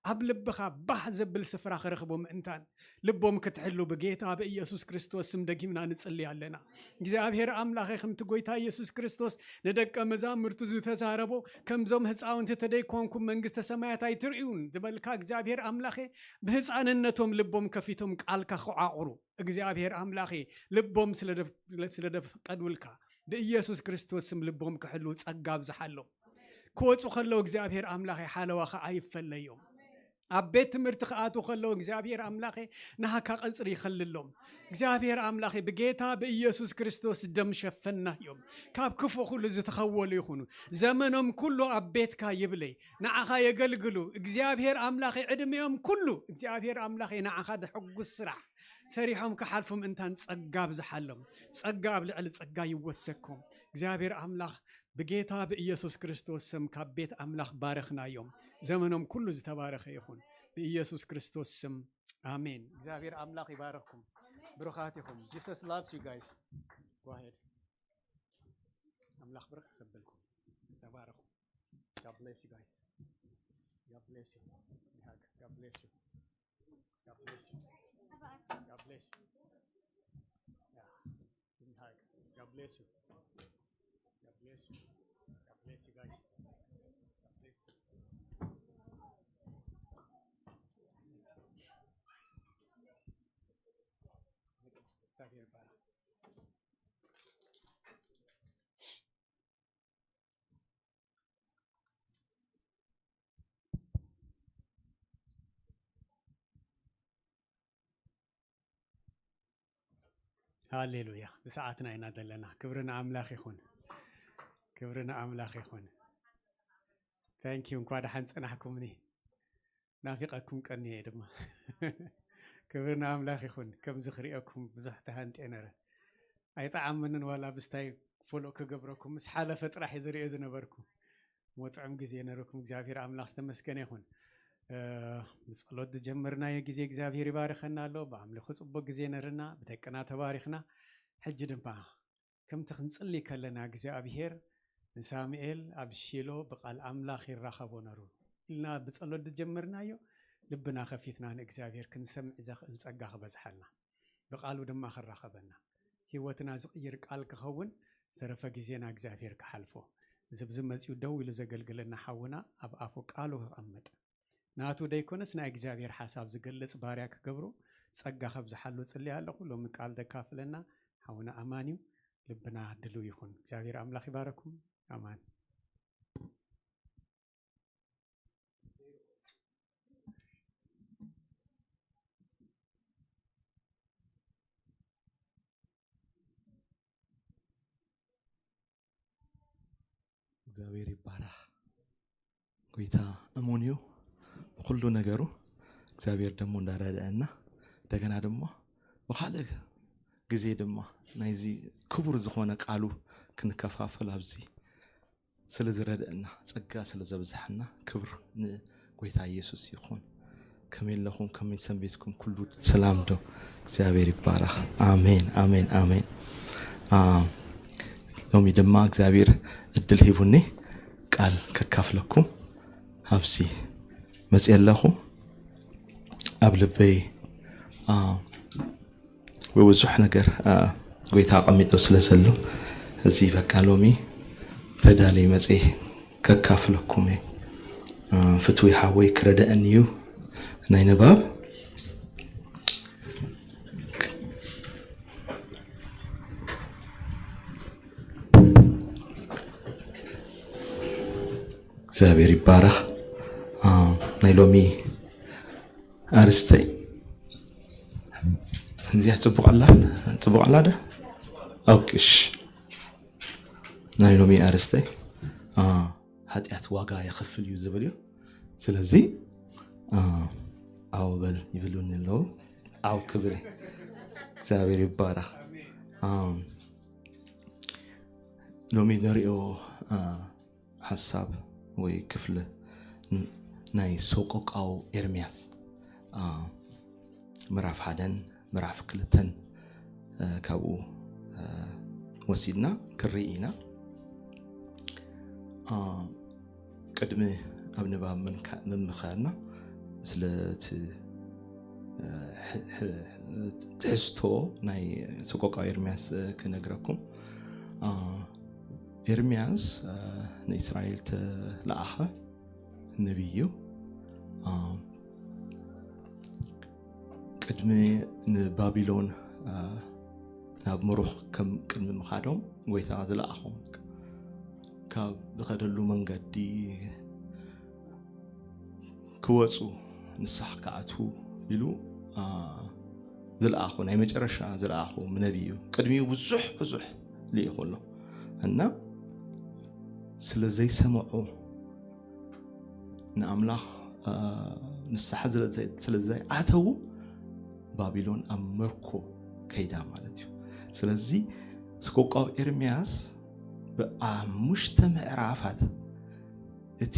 ኣብ ልብኻ ባህ ዘብል ስፍራ ክረኽቦም እንታን ልቦም ክትሕሉ በጌታ በኢየሱስ ክርስቶስ ስም ደጊምና ንጽልይ ኣለና እግዚአብሔር አምላክ ከምቲ ጎይታ ኢየሱስ ክርስቶስ ለደቀ መዛሙርቱ ዝተዛረቦ ከምዞም ህፃውንቲ ተደይኮንኩም መንግስተ ሰማያት ኣይትርእዩን ዝበልካ እግዚአብሔር አምላክ በህፃንነቶም ልቦም ከፊቶም ቃልካ ክዓቁሩ እግዚአብሔር አምላክ ልቦም ስለደፈቀዱልካ በኢየሱስ ክርስቶስ ስም ልቦም ክሕሉ ጸጋ ብዝሓሎም ክወፁ ከለው እግዚአብሔር አምላክ ሓለዋኻ ኣይፈለዮም ኣብ ቤት ትምህርቲ ከኣቱ ከለው እግዚአብሔር አምላክ ናሃካ ቀጽሪ ይኸልሎም እግዚአብሔር አምላክ በጌታ በኢየሱስ ክርስቶስ ደም ሸፈናዮም ካብ ክፉ ሁሉ ዝተኸወሉ ይኹኑ ዘመኖም ኩሉ ኣብ ቤትካ ይብለይ ንዓኻ የገልግሉ እግዚአብሔር አምላክ ዕድሜዮም ኩሉ እግዚአብሔር አምላክ ንዓኻ ድሕጉስ ስራሕ ሰሪሖም ክሓልፉም እንታን ጸጋ ብዝሓሎም ጸጋ ኣብ ልዕሊ ጸጋ ይወሰኩም እግዚአብሔር አምላክ በጌታ በኢየሱስ ክርስቶስ ስም ካብ ቤት አምላክ ባረኽናዮም ዘመኖም ኩሉ ዝተባረኸ ይሁን በኢየሱስ ክርስቶስ ስም አሜን እግዚአብሔር አምላክ ይባረክኩም ብሩኻት ይሁን Jesus loves you guys go ahead አምላክ ብርክ ይከበልኩም ተባረኩ God bless you guys God bless you God bless you God bless you God bless you yeah God bless you God bless you God bless you guys هاليلويا بساعتنا إنا دلنا كبرنا أملاك يخون كبرنا أملاك يخون thank you እንኳን ሐንጽና حكمني ናፍቃኩም ቀኒ ድማ ክብርና አምላክ ይሁን ከም ዝኽሪአኩም ብዙሕ ተሃንጤነረ ኣይጣዓምንን ዋላ ብስታይ ፎሎ ክገብረኩም ምስ ሓለፈ ጥራሕ ዝሪኦ ዝነበርኩም ወጥዕም ጊዜ ነርኩም እግዚአብሔር አምላክ ተመስገነ ይሁን በጸሎት ጀመርናዮ ጊዜ እግዚአብሔር ይባርከና አሎ በአምልኮ ጽቦ ጊዜ ነርና በደቅና ተባሪክና ሕጂ ድማ ከምቲ ክንጽልይ ከለና እግዚአብሔር ንሳሙኤል ኣብ ሺሎ በቃል አምላክ ይራኸቦ ነሩ ኢልና በጸሎት ጀመርናዮ ልብና ከፊትና ንእግዚአብሔር ክንሰምዕ ዘኽእል ጸጋ ክበዝሐልና በቃሉ ድማ ክራኸበና ህይወትና ዝቕይር ቃል ክኸውን ዝተረፈ ጊዜና እግዚአብሔር ክሓልፎ ዝብዝ መጽኡ ደው ኢሉ ዘገልግለና ሓውና ኣብ ኣፉ ቃሉ ክቐመጥ ናቱ ደይኮነስ ናይ እግዚአብሔር ሓሳብ ዝገልጽ ባርያ ክገብሩ ጸጋ ከብዝሓሉ ጽልይ ኣለኹ ሎሚ ቃል ደካፍለና ሓውና ኣማንዩ ልብና ድሉ ይኹን እግዚአብሔር አምላክ ይባረኩም አማን እግዚአብሔር ይባረክ ጎይታ እሙንዩ ሁሉ ነገሩ እግዚአብሔር ደግሞ እንዳረዳና እንደገና ደግሞ በኋላ ጊዜ ደግሞ ናይዚ ክቡር ዝኾነ ቃሉ ክንከፋፈል ኣብዚ ስለዝረዳና ጸጋ ስለዘብዝሐና ክብር ንጎይታ ኢየሱስ ይኹን ከመይለኹም ከመይሰንቤትኩም ኩሉ ሰላም ዶ እግዚአብሔር ይባረክ አሜን አሜን አሜን ሎሚ ድማ እግዚአብሔር እድል ሂቡኒ ቃል ከካፍለኩም ሃብሲ መጽየለኹ ኣብ ልበይ ወብዙሕ ነገር ጎይታ ቀሚጦ ስለዘሎ እዚ በቃ ሎሚ ተዳለይ መጽ ከካፍለኩም ፍትዊ ሓወይ ክረዳእኒ እዩ ናይ ንባብ እግዚአብሔር ይባረክ ናይ ሎሚ አርስተይ እንዚያ ጽቡቅ አላ ደ ኦኬሽ ናይ ሎሚ አርስተይ ኃጢአት ዋጋ ይከፍል እዩ ዝብል እዩ ስለዚ አውበል ይብሉን ነው አው ክብር እግዚአብሔር ይባረክ ሎሚ ነሪኦ ሐሳብ ወይ ክፍለ ናይ ሶቆቃው ኤርሚያስ ምዕራፍ 1 ምዕራፍ 2 ካብኡ ወሲድና ክርኢና ቅድሚ ኣብ ንባብ ምምኻርና ስለቲ ትሕዝቶ ናይ ሶቆቃው ኤርሚያስ ክነግረኩም ኤርሚያስ ንእስራኤል ተለኣኸ ነቢዩ ቅድሚ ንባቢሎን ናብ ምሩኽ ከም ቅድሚ ምኻዶም ጎይታ ዝለኣኾም ካብ ዝኸደሉ መንገዲ ክወፁ ንስሐ ክኣትዉ ኢሉ ዝለኣኹ ናይ መጨረሻ ዝለኣኹ ነቢዩ ቅድሚኡ ብዙሕ ልኢኹ ኣሎ እና ስለዘይ ሰምዑ ንኣምላኽ ንስሐ ስለዘይ ኣተው ባቢሎን ኣብ መርኮ ከይዳ ማለት እዩ ስለዚ ሶቆቃው ኤርሚያስ ብኣሙሽተ ምዕራፋት እቲ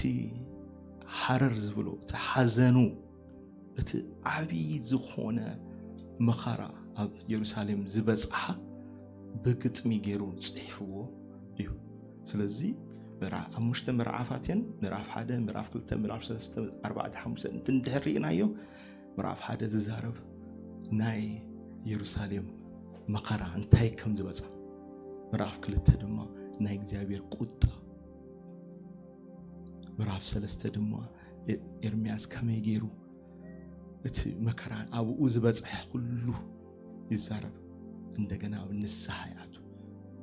ሓረር ዝብሎ ተሓዘኑ እቲ ዓብይ ዝኾነ መኸራ ኣብ ኢየሩሳሌም ዝበጽሓ ብግጥሚ ገይሩ ጽሒፍዎ እዩ ስለዚ ኣሙሽተ ምዕራፋትን ምዕራፍ 1 ምዕራፍ 2 ምዕራፍ 3 4 5 እንትንድሕሪናዮ ምዕራፍ 1 ዝዛረብ ናይ ኢየሩሳሌም መኸራ እንታይ ከም ዝበጽሓ ምዕራፍ 2 ድማ ናይ እግዚአብሔር ቁጣ ምዕራፍ 3 ድማ ኤርሚያስ ከመይ ገይሩ እቲ መከራ ኣብኡ ዝበጽሐ ሁሉ ይዛረብ እንደገና ንስሐ ያቱ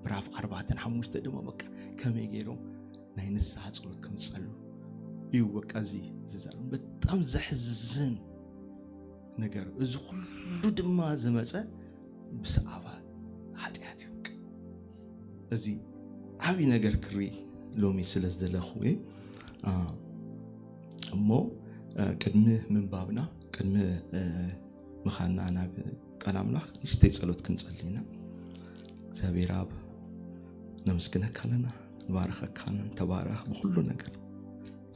ምዕራፍ 4 5 ድማ በቃ ከመይ ገይሮም ናይ ንስሐ ጸሎት ከም ጸሉ እዩ በቃ እዚ ዝዛረብ በጣም ዘሕዝን ነገር እዚ ሁሉ ድማ ዝመጸ ብሰዓባ ኃጢአት እዩ እዚ ዓቢ ነገር ክሪ ሎሚ ስለዝደለኹ እሞ ቅድሚ ምንባብና ቅድሚ ምኻና ናብ ቃል አምላኽ ንእሽተይ ጸሎት ክንጸልይና እግዚአብሔር አብ ነመስግነካ ለና ንባረኸካ ተባረኽ ብኩሉ ነገር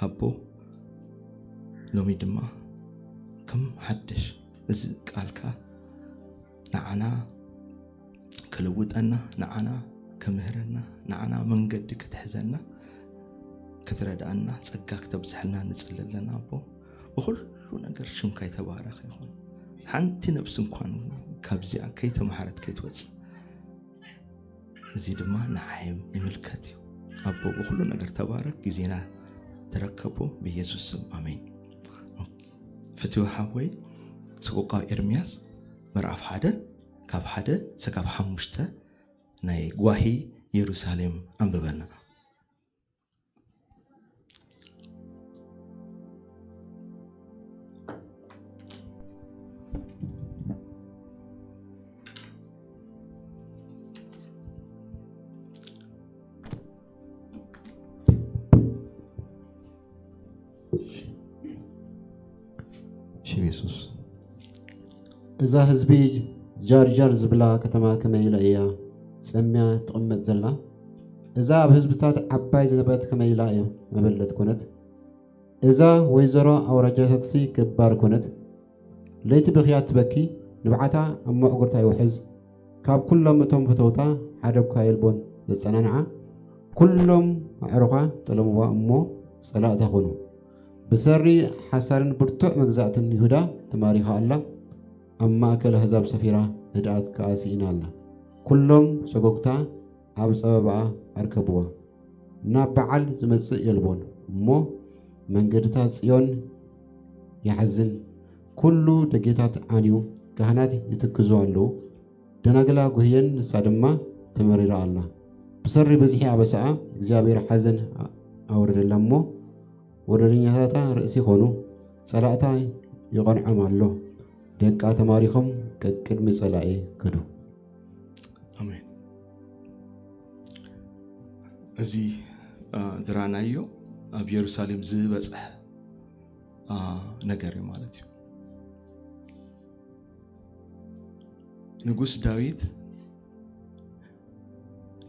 አቦ ሎሚ ድማ ከም ሓድሽ እዚ ቃልካ ንዓና ክልውጠና ንዓና ከምህረና ንዓና መንገዲ ክትሕዘና ክትረዳእና ጸጋ ክትብዝሐና ንጽልለና አቦ ብኩሉ ነገር ሽምካ የተባረኸ ይኹን ሓንቲ ነፍስ እንኳን ካብዚኣ ከይተመሓረት ከይትወጽእ እዚ ድማ ንዓይም ይምልከት እዩ አቦ ብኩሉ ነገር ተባረክ ጊዜና ተረከቦ በኢየሱስ ስም አሜን ፍትው ሓወይ ሶቆቃው ኤርሚያስ ምዕራፍ 1 ካብ 1 እስካብ 5 ናይ ጓሂ ኢየሩሳሌም አንብበና ኢየሱስ እዛ ህዝቢ ጃርጃር ዝብላ ከተማ ከመይ ኢላ እያ ጸምያ ትቕመጥ ዘላ እዛ ኣብ ህዝብታት ዓባይ ዝነበረት ከመይ ኢላ እያ መበለት ኮነት እዛ ወይዘሮ ኣውራጃታትሲ ገባር ኮነት ለይቲ ብኽያት ትበኪ ንብዓታ ኣብ መዕጉርታ ይውሕዝ ካብ ኩሎም እቶም ፍተውታ ሓደ እኳ የልቦን ዘጸናንዓ ኩሎም ኣዕሩኻ ጠለምዋ እሞ ጸላእታ ኾኑ ብሰሪ ሓሳርን ብርቱዕ መግዛእትን ይሁዳ ተማሪኻ ኣላ ኣብ ማእከል ኣሕዛብ ሰፊራ ህድኣት ከኣሲኢና ኣላ ኩሎም ሰጎግታ ኣብ ጸበባኣ ኣርከብዋ ናብ በዓል ዝመጽእ የልቦን እሞ መንገድታት ጽዮን ይሓዝን ኩሉ ደጌታት ዓንዩ ካህናት ይትክዙ ኣለዉ ደናግላ ጉህየን ንሳ ድማ ተመሪራ ኣላ ብሰሪ በዚሒ ኣበሳኣ እግዚኣብሔር ሓዘን ኣወረደላ እሞ ወረደኛታታ ርእሲ ኾኑ ጸላእታ ይቐንዖም ኣሎ ደቃ ተማሪኾም ቅድሚ ጸላኢ ክዱ አሜን እዚ ድራናዮ ኣብ ኢየሩሳሌም ዝበጽሕ ነገር ማለት እዩ ንጉስ ዳዊት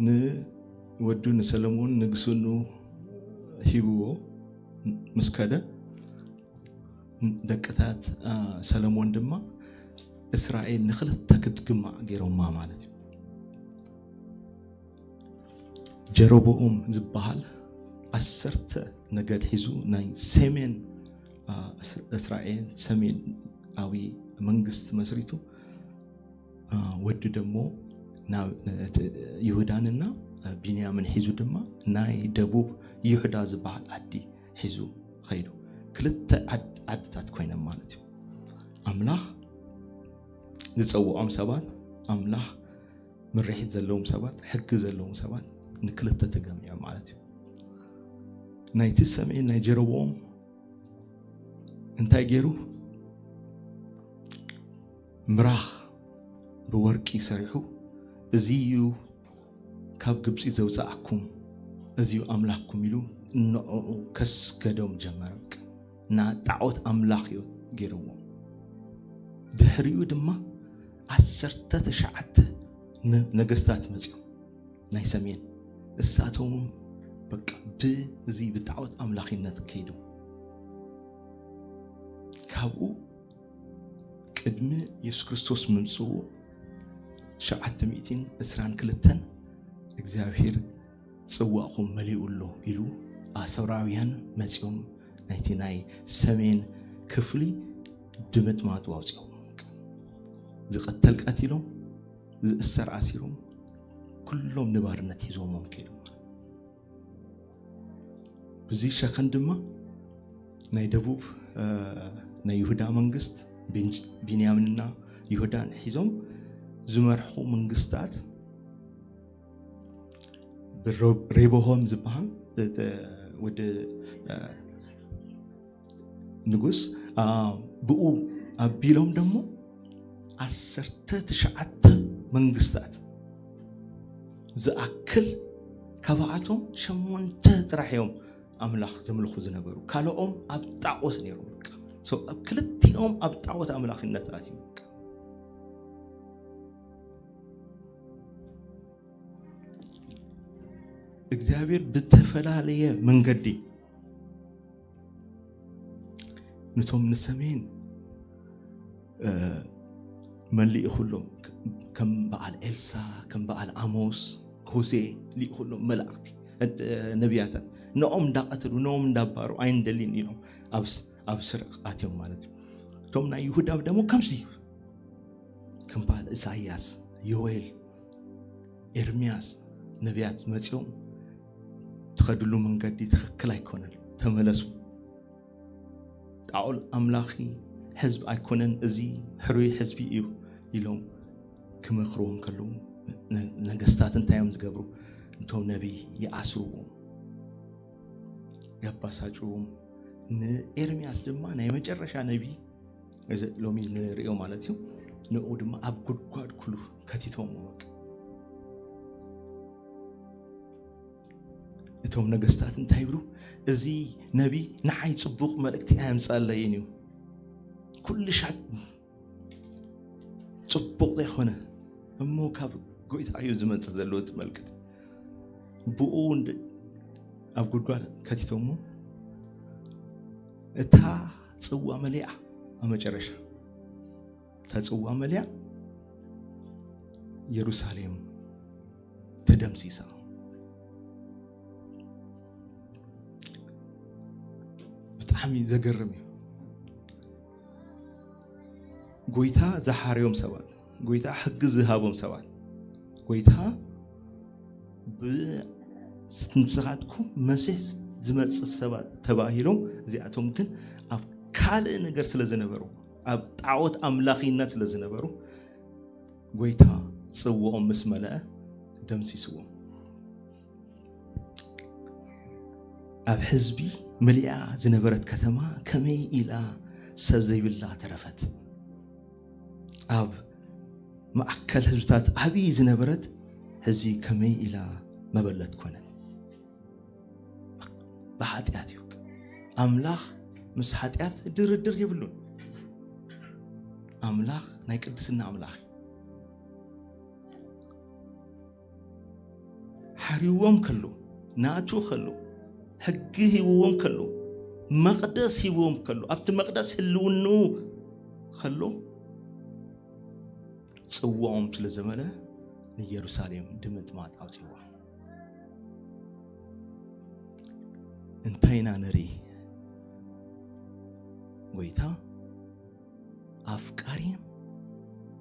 ንወዱ ንሰለሞን ንግስኑ ሂብዎ مسكده دقتات سلمون دما إسرائيل نخلت تكد جمع غيرهم ما مالتي جربوهم زبال أسرت نجد حزو ناي سمين إسرائيل سمين أوي منجست مسريتو ود دمو نا يهوداننا بنيامين حزو دما ناي دبوب يهودا زبال عدي حزو خيرو كلت عدتات كوينه مالتي املاح نصوعهم سبات املاح مريحت زلهم سبات حق زلهم سبات نكلت تجمع مالتي نايت السمعين نايجروهم انتي غيرو مراخ بورقي سريحو ازيو كاب قبصي زوزاكم ازيو املاحكم يلو نعو كس قدوم جمرك نا تعوت أملاخيو جيرو دحريو دما عسرت تشعت نجستات مزيو ناي سمين الساتهم بق بزي بتعوت أملاخينات كيدو كابو قدم يسوع كريستوس منسو شعت ميتين اسران كلتن እግዚአብሔር ጽዋኹም መሊኡሎ ይሉ አሰራውያን መጽዮም ናይቲናይ ሰሜን ክፍሊ ድምጥ ማጥዋውጽው ዝቀተል ቀቲሎም ዝእሰር አሲሮም ኩሎም ንባርነት ይዞሞም ከይዱ በዚ ሸኸን ድማ ናይ ደቡብ ናይ ይሁዳ መንግስት ቢንያምንና ይሁዳን ሒዞም ዝመርሑ መንግስታት بريبوهم زبهم ود نجوس بقو أبيلهم دمو عسرت تشعت منجستات زأكل كبعتهم شمون تترحيهم أملاخ زملخو زنبرو كانوا أبتعوس نيرهم سو كلتيهم أبتعوس أملاخ النتاتي እግዚአብሔር በተፈላለየ መንገድ ነቶም ንሰሜን መልእ ሁሉም ከም በዓል ኤልሳ ከም በዓል አሞስ ሆሴ ሊ ሁሉም መላእክቲ ነቢያት ነኦም እንዳቀተሉ ነኦም እንዳባሩ አይንደሊን ኢሎም ኣብ ስርዓትዮም ማለት ቶም ናይ ይሁዳ ደግሞ ከምዚ ከም በዓል ኢሳይያስ ዮኤል ኤርሚያስ ነቢያት መጽኦም تخدلو من قدي تخكل أيكونن تملسوا تعال أملاخي حزب أيكونن أزي حروي حزبي يلوم كما خروهم كلهم نجستات انتايم زقبرو انتو نبي يأسروهم يباساجوهم إرمياس دما نايمة جرشا نبي إذا لومي نريو مالتيو نقول دما أبقود قاد كله كتيتهم وك እቶም ነገስታት እንታይ ብሩ እዚ ነቢ ንዓይ ጽቡቕ መልእክቲ ኣምጻለይኒዩ ኩሉ ሻት ጽቡቕ ዘይኾነ እሞ ካብ ጎይታ እዩ ዝመጽእ ዘሎ ትመልክት ብኡ ኣብ ጉድጓድ ከቲቶሞ እታ ጽዋ መሊኣ ኣመጨረሻ ተጽዋ መሊኣ ኢየሩሳሌም ተደምሲሳ بطعمي زقرمي قويتا زحاريوم سوال قويتا حق زهابهم سوال قويتا بستنسخاتكم مسيح زمص السبات تباهيلهم زياتهم كن اب كالئ ነገር ስለዝነበሩ ኣብ ጣዖት ኣምላኺነት ስለዝነበሩ ጎይታ ጽውኦም ምስ መለአ ደምሲስዎም ኣብ ህዝቢ መሊኣ ዝነበረት ከተማ ከመይ ኢላ ሰብ ዘይብላ ተረፈት ኣብ ማዕከል ህዝብታት ዓብይ ዝነበረት ህዚ ከመይ ኢላ መበለት ኮነት بحاتيات يوك أملاخ مس حاتيات در يبلون أملاخ نايقدسنا أملاخ حريوم كلو ناتو خلو حقه ووم كلو مقدس هيوم كلو أبت مقدس هلونو خلو تصوّعهم تلزمنا ليروساليم دمت مات أوتيوا انتينا نري ويتا أفكاريم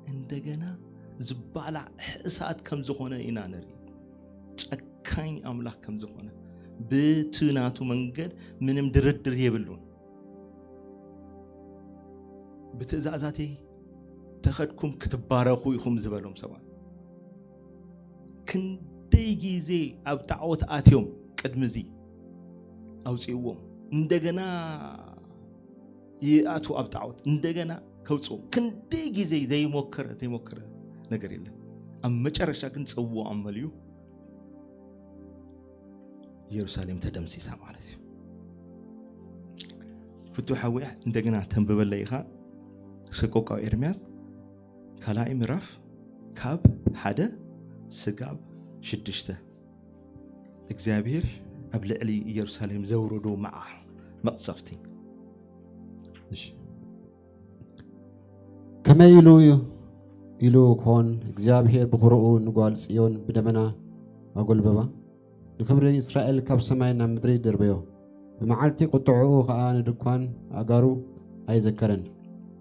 اندقنا زبالع حسات كم زخونة إنا نري تأكاين أملاك كم زخونة بتوناتو منقد منم دردر يبلون بتزعزاتي تخدكم كتبارخو يخم زبالهم سوا كن ديجي زي أب تعوت آتيوم كدمزي أوصيوهم ندقنا يأتوا أبتعوت ندقنا كوصوم كن ديجي زي موكرة نقر الله أما جرشا كنت سووا عمليو يروساليم تدمسي سامعرتي فتوحة واحد ندقنا تنبب الليخا سكوكا إرمياس كلاي مراف كاب حدا سقاب شدشته اكزابير قبل علي يروساليم زوردو معه مقصفتي كما يلو كون اكزابير بقرؤو نقال سيون بدمنا أقول بابا لكبر إسرائيل كاب سماينا مدري دربيو بمعالتي قطعوه خان دكان أقارو أي ذكرن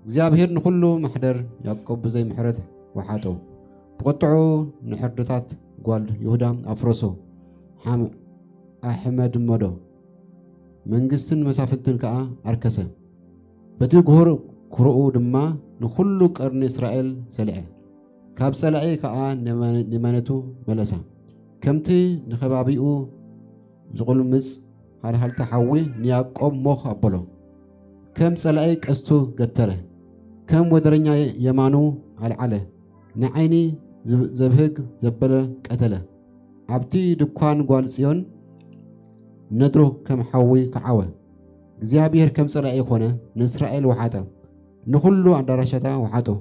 اكزابير نخلو محضر يعقوب زي محرته وحاتو بقطعو نحردتات قال يهودا أفرسو أحمد مدو منجستن مسافتن كأ أركسه بتي جهور قرؤو دما نخلو قرن إسرائيل سلعه كاب سلعه كأ نمانتو ملسا كمتي نخبابيو زغل مز هل تحوي نياقوب موخ أبولو كم سلعه كستو قتره كم ودرنيا يمانو على نعيني زبهق زبله قتله عبتي دكان قال سيون ندرو كم حوي كعوة እግዚአብሔር كم صرع يخونه نسرائيل وحاته نخلو عدرشتا وحاتو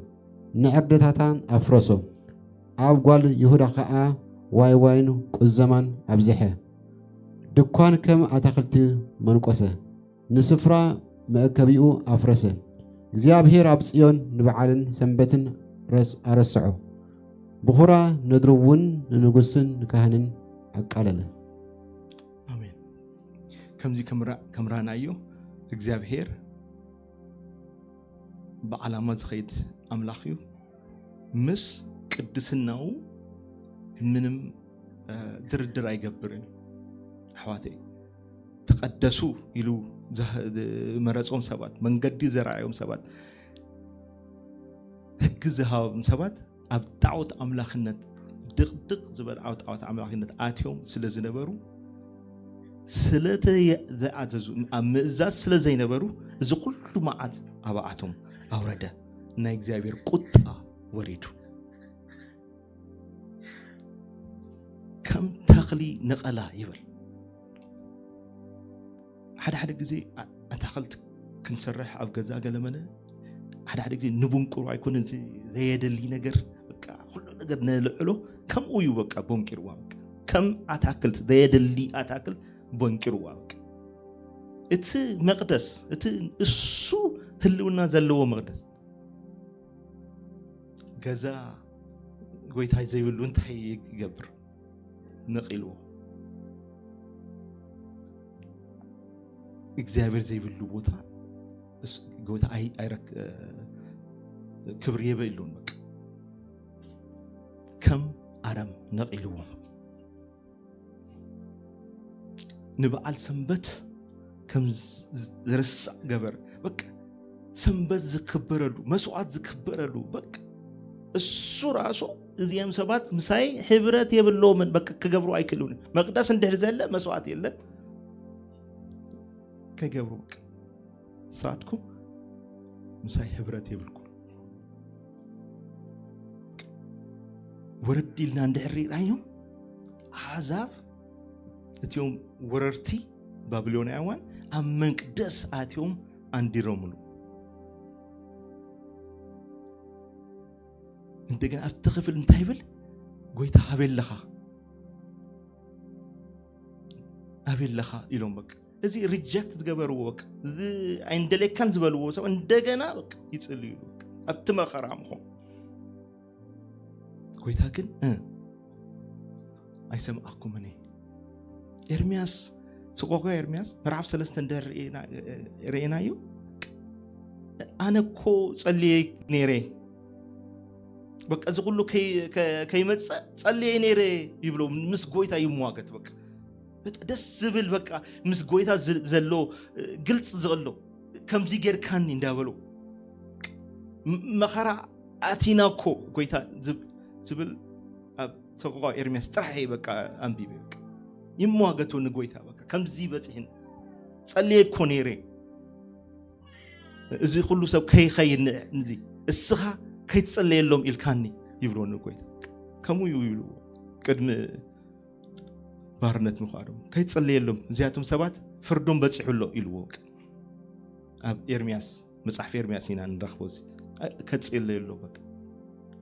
نعردتاتا أفرسو أب قال يهودا خاء واينو قزمان أبزحه دكان كم أتخلتي منقوسه نسفرا مأكبيو أفرسه እግዚአብሔር أب صيون نبعالن سنبتن أرسعو بخورا ندروون ننقسن نكهنن أقالله آمين كمزي كمران أيو እግዚአብሔር بعلامات خيد أملاخيو مس قدسناو منم دردر أيقبرن حواتي تقدسو يلو مرزقهم سبات من قد زرعيهم سبات هك زهاهم سبات أب تعوت أملاخنت دق زبل عوت أملاخنت آتيهم سلزنبرو سلته زعززو أمزاز سلزينبرو إذا كل ما عاد أبعتهم أورده نايجزابير قطة وريدو كم تخلي نقلا يبل حدا جزي أتخلت كنسرح أو جزاء قلمنا حدا جزي نبونكر ويكون زي دلي نجر بقى كل نجر نلعله كم أيو بقى بونكر وامك كم أتاكلت زي دلي أتاكل بونكر وامك إت مقدس إت السو هلونا زلوا مقدس جزاء قويت هاي زي اللون تحي جبر نقلوه እግዚአብሔር ዘይብሉ ቦታ ጎታ አይረክ ክብር የበሉን በቃ ከም አረም ነቂልዎም ንበዓል ሰንበት ከም ዝርሳዕ ገበር በቃ ሰንበት ዝክበረሉ መስዋዕት ዝክበረሉ በቃ እሱ ራሱ እዚያም ሰባት ምሳይ ህብረት የብሎምን በቃ ከገብሩ አይክሉን መቅደስ እንድህር ዘለ መስዋዕት የለን ከገብሩ በቃ ሳትኩ ምሳይ ህብረት የብልኩ ወረድልና እንድህር ራዮም አሕዛብ እትዮም ወረርቲ ባቢሎናውያን ኣብ መቅደስ ኣትዮም አንዲሮምሉ እንደገና አብተخفል እንታይብል ጎይታ አቤለኻ ኢሎም በቃ እዚ ሪጀክት ዝገበርዎ በቃ አይንደለካን ዝበልዎ ሰው እንደገና በቃ ይጽልዩ በቃ አብተመኸራምኹም ጎይታ ግን አይሰማዕኩም እኔ ኤርሚያስ ስቆቆ ኤርሚያስ ምዕራፍ 3 እንደርኤናዩ አነኮ ጸልዬ ነሬ በቃ እዚ ሁሉ ከይመጽ ጸልዬ ነሬ ይብሎ ምስ ጎይታ ይሟገት በቃ ደስ ዝብል በቃ ምስ ጎይታ ዘሎ ግልጽ ዘሎ ከምዚ ጌርካኒ እንዳበሎ መኸራ አቲናኮ ጎይታ ዝብል ኣብ ስቆቆ ኤርሚያስ ጥራይ በቃ አንቢቤ በቃ ይሟገቱ ንጎይታ በቃ ከምዚ በጽሕን ጸልዬ እኮ ነሬ እዚ ሁሉ ሰብ ከይኸይን እዚ እስኻ ከይትጸልየሎም ኢልካኒ ይብሎ ንጎይታ ከመ ይብሉ ቅድሚ ባርነት ምዃኑ ከይትጸልየሎም እዚያቶም ሰባት ፍርዶም በጽሕሎ ኢልዎ ኣብ ኤርሚያስ መጽሓፍ ኤርሚያስ ኢና ንረኽቦ እዚ ከጽልየሎ በቃ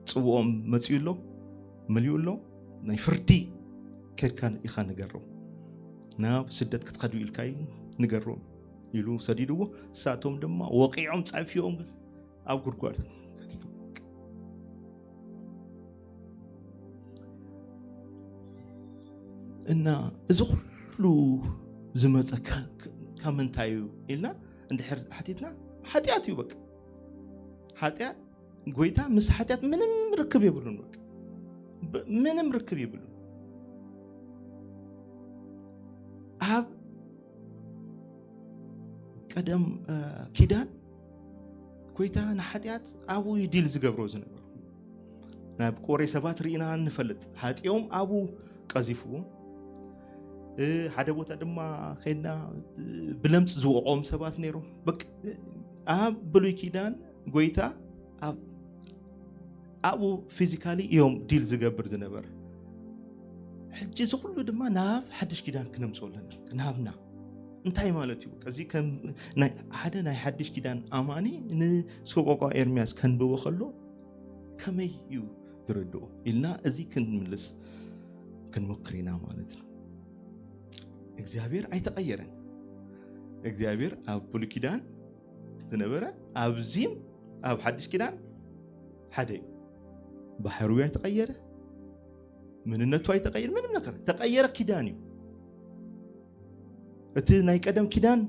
ጽውኦም መጽዩሎ መልዩሎ ናይ ፍርዲ ከድካን ኢኻ ንገሮ ናብ ስደት ክትኸዱ ኢልካይ ንገሮ ኢሉ ሰዲድዎ ሳቶም ድማ ወቂዖም ጻፊዮም ኣብ ጉድጓድ እና እዚ ሁሉ ዝመጸ ከምንታዩ ኢልና እንድሕር ሓቲትና ሓጢአት እዩ በቃ ሓጢአት ጎይታ ምስ ሓጢአት ምንም ርክብ የብሉን በቃ ምንም ርክብ የብሉን ኣብ ቀደም ኪዳን ጎይታ ንሓጢአት አቡ ይዲል ዝገብሮ ዝነበሩ ናብ ቆሬ ሰባት ሪኢና ንፈልጥ ሓጢኦም አቡ ቀዚፍዎ ሓደ ቦታ ድማ ኸይና ብለምጽ ዝወቆም ሰባት ነይሩ በቃ ኣብ ብሉይ ኪዳን ጎይታ አቡ ፊዚካሊ እዮም ዲል ዝገብር ዝነበረ ሕጂ እዚ ሁሉ ድማ ናብ ሓድሽ ኪዳን ክነምጽወለና ናብና እንታይ ማለት እዩ እዚ ከም ሓደ ናይ ሓድሽ ኪዳን አማኒ ንስቆቆ ኤርሚያስ ከንብቦ ከሎ ከመይ እዩ ዝረድኦ ኢልና እዚ ክንምልስ ክንሞክር ኢና ማለት ነው እግዚአብሔር አይተቀየረን እግዚአብሔር ኣብ ብሉይ ኪዳን ዝነበረ ኣብዚም ኣብ ሓድሽ ኪዳን ሓደ እዩ ባህሪው አይተቀየረ ምንነቱ አይተቀየረ ምንም ነገር ተቀየረ ኪዳን እዩ እቲ ናይ ቀደም ኪዳን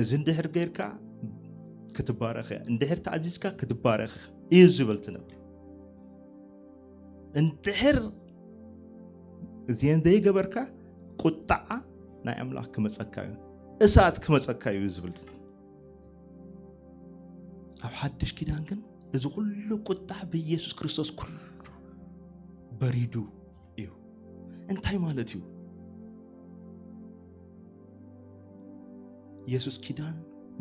እዚ እንድሕር ጌርካ ክትባረኽ እንድሕር ተዓዚዝካ ክትባረኽ እዩ ዝብል ትነብር እንድሕር እዚን ዘይገበርካ ቁጣዓ ናይ ኣምላኽ ክመጸካ እዩ እሳት ክመጸካ እዩ ዝብል ኣብ ሓድሽ ኪዳን ግን እዚ ኩሉ ቁጣዕ ብኢየሱስ ክርስቶስ ኩሉ በሪዱ እዩ እንታይ ማለት እዩ ኢየሱስ ኪዳን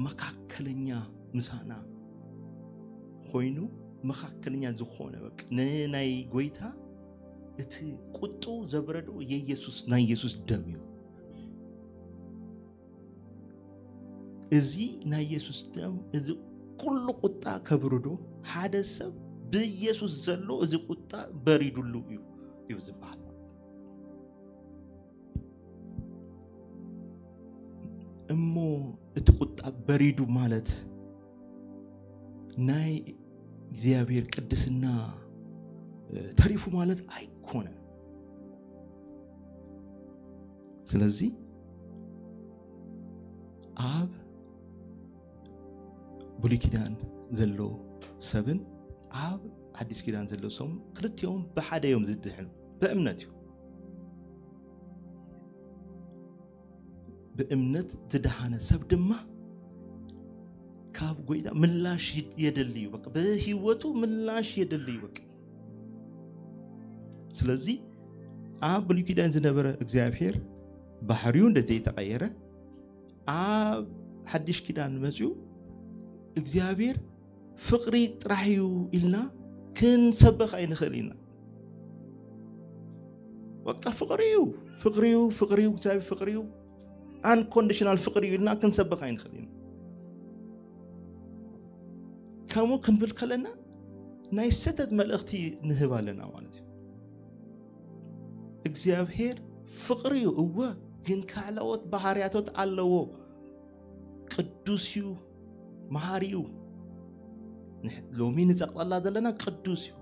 መካከለኛ ምሳና ኮይኑ መካከለኛ ዝኾነ በቃ ናይ ጎይታ እቲ ቁጡ ዘብረዶ የኢየሱስ ናይ ኢየሱስ ደም እዩ እዚ ናይ ኢየሱስ ደም እዚ ኩሉ ቁጣ ከብርዶ ሓደ ሰብ ብኢየሱስ ዘሎ እዚ ቁጣ በሪዱሉ እዩ ዝባሃል እሞ እቲ ቁጣ በሪዱ ማለት ናይ እግዚአብሔር ቅድስና ተሪፉ ማለት አይኮነ ስለዚህ ኣብ ብሉይ ኪዳን ዘሎ ሰብን ኣብ ሓዲስ ኪዳን ዘሎ ሰብን ክልቲኦም ብሓደ እዮም ዝድሕኑ ብእምነት እዩ بأمنت تدهان سب دما كاب قويدا ملاش يدلي وك بهيوتو ملاش يدلي وك سلازي عاب بلو كيدان زنبرا اكزابير بحريون دتي تغيره عاب حدش كيدان مزيو اكزابير فقري ترحيو إلنا كن سبخ عين خلينا وك فقريو اكزابير فقريو unconditional فقري لنا كنسبق عين خلينا كمو كنبل خلنا ناي ستة ملأختي نهبا لنا والدي اكزابير فقري هو جن كعلوت بحارياتوت علو قدوسيو مهاريو لو مين زق الله دلنا قدوسيو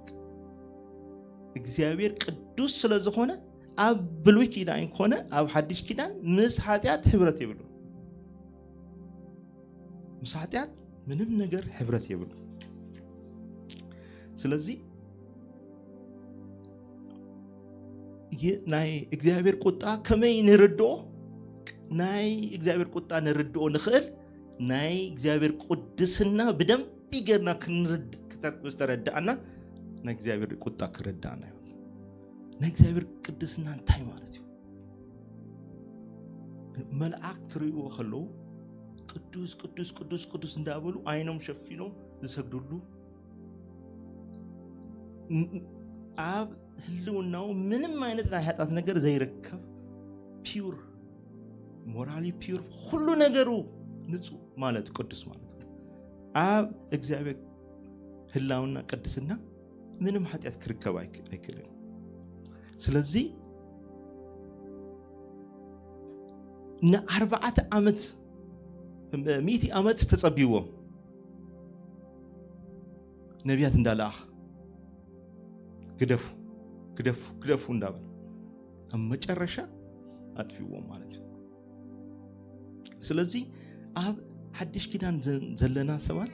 اكزابير قدوس سلازخونه أب بلوي كيدان كونه أب حدش كيدان مس حاتيات حبرت يبلو مس حاتيات منم نجر حبرت يبلو سلزي ناي إجابير قطع كمين نردو ناي إجابير قطع نردو نخل ناي إجابير قدسنا بدم بيجرنا كنرد كتاب مسترد أنا ناي إجابير قطع كردانا نكذابير قدسنا انتاي مالتي ملعك كريو خلو قدوس قدوس قدوس قدوس ندابلو عينهم شفينو يسجدولو عاب هلوناو منم عينت رايحات نجر زي ركب بيور مورالي بيور كله نجرو نصو مالت قدس مالت عاب اكذابير هلاونا قدسنا منم حتى كركب ايكلن سلزي نا 4 عامت 100 عامت تصبيوهم نبيات اندالاخ قدفو اندابل اما مጨረሻ አጥፊውም ማለት ነው ስለዚህ አብ ሐዲሽ ኪዳን ዘለና ሰባት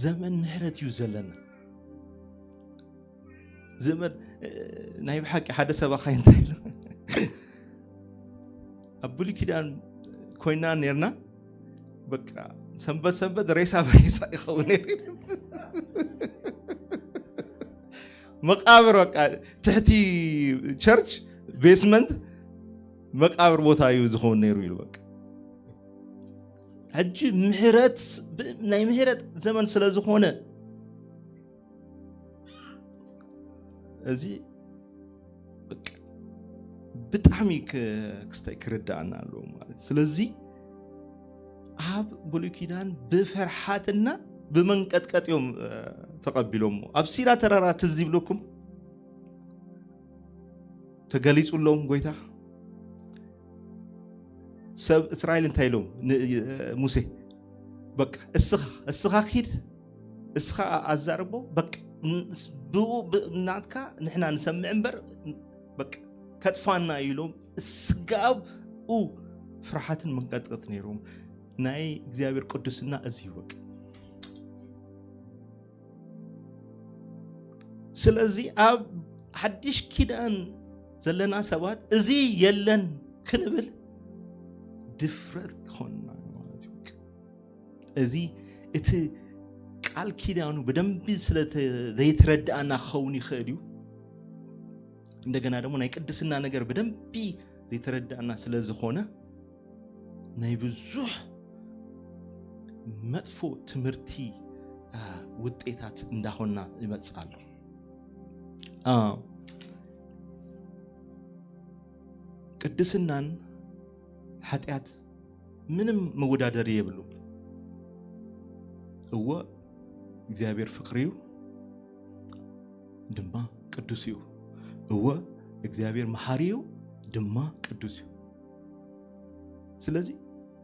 ዘመን ምህረት እዩ ዘለና زمن نايب حكي حدا سبا خاين تايلو أبولي كدان كوينان نيرنا بقى سنبت ريسا يخوني مقابر وقع تحتي تشرش بيسمنت مقابر بوتا يوزخون نيرو يلوك حجي مهرت ناي مهرت زمن سلازخونه أزي بتعمي كستاي كردانا لو مالت سلازي عاب بولي كيدان بفرحاتنا بمنقطقط يوم تقبلوم ابسيرا ترارا تزي بلوكم تغليصو لهم غويتا سب اسرائيل انتايلو موسى بق اسخا خيد اسخا ازاربو بق بو ناتكا نحنا نسمع انبر بق كتفانا يلوم السقاب او فرحات منقطقط نيروم ناي እግዚአብሔር ቅዱስና እዚህ ወቅ ስለዚህ አብ ሐዲሽ ኪዳን ዘለና ሰባት እዚ የለን ክንብል ድፍረት ኮና ማለት ነው እዚ እቲ ቃል ኪዳኑ በደንብ ስለተረዳና ኸውኒ ኸዲው እንደገና ደግሞ ናይ ቅድስና ነገር በደንብ ዘይተረዳና ስለዝኾነ ናይ ብዙሕ መጥፎ ትምህርቲ ውጤታት እንዳሆና ይመጻሉ ቅድስናን ኃጢአት ምንም መወዳደር የብሉ እወ እግዚአብሔር ፍቅሪው ድማ ቅዱስዩ እወ እግዚአብሔር መሐሪው ድማ ቅዱስዩ ስለዚህ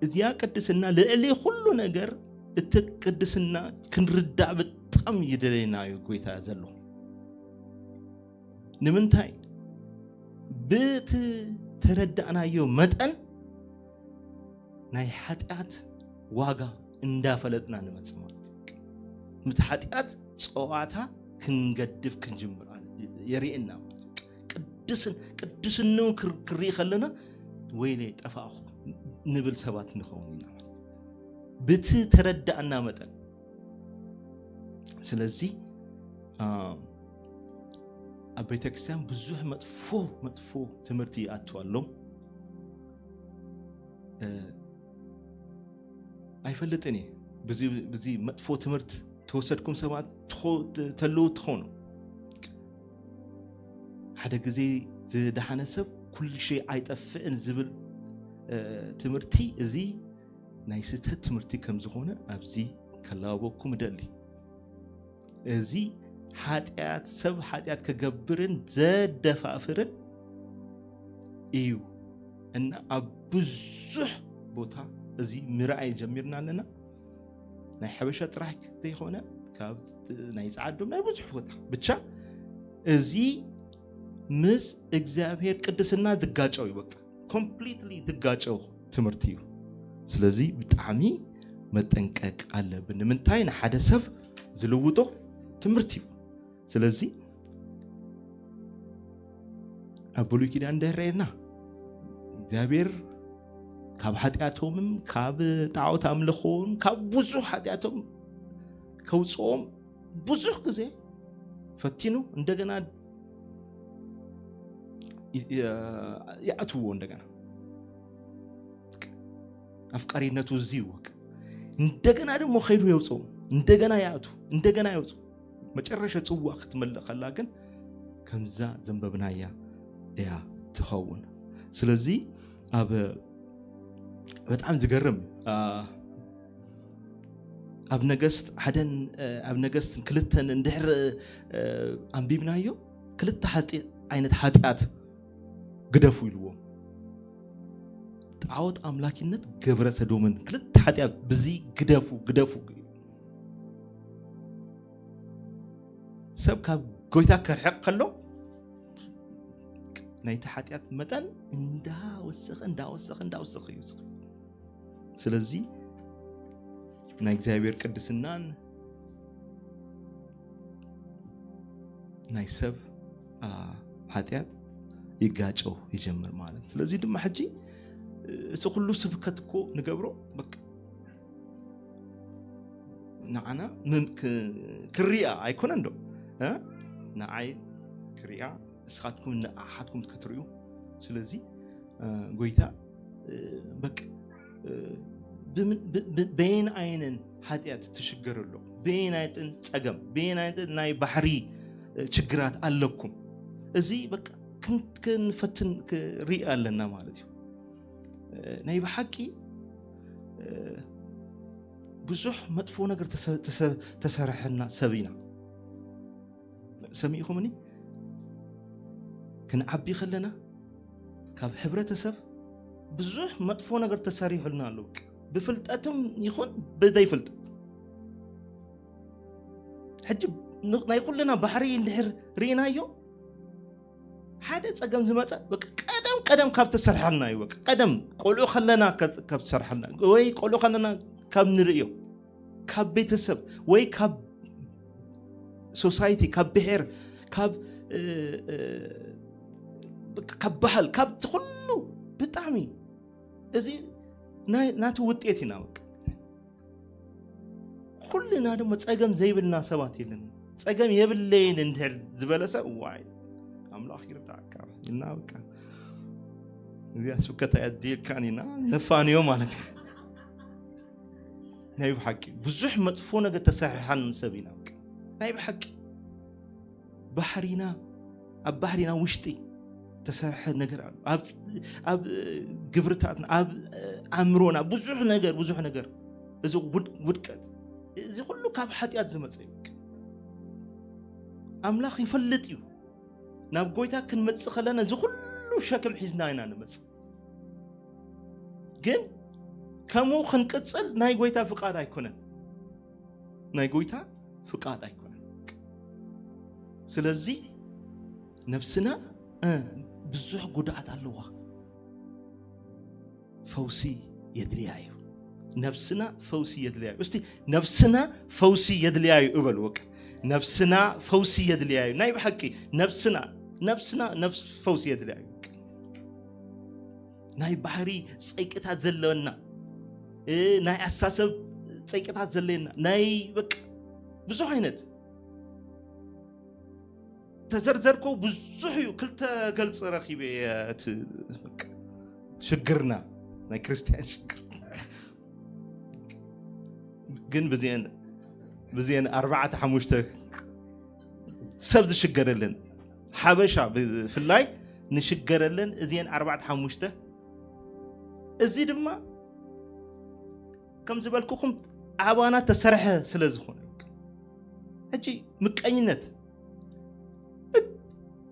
እዚያ ቅድስና ለእሌ ሁሉ ነገር እትቅድስና ክንርዳ በጣም ይደለና ይጎይታ ዘሎ ንምንታይ በት ተረዳናዮ መጠን ናይ ሓጢኣት ዋጋ እንዳፈለጥና ንመጽ ማለት ምት ሓጢኣት ጸዋታ ክንገድፍ ክንጅምር የሪእና ቅድስነው ክርኢ ከለና ወይኔ ጠፋኹ ንብል ሰባት ንኸውን ኢና ብቲ ተረዳእና መጠን ስለዚህ ኣብ ቤተ ክርስቲያን ብዙሕ መጥፎ ትምህርቲ ይኣትዋሎም ኣይፈልጥን ብዙ መጥፎ ትምህርት ተወሰድኩም ሰባት ተለው ትኾኑ ሓደ ግዜ ዝደሓነ ሰብ ኩል ሸይ ኣይጠፍዕን ዝብል ትምህርቲ እዚ ናይ ስህተት ትምህርቲ ከም ዝኾነ ኣብዚ ከላወኩም ደሊ እዚ ሓጢኣት ሰብ ሓጢኣት ከገብርን ዘደፋፍርን እዩ እና ኣብ ብዙሕ ቦታ እዚ ምርኣይ ጀሚርና ኣለና ናይ ሓበሻ ጥራሕ ዘይኾነ ካብ ናይ ጻዓዶም ናይ ብዙሕ ቦታ ብቻ እዚ ምስ እግዚአብሔር ቅድስና ድጋጨው ይበቃ ኮምፕሊትሊ ድጋጨው ትምህርቲ እዩ ስለዚ ብጣዕሚ መጠንቀቅ አለብን ምንታይ ንሓደ ሰብ ዝልውጦ ትምህርቲ እዩ ስለዚ ኣብ ብሉይ ኪዳን እንደረየና እግዚአብሔር ካብ ኃጢአቶምም ካብ ጣዖት አምልኾም ካብ ብዙሕ ኃጢአቶም ከውጾም ብዙሕ ግዜ ፈቲኑ እንደገና ያአትዎ እንደገና አፍቃሪነቱ እዚው እንደገና ደግሞ ኸይዱ ይወጾም እንደገና ያአቱ እንደገና ይወጹ መጨረሻ ጽዋ ክትመለኸላ ግን ከምዛ ዘንበብናያ ያ ተኸውን ስለዚህ ኣብ በጣም ዝገርም ኣብ ነገስት ሓደን ኣብ ነገስት ክልተን እንድሕር አንቢብናዮ ክልተ ዓይነት ኃጢአት ግደፉ ይልዎም ጣዖት አምላኪነት ገብረ ሰዶምን ክልተ ኃጢአት በዚ ግደፉ ሰብ ካብ ጎይታ ከርሕቅ ከሎ ናይቲ ኃጢአት መጠን እንዳወሰኸ እዩ ስለዚ ናይ እግዚአብሔር ቅድስናን ናይ ሰብ ኃጢአት ይጋጨው ይጀምር ማለት ስለዚህ ድማ ሕጂ እሱ ሁሉ ስብከትኮ ንገብሮ በቃ ናዓና ክሪያ አይኮነን ዶ ናዓይ ክሪያ እስኻትኩም ንኣሓትኩም ክትሪዩ ስለዚህ ጎይታ በቃ በين አይነን ኃጢአት ትሽገረሉ በين አይነን ጸገም በين አይነን ናይ ባህሪ ችግራት አለኩም እዚ በቃ ክንፈትን ክሪእ ኣለና ማለት እዩ ናይ በሐቂ ብዙሕ መጥፎ ነገር ተሰርሐና ሰቢና ሰሚዕኹምኒ ክንዓቢ ከለና ካብ ሕብረተሰብ ብዙሕ መጥፎ ነገር ተሰሪሑልና ኣሎ بفلتاتم يخون بدا يفلت حجب ናይ ኩልና ባህሪ እንድሕር ሪናዮ ሓደ ጸገም ዝመጸ በቃ ቀደም ካብ ተሰርሐልና እዩ በቃ ቀደም ቆልዑ ከለና ካብ ተሰርሐልና ወይ ቆልዑ ከለና ካብ ንርእዮ ካብ ቤተሰብ ወይ ካብ ሶሳይቲ ካብ ብሔር ካብ ባህል ካብ ኩሉ ብጣዕሚ እዚ ናቱ ውጤት ይናወቅ ኩልና ደሞ ጸገም ዘይብልና ሰባት የለን ጸገም የብለይን እንድሕር ዝበለሰ ዋይ አምላኽ ይርዳካ ይናወቅ እዚ አስብከታ ያዲልካኒና ነፋኒዮ ማለት ናይ በሐቂ ብዙሕ መጥፎ ነገር ተሰርሐን ሰቢና ናይ በሐቂ ባህሪና ውሽጢ ተሰርሐ ነገር ኣብ ግብርታትና ኣብ አእምሮና ብዙሕ ነገር እዚ ውድቀት እዚ ሁሉ ካብ ኃጢአት ዝመጽ እዩ አምላኽ ይፈልጥ እዩ ናብ ጎይታ ክንመጽእ ከለና እዚ ሁሉ ሸክም ሒዝና ኢና ንመጽእ ግን ከምኡ ክንቅጽል ናይ ጎይታ ፍቃድ ኣይኮነን ስለዚ ነፍስና ብዙሕ ጉድኣት ኣለዋ ፈውሲ يدليايو نفسنا فوسي يدليايو استي نفسنا فوسي يدليايو قبل وك نفسنا فوسي يدليايو ناي بحكي نفسنا نفس فوسي يدليايو ناي بحري صيقتات زلونا ناي اساسب صيقتات زلينا ناي بك بزح عينت تزرزركو بزحيو كلتا قلص رخيبه شجرنا ناي كريستيان شجر جن بزين 4 5 سبز شجرلن حبشا في اللاي نشجرلن زين 4 5 ازي دما كم زبالكم عبانا تسرحه سلازخون اجي مقاينت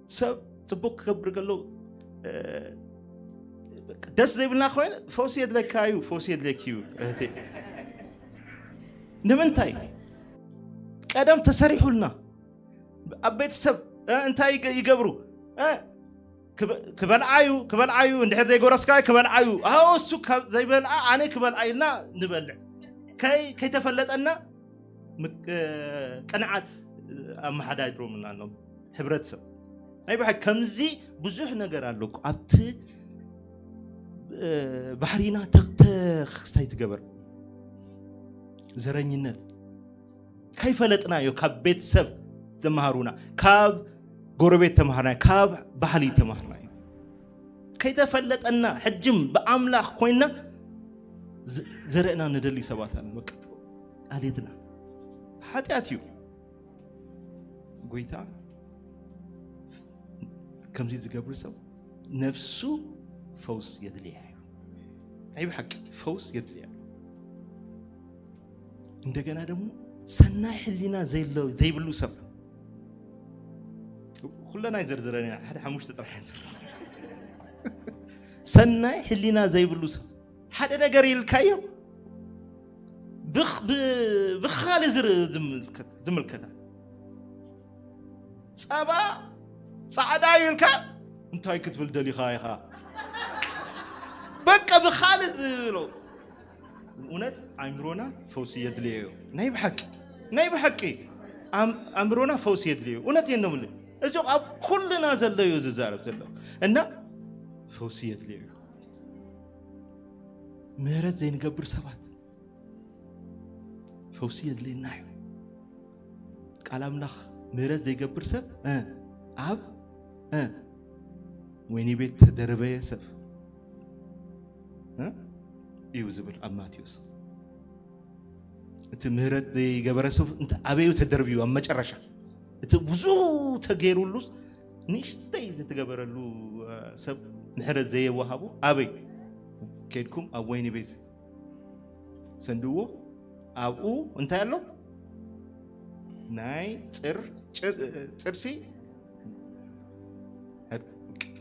سب تبوك كبر قالو دس زي بلنا خوين فوسي يدلكايو فوسي يدلكيو اهتي نمنتاي قدم تسريحو لنا ابيت سب انتاي يقبرو كبلعايو اندحر زي غورسكاي كبلعايو هاو سو زي بلع اني كبلعاينا نبلع كي تفلطنا قناعات ام حدا يدرو مننا حبرتسب اي بحق كمزي بزح ነገር አለው አብት ባህሪና ተክተኽ ስታይ ትገበር ዘረኝነት ከይፈለጥና ዮ ካብ ቤተሰብ ተማሃሩና ካብ ጎረቤት ተማሃርና ካብ ባህሊ ተማሃርና ከይተፈለጠና ሕጅም በአምላኽ ኮይና ዘረእና ንደሊ ሰባታን በቃ አሌትና ኃጢአትዩ ጎይታ كم زي قبل سو نفسه فوز يدليه عيب حق فوز يدليه عندنا دمو سناي حلينا زي لو زي بلو سب كلنا يزرزرنا حد حموش تطرح سناي حلينا زي بلو سب حد نجار يلكايو بخالي زمل كذا صبا صعدا يلكا انتي كتبل دلي خايخا بقى بخالد لو ونت عمرونا فوسي يدليو ناي بحقي عمرونا فوسي يدليو ونت ينمل اجو اب كلنا زليو ززارب زلو ان فوسي يدليو مهرت زين قبر سبات فوسي يدلينا كلام نخ مهرت زي قبر سب اب ويني بيت تدربه يسف يوزبل اماتيوس انت مهرت دي غبرسف انت ابيو تدربيو امچرشا انت بزو تغيرولوس نيشتي تتغبرلو سب مهرت زي وهابو ابي كيدكم اب ويني بيت سندو ابو انت يالو ناي صرسي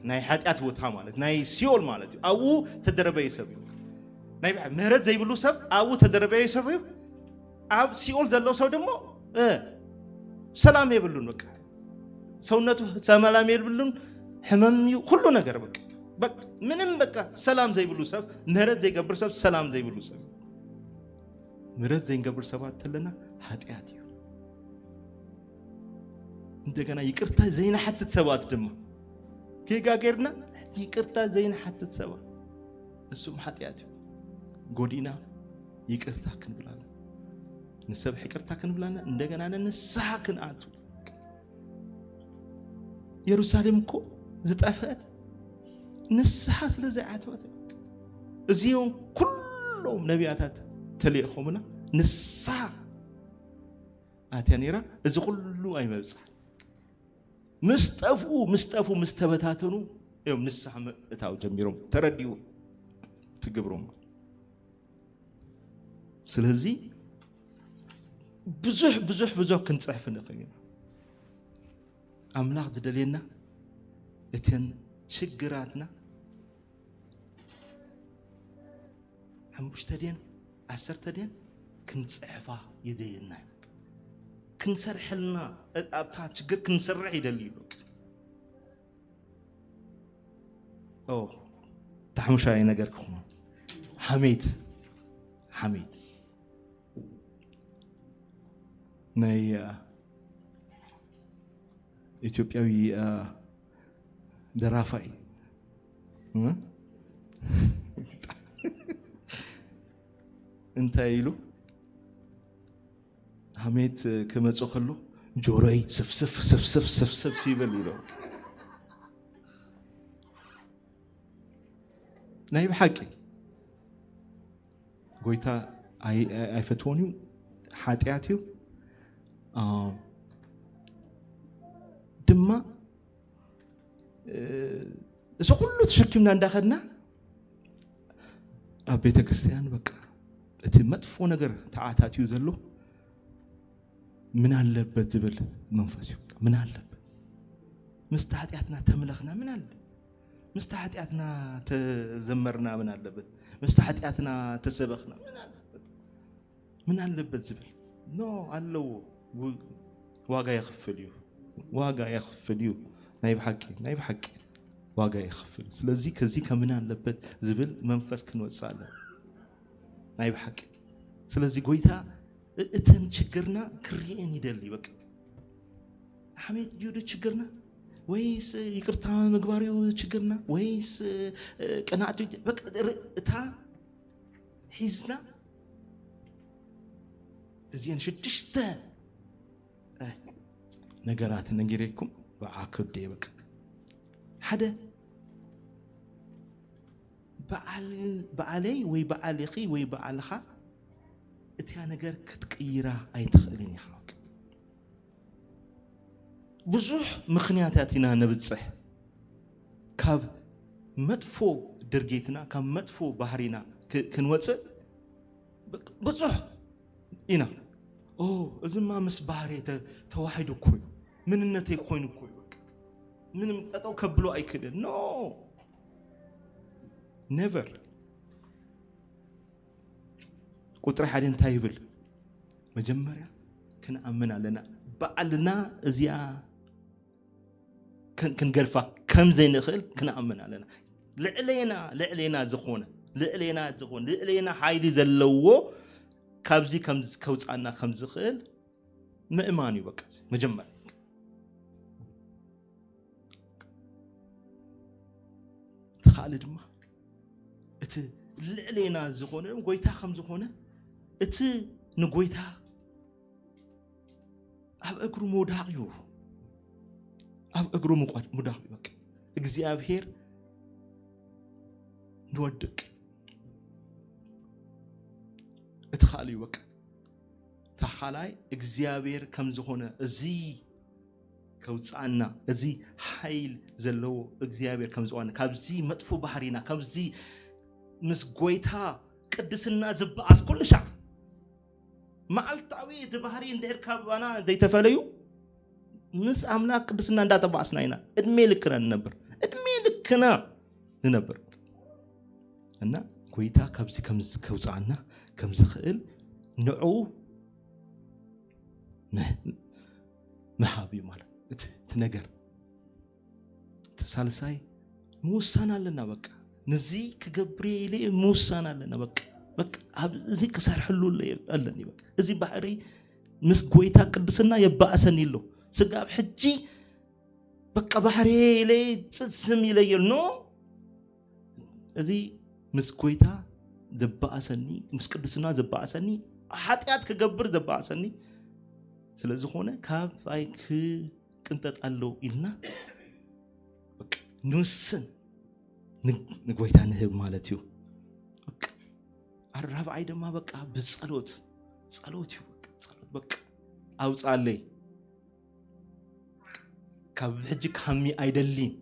ناي حاتيات بوتا مالت ناي سيول مالت او تدربه يسب ناي مهرت زي بلو سب او تدربه يسب اب سيول زلو سو دمو سلام يبلون بقى سونته سلام يبلون حمم كل ነገር በቃ ምንም በቃ ሰላም ዘይ ብሉ ሰብ መህረት ዘይ ገብር ሰብ ሰላም ዘይ ብሉ ሰብ መህረት ዘይ ገብር ሰብ አተለና ኃጢአት እዩ እንደገና ይቅርታ ዘይና ሐትት ሰባት ደማ كيغاغيرنا يقرتا زين حتى تسوا السم حطياتي غودينا يقرتا كنبلانا نسبح يقرتا كنبلانا እንደገና نسح كنአቱ ኢየሩሳሌም እኮ ዝጠፈት ንስሐ ስለዚህ አትወት እዚሁን ሁሉም ነቢያታት ተልእኾምና ንስሐ አትያኔራ እዚ ሁሉ አይመብጽሕ مستفو مستبتاتنو يوم نسح اتاو جميرهم ترديو تقبرهم سلهزي بزح كنصحف نخينا املاح زدلينا اتن شجراتنا حموش تدين 10 تدين كنصحفا يدينا كنسرح لنا ابتا ችግር كنسرح يدلي او تحمش اي ነገር كخما حميد ناي ኢትዮጵያዊ ደራፋይ እንታይ ኢሉ حميد ክመጽ ከሎ ጆሮይ ስፍስፍ ይበል ኢሉ ናይ ብሓቂ ጎይታ ኣይፈትዎን ሓጢያት እዩ ድማ እሱ ሁሉ ተሸክምና እንዳኸድና ኣብ ቤተ ክርስቲያን በቃ እቲ መጥፎ ነገር ተዓታትዩ ዘሎ ምን አለበት ዝብል መንፈስ እዩ ምን አለበት ምስተ ኃጢአትና ተመለኽና ምን አለ ምስተ ኃጢአትና ተዘመርና ምን አለበት ምስተ ኃጢአትና ተሰበኽና ምን አለበት ዝብል ኖ አለው ዋጋ يخفل يو نايب حقي واقع يخفل ስለዚህ ከዚህ ከምን አለበት ዝብል መንፈስ ክንወጻለ نايب حقي ስለዚህ ጎይታ እተን ችግርና ክሪኤን ይደል ይበቃ حميد ጁድ ችግርና ወይስ ይቅርታ ምግባሪው ችግርና ወይስ ቀናቱ በቃ እታ ሒዝና እዚያን ሽድሽተ ነገራት ነግሬኩም በአክድ ይበቃ ሓደ በዓለይ ወይ በዓልኺ ወይ በዓልኻ እቲያ ነገር ክትቀይራ አይትኽእልን ይሓቅ ብዙሕ ምኽንያታትና ነብጽሕ ካብ መጥፎ ድርጊትና ካብ መጥፎ ባህሪና ክንወጽእ ብዙሕ ኢና እዝማ ምስ ባህሪ ተዋሂዱ እኮ ምንነተይ ኮይኑ እኮ ምንም ጠጠው ከብሎ አይክድን ኖ never ቁጥር ሓደ እንታይ ይብል መጀመሪያ ክንአምን ኣለና በዓልና እዚያ ክንገልፋ ከም ዘይንኽእል ክንአምን ኣለና ልዕሌና ዝኾነ ልዕሌና ሓይሊ ዘለዎ ካብዚ ከም ከውፃና ከም ዝኽእል ምእማን እዩ በቃ መጀመሪያ ተኻለ ድማ እቲ ልዕሌና ዝኾነ ጎይታ ከም ዝኾነ እቲ ንጎይታ ኣብ እግሩ ሙዳቕ እዩ ኣብ እግሩ ሙዳቕ እዩ በቃ እግዚአብሔር ንወድቅ እትኻል እዩ በቃ ተኻላይ እግዚአብሔር ከም ዝኾነ እዚ ከውፃና እዚ ሓይል ዘለዎ እግዚአብሔር ከም ዝኾነ ካብዚ መጥፎ ባህሪና ካብዚ ምስ ጎይታ ቅድስና ዝበኣስ ኩሉ ሻዕ መዓልታዊ እቲ ባህሪ እንድሕር ካባና ዘይተፈለዩ ምስ ኣምላክ ቅድስና እንዳተባኣስና ኢና እድሜ ልክና ንነብር እና ጎይታ ካብዚ ከም ከውፃና ከም ዝኽእል ንዑ መሃብ እዩ ማለት እቲ ነገር ተሳልሳይ ምውሳን ኣለና በቃ ነዚ ክገብር ኢለ ምውሳን ኣለና በቃ እዚ ክሰርሕሉ ኣለኒ በቃ እዚ ባህሪ ምስ ጎይታ ቅድስና የባእሰኒ ኢሎ ስጋብ ሕጂ በቃ ባህሪ ኢለ ጽስም ይለየል ኖ እዚ ምስ ጎይታ ዘባእሰኒ ምስ ቅድስና ዘባእሰኒ ኃጢአት ክገብር ዘባእሰኒ ስለዝኾነ ካብ ኣይ ክቅንጠጥ ኣለው ኢልና በቃ ንውስን ንጎይታ ንህብ ማለት እዩ الرابعي دما بقى بالصلوت صلوت بقى اوصالي كاب حجي كامي ايدلين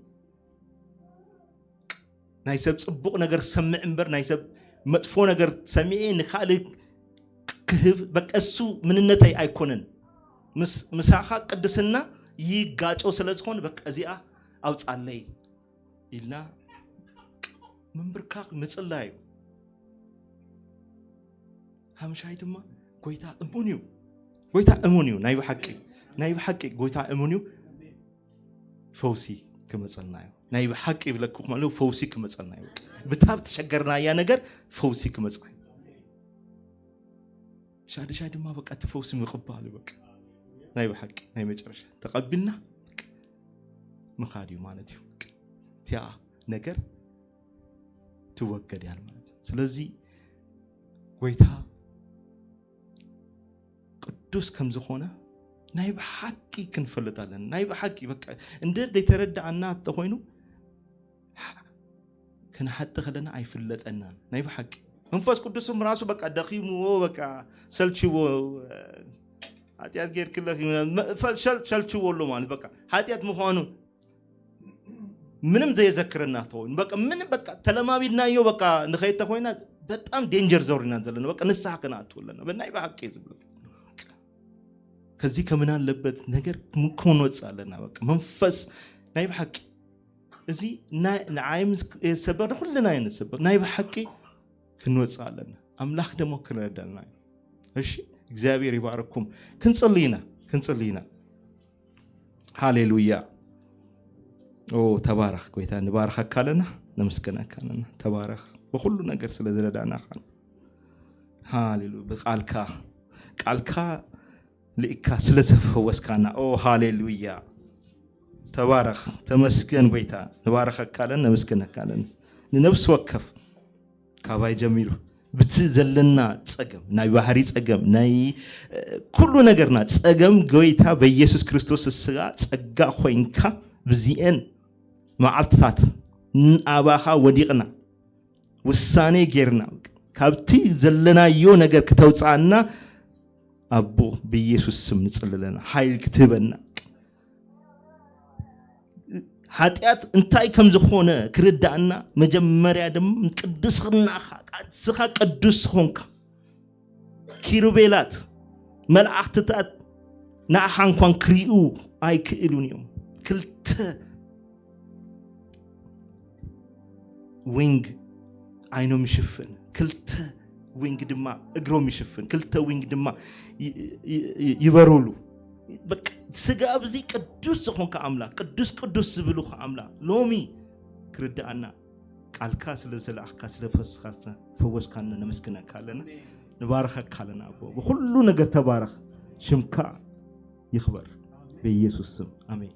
نايسب صبوق ነገር ሰምዕ እንበር ናይሰብ መጥፎ ነገር ሰምዒ ንኻልእ ክህብ በቃ እሱ ምንነተይ አይኮነን ምሳኻ ቅድስና ይጋጮ ስለዝኾን በቃ እዚኣ አውጻለይ ኢልና መንብርካ ምጽላይ همشاي دما ጎይታ እሙኒው ናይ በሐቂ ጎይታ እሙኒው ፈውሲ ክመጸልናዮ ናይ ብሓቂ ይብለኩም ማለት ፈውሲ ክመጸልናዮ ብታብ ተሸገርና ያ ነገር ፈውሲ ክመጸልናዮ ሻዲ ድማ በቃ ተፈውሲ ምቅባሉ በቃ ናይ ብሓቂ ናይ መጨረሻ ተቀብልና መኻዲው ማለት እዩ ቲያ ነገር ትወገድ ያል ማለት ስለዚህ ጎይታ ቅዱስ ከም ዝኾነ ናይ ብሓቂ ክንፈልጣለን ናይ ብሓቂ በቃ እንደ ደይተረዳዕና ተኾይኑ ከነሓጥ ከለና አይፍለጠና ናይ ብሓቂ መንፈስ ቅዱስም ራሱ በቃ ደኺምዎ በቃ ሰልችዎ ኃጢአት ጌርክለህ ሰልችዎሎ ማለት በቃ ኃጢአት ምዃኑ ምንም ዘይዘክረና ተወን በቃ ምንም በቃ ተለማቢድናዮ በቃ ንኸይተ ኮይና በጣም ዴንጀር ዘውሪና ዘለና በቃ ንስሐ ከናትወለና በናይ በሐቅ ይዝብለ ከዚህ ከምን አለበት ነገር ምኮን ወጻለና በቃ መንፈስ ናይ በሐቅ እዚ ናይም ሰበር ሁሉና አይነሰበር ናይ በሐቅ ክንወጻለና አምላክ ደሞ ክረዳልና እሺ እግዚአብሔር ይባርኩም ክንጸልይና ሃሌሉያ ኦ ተባረክ ጎይታ ንባርክ ካለና ነመስገና ካለና ተባረክ በሁሉ ነገር ስለዘረዳና ሃሌሉያ በቃልካ ለኢካ ስለዘፈወስካና ኦ ሃሌሉያ ተባረክ ተመስገን ጎይታ ንባርክ ካለና ነመስገና ካለና ንነፍስ ወከፍ ካባይ ጀሚሩ ብቲ ዘለና ጸገም ናይ ባህሪ ጸገም ናይ ኩሉ ነገርና ጸገም ጎይታ በኢየሱስ ክርስቶስ ስጋ ጸጋ ኮይንካ ብዚኤን ማዓልታት አባኻ ወዲቅና ውሳኔ ጌርና ካብቲ ዘለናዮ ነገር ከተውጻና አቦ በኢየሱስ ስም ንጽልለና ኃይል ክትበና ኃጢአት እንታይ ከም ዝኾነ ክርዳእና መጀመሪያ ደም ቅድስናኻ ቃጽኻ ቅዱስ ኾንካ ኪሩቤላት መላእክትታት ናኻ እንኳን ክሪኡ አይክእሉን እዮም ክልተ ዊንግ አይኖም ይሽፍን ክልተ ዊንግ ድማ እግሮም ይሽፍን ክልተ ዊንግ ድማ ይበሩሉ በቃ ስጋ ብዚ ቅዱስ ዝኾንካ አምላክ ቅዱስ ዝብሉኻ አምላክ ሎሚ ክርዳእና ቃልካ ስለዘላእካ ስለፈስኻ ፈወስካና ነመስግነካ ኣለና ንባርኸካ ኣለና አቦ በሁሉ ነገር ተባረኽ ሽምካ ይኽበር በኢየሱስ ስም አሜን